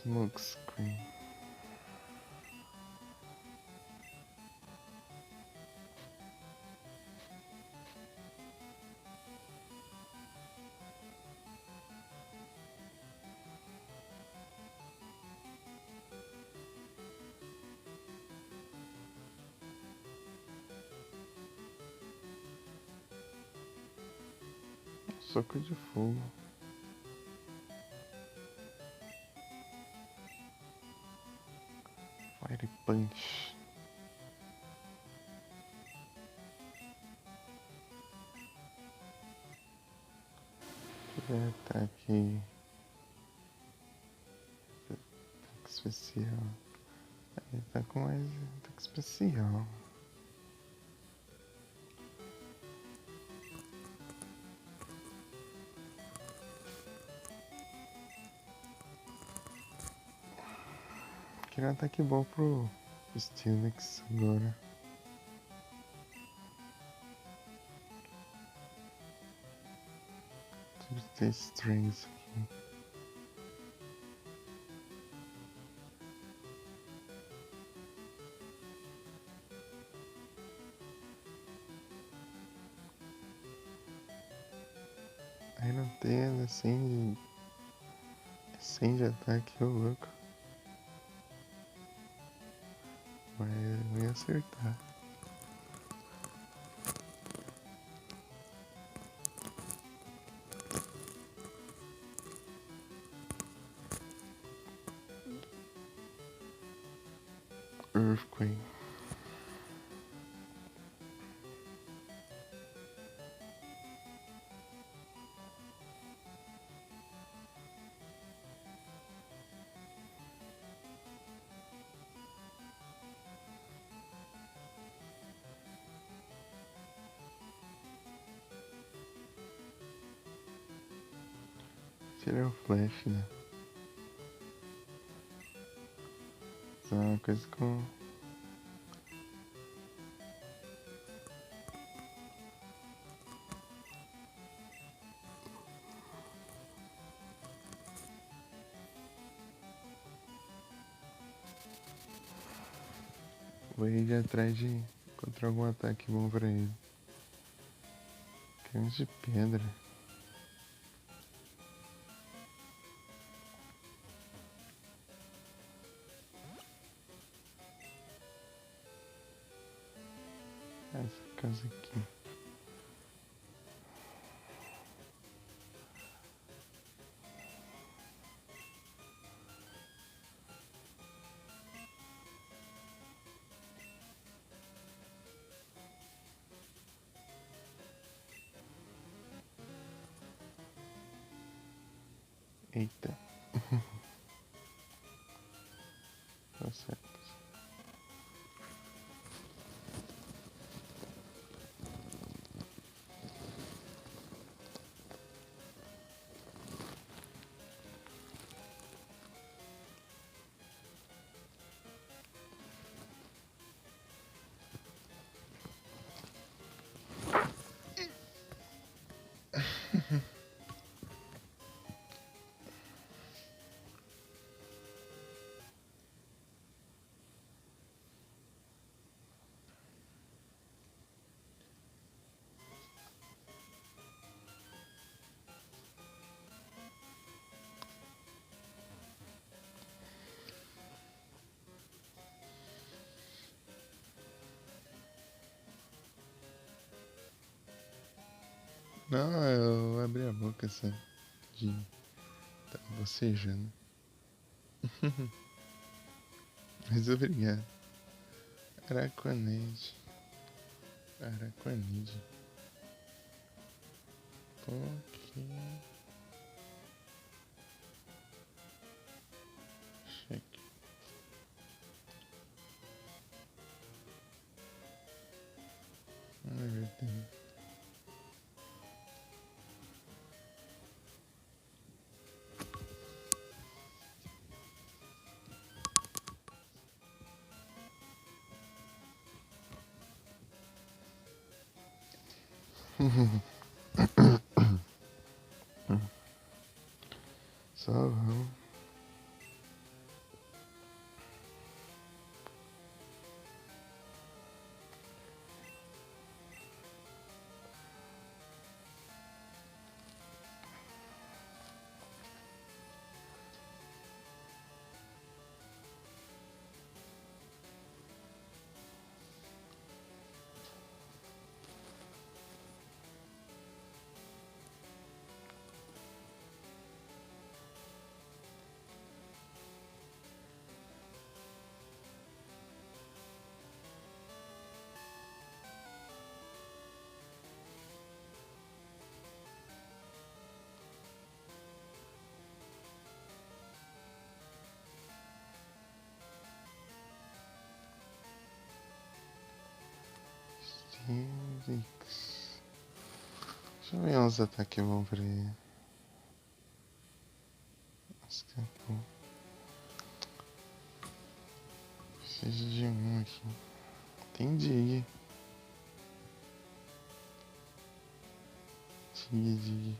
Smoke screen. Soco de fogo. Punch. Ataque especial. Ele tá com mais ataque especial. Queria um ataque bom pro Steelix agora. Tem que ter strings aqui. Aí não tem assim de ataque, ô louco. Mas eu ia acertar. Earthquake. Tirei o flash, né? Isso é uma coisa com... Vou ir atrás de encontrar algum ataque bom pra ele. Canhões de pedra. Essa casa aqui. Eita. Tá certo. Não, eu abri a boca só de... Tá bocejando. Mas obrigado. Araquanide. Araquanide. Ok. Cheque. Everything. Só vamos. Helix. Deixa eu ver uns ataques bons pra ele. Escapou. Preciso de um aqui. Tem Dig. Dig.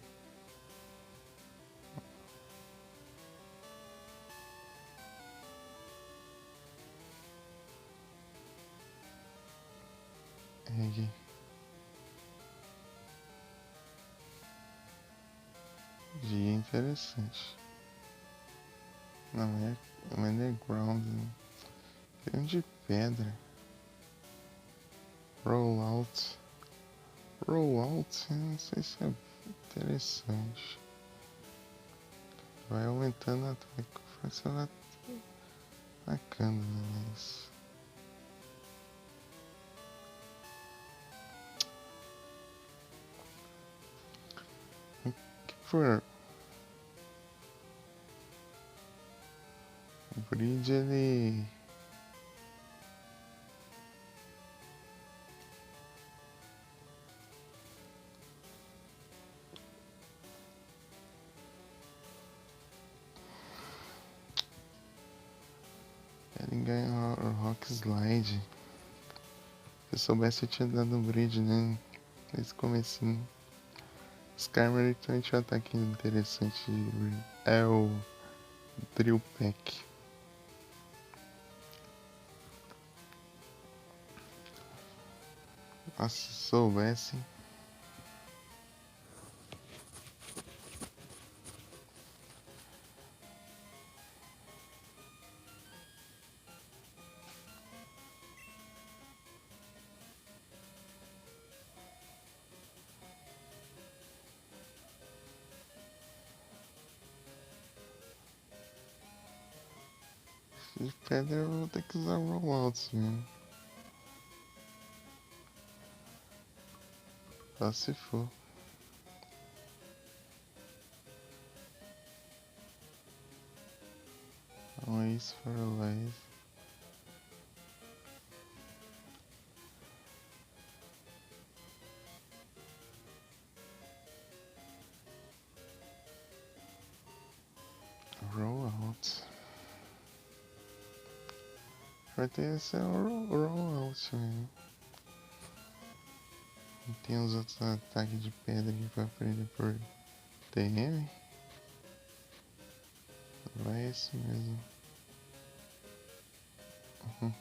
Egg. Dig é interessante. Não, é underground. Né? Tem um de pedra. Rollout. Rollout, não sei se é interessante. Vai aumentando a ataque com força atacando, né? Mas... O que for? O Bridge, ele... Ele ganha o Rock Slide. Se eu soubesse, eu tinha dado um Bridge, né? Nesse comecinho. Skarmory também tinha um ataque interessante. É o Drill Pack. Nossa, se soubesse. De pedra eu vou ter que usar rollouts mesmo. Só se for. Então é isso, Fertilize. Rollout. Vai ter esse rollout mesmo. Tem os outros ataques de pedra que vai aprender por TM. Vai esse mesmo. Uhum.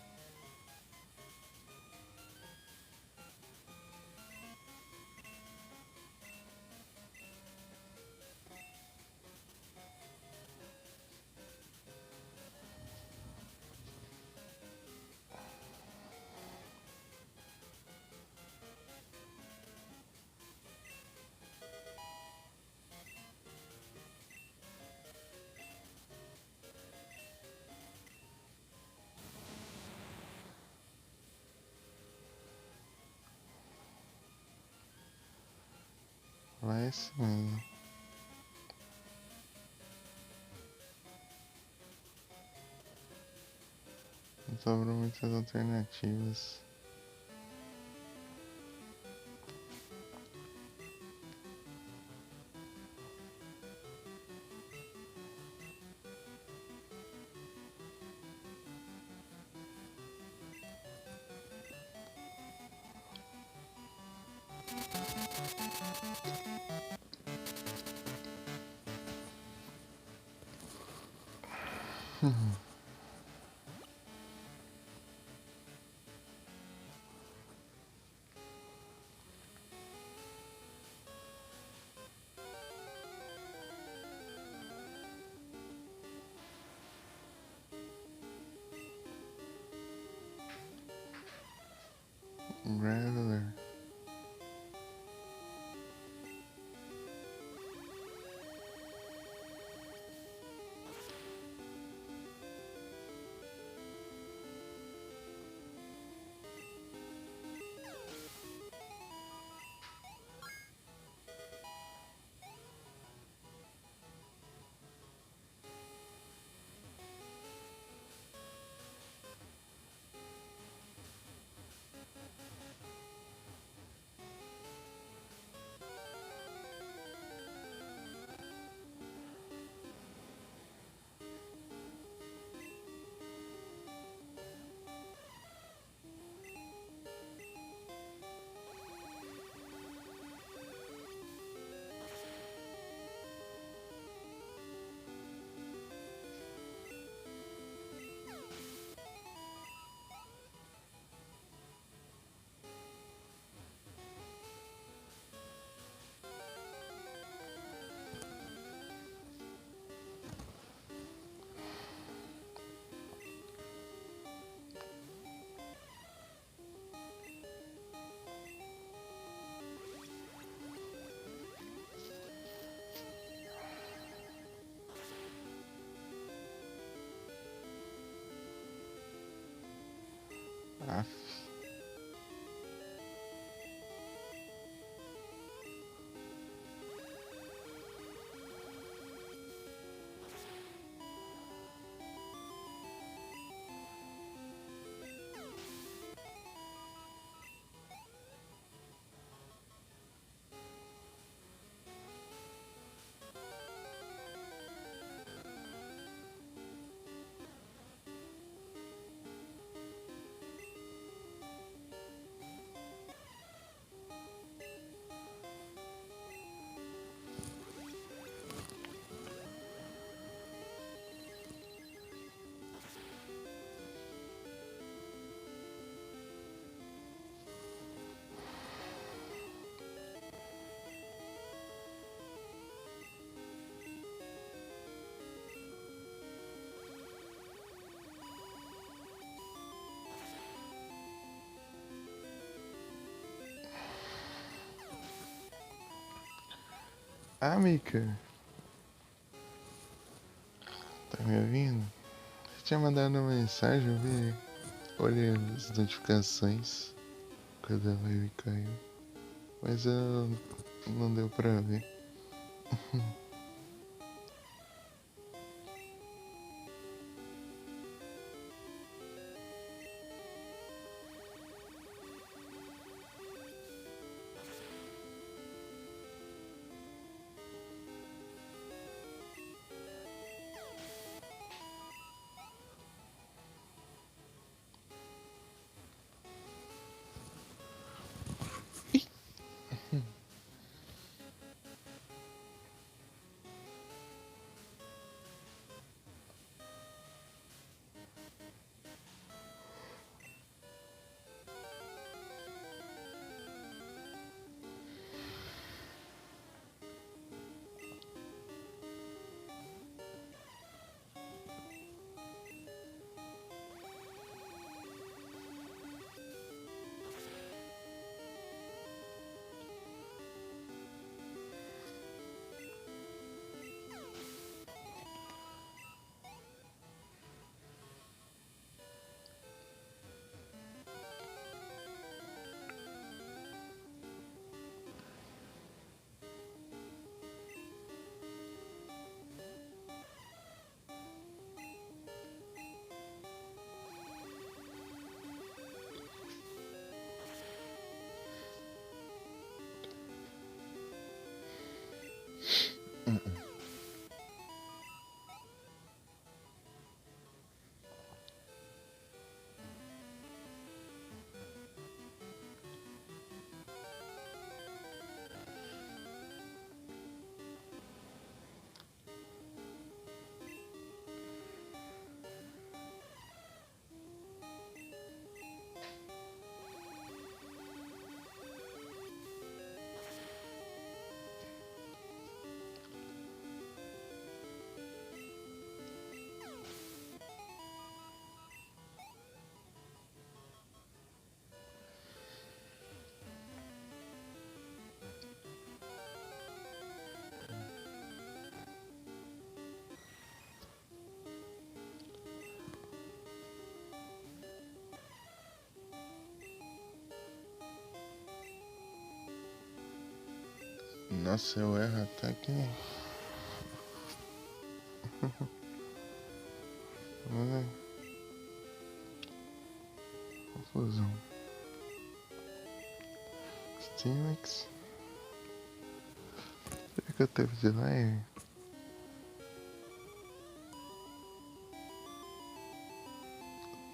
Vai esse mesmo. Não sobrou muitas alternativas. Graveler. Ah, Mika, tá me ouvindo? Você tinha mandado uma mensagem, eu vi. Olhei as notificações quando a live caiu. Mas não deu pra ver. Nossa, eu erro até que. Olha, confusão. Steelix. Será que eu teve de live?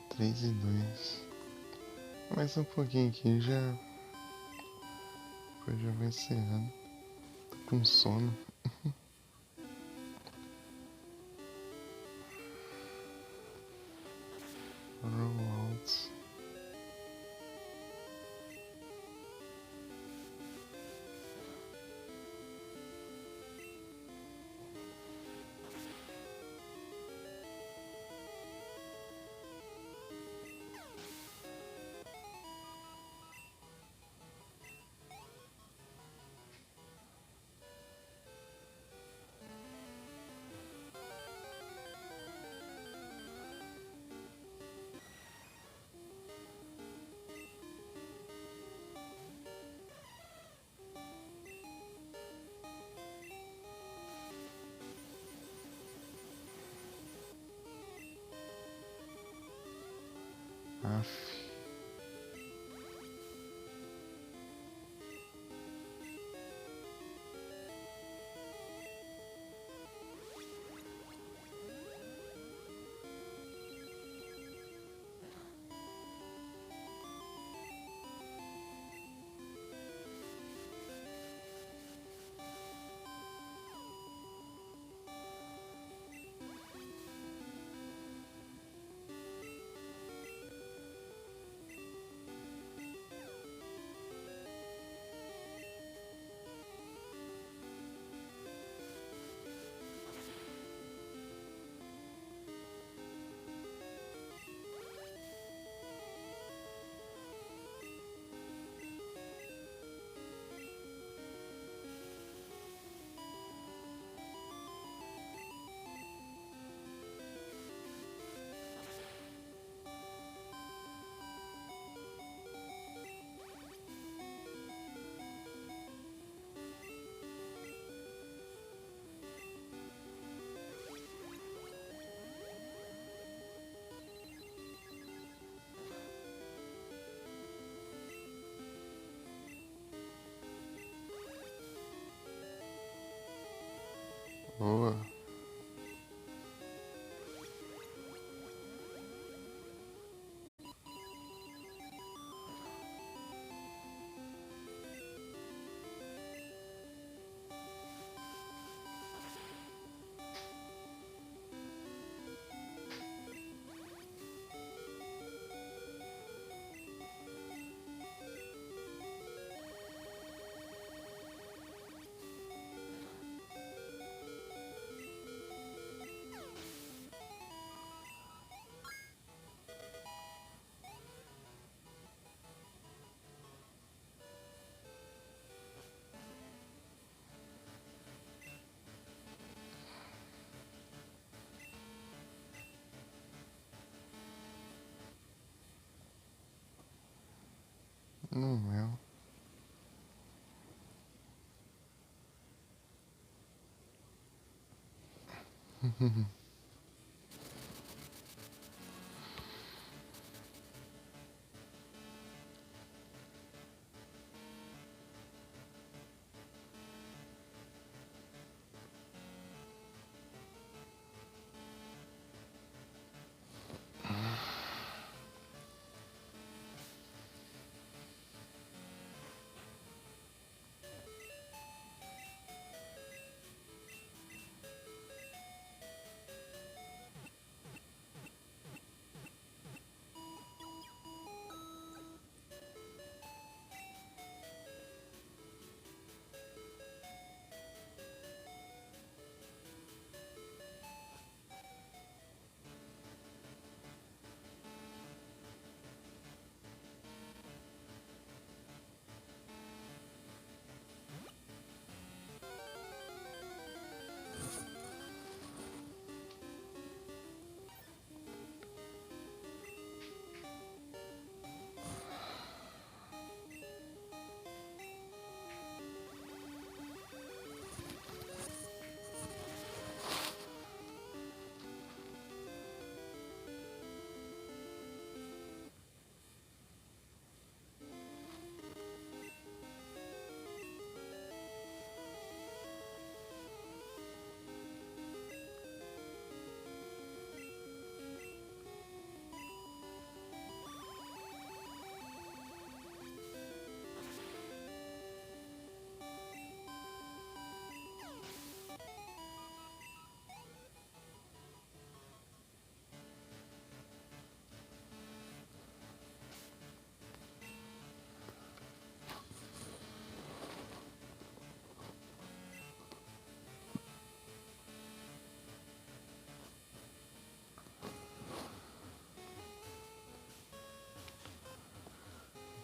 3 e 2. Mais um pouquinho aqui já. Depois já vai encerrando. Tô com sono. Rollouts. Aff. Boa. Não é.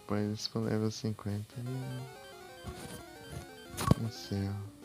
Depois pro level 50 e encerro.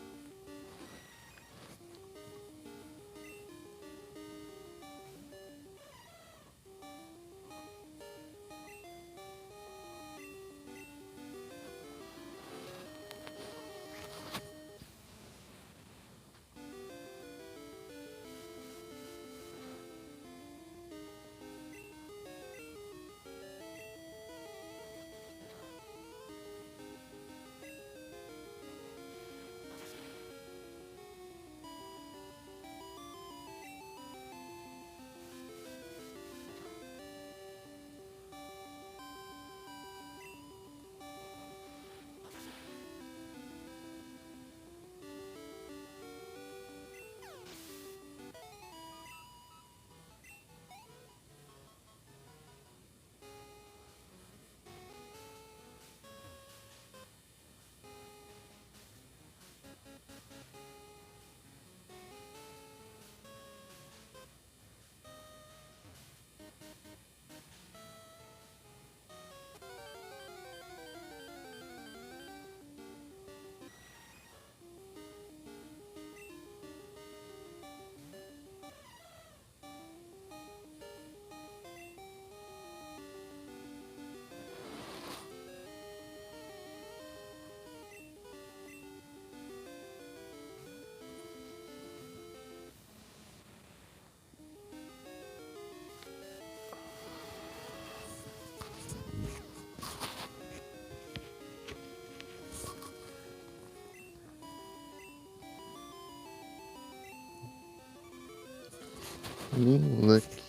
Moleque.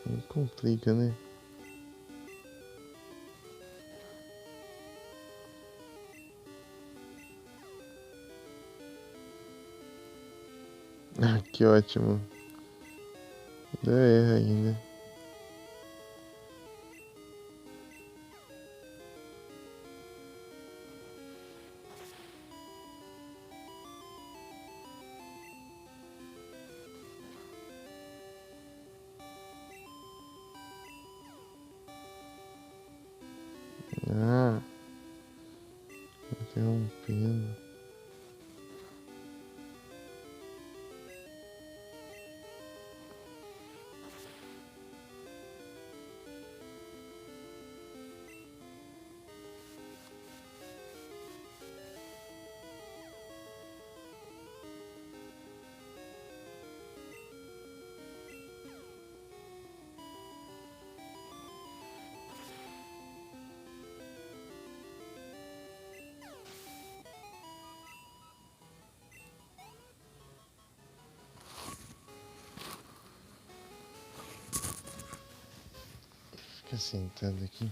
Aí complica, né? Ah, que ótimo. Deu erro ainda. Ah, interrompendo. Fica sentado aqui.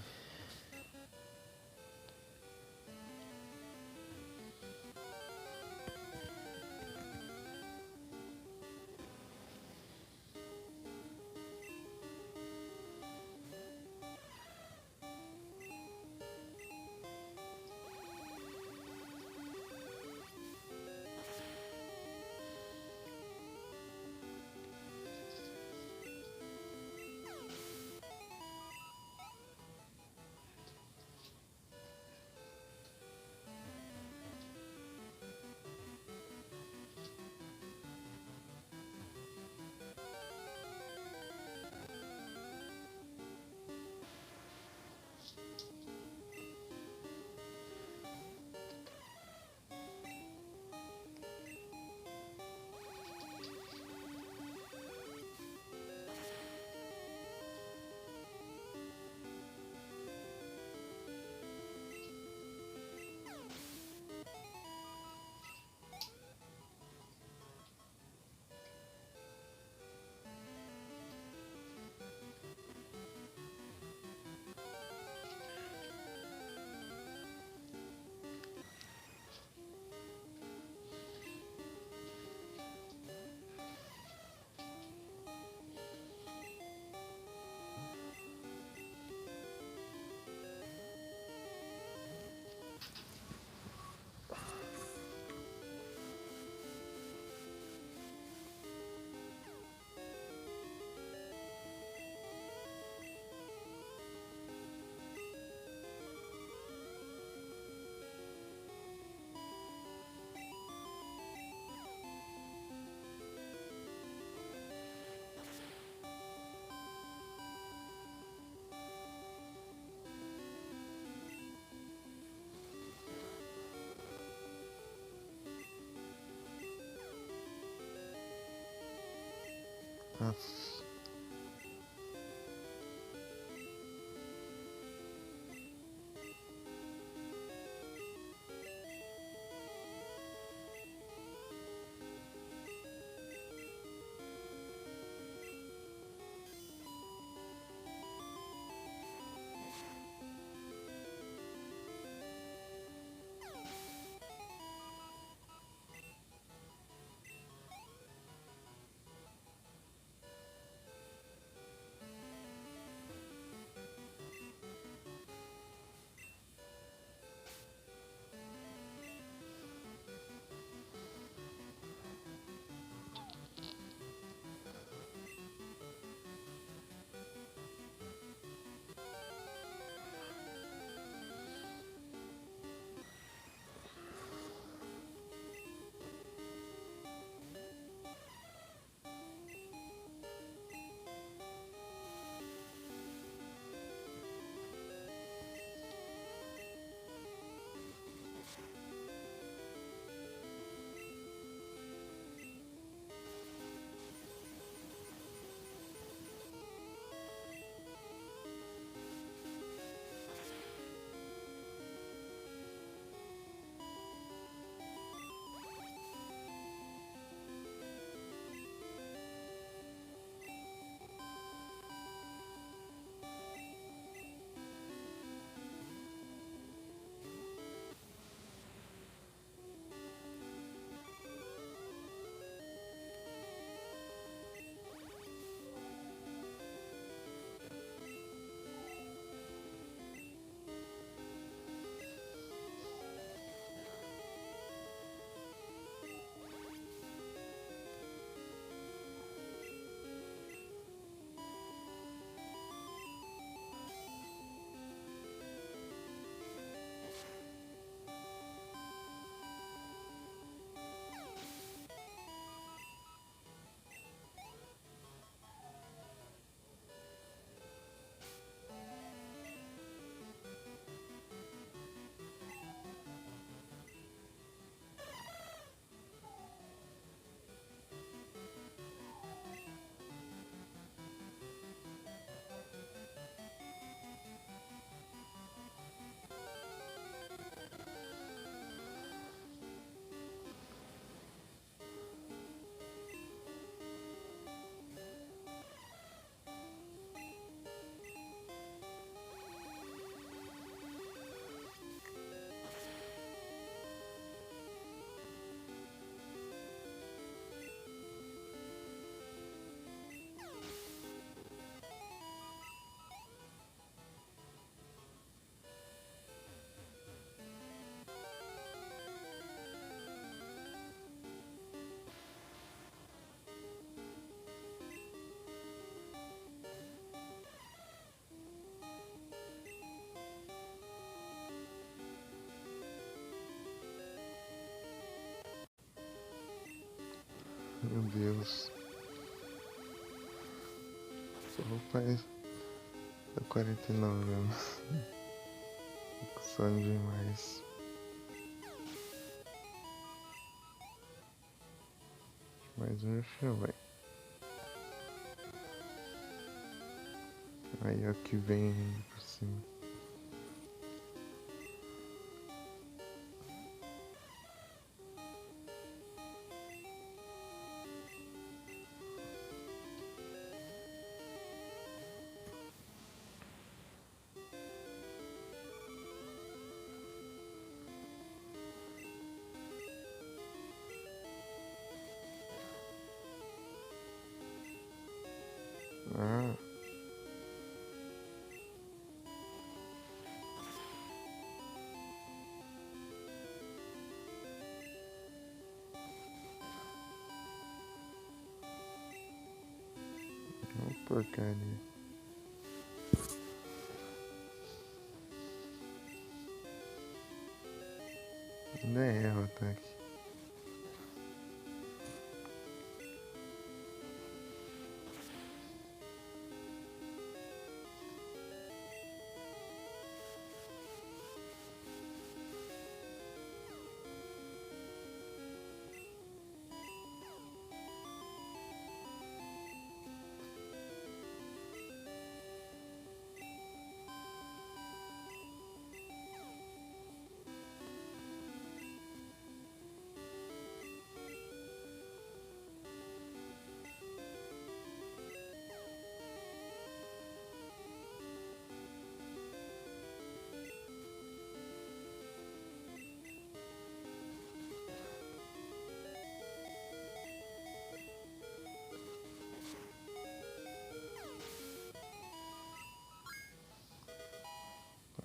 Nossa. Deus. Só o pai do 49 anos. Fico sonho demais. Mais um show, vai. Aí ó que vem por cima. Ah, é uma porcaria. Ainda erra o ataque.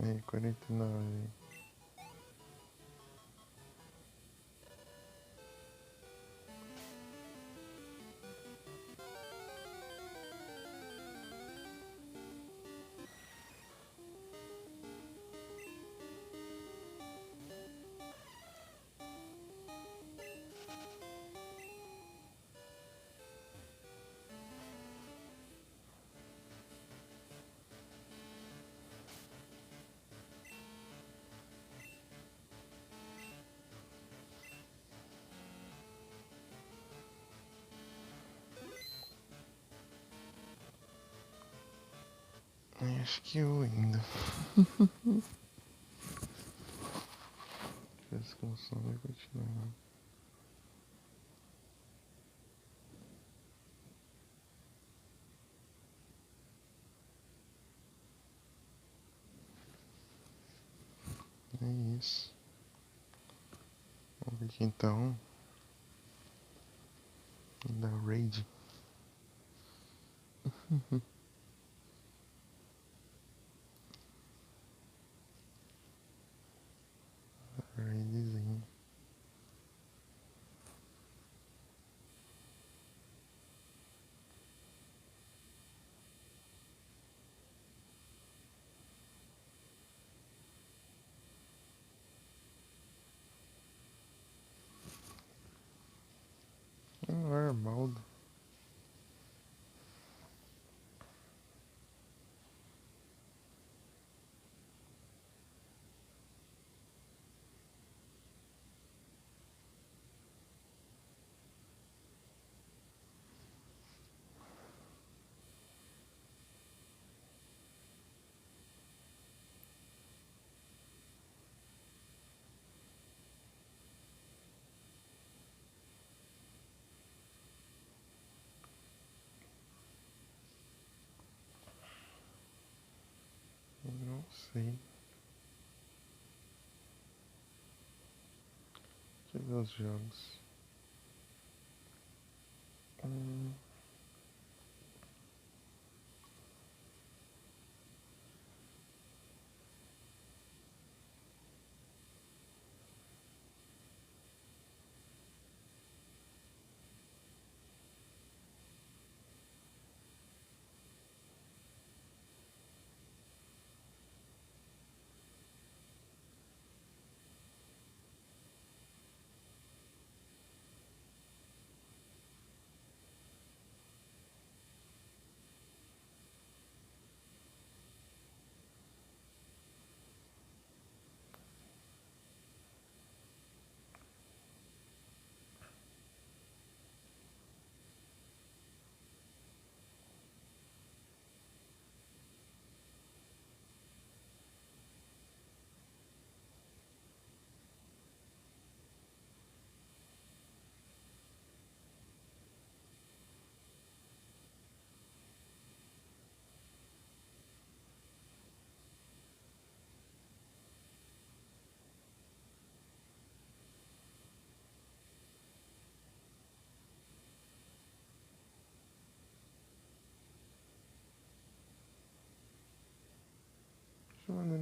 Aí, 49. Acho que eu ainda. Essa construção vai continuar. É isso. Vamos ver aqui então. Da Raid. Raidzinho. Um Armaldo. Não sei. Deixa eu ver os jogos. Hum,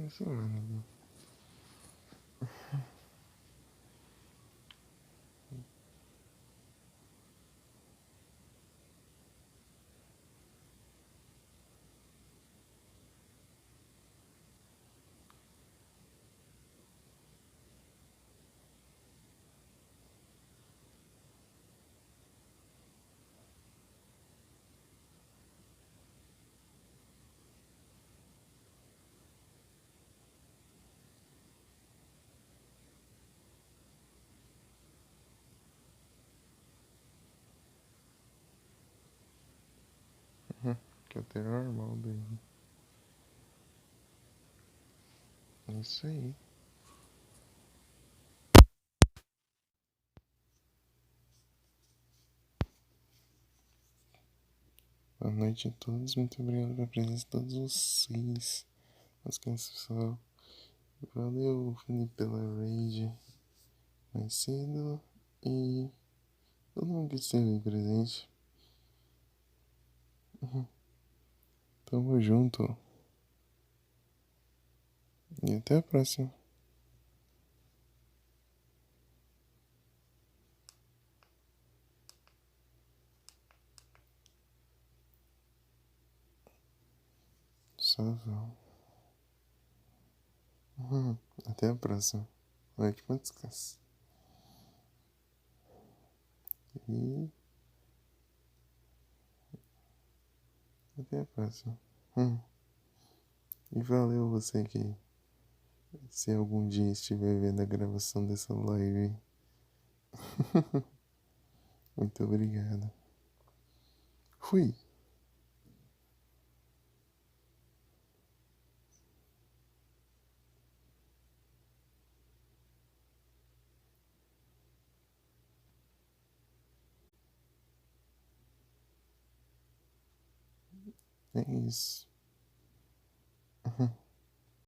Assim, mano. Que é o terror normal dele. É isso aí. Boa noite a todos, muito obrigado pela presença de todos vocês. Mas que pessoal. Valeu, Felipe, pela raid mais cedo. E todo mundo que esteve presente. Tamo junto. E até a próxima. Salve. Até a próxima. Ótimo descanso. E até a próxima. E valeu você que, se algum dia estiver vendo a gravação dessa live. Muito obrigado. Fui. É isso.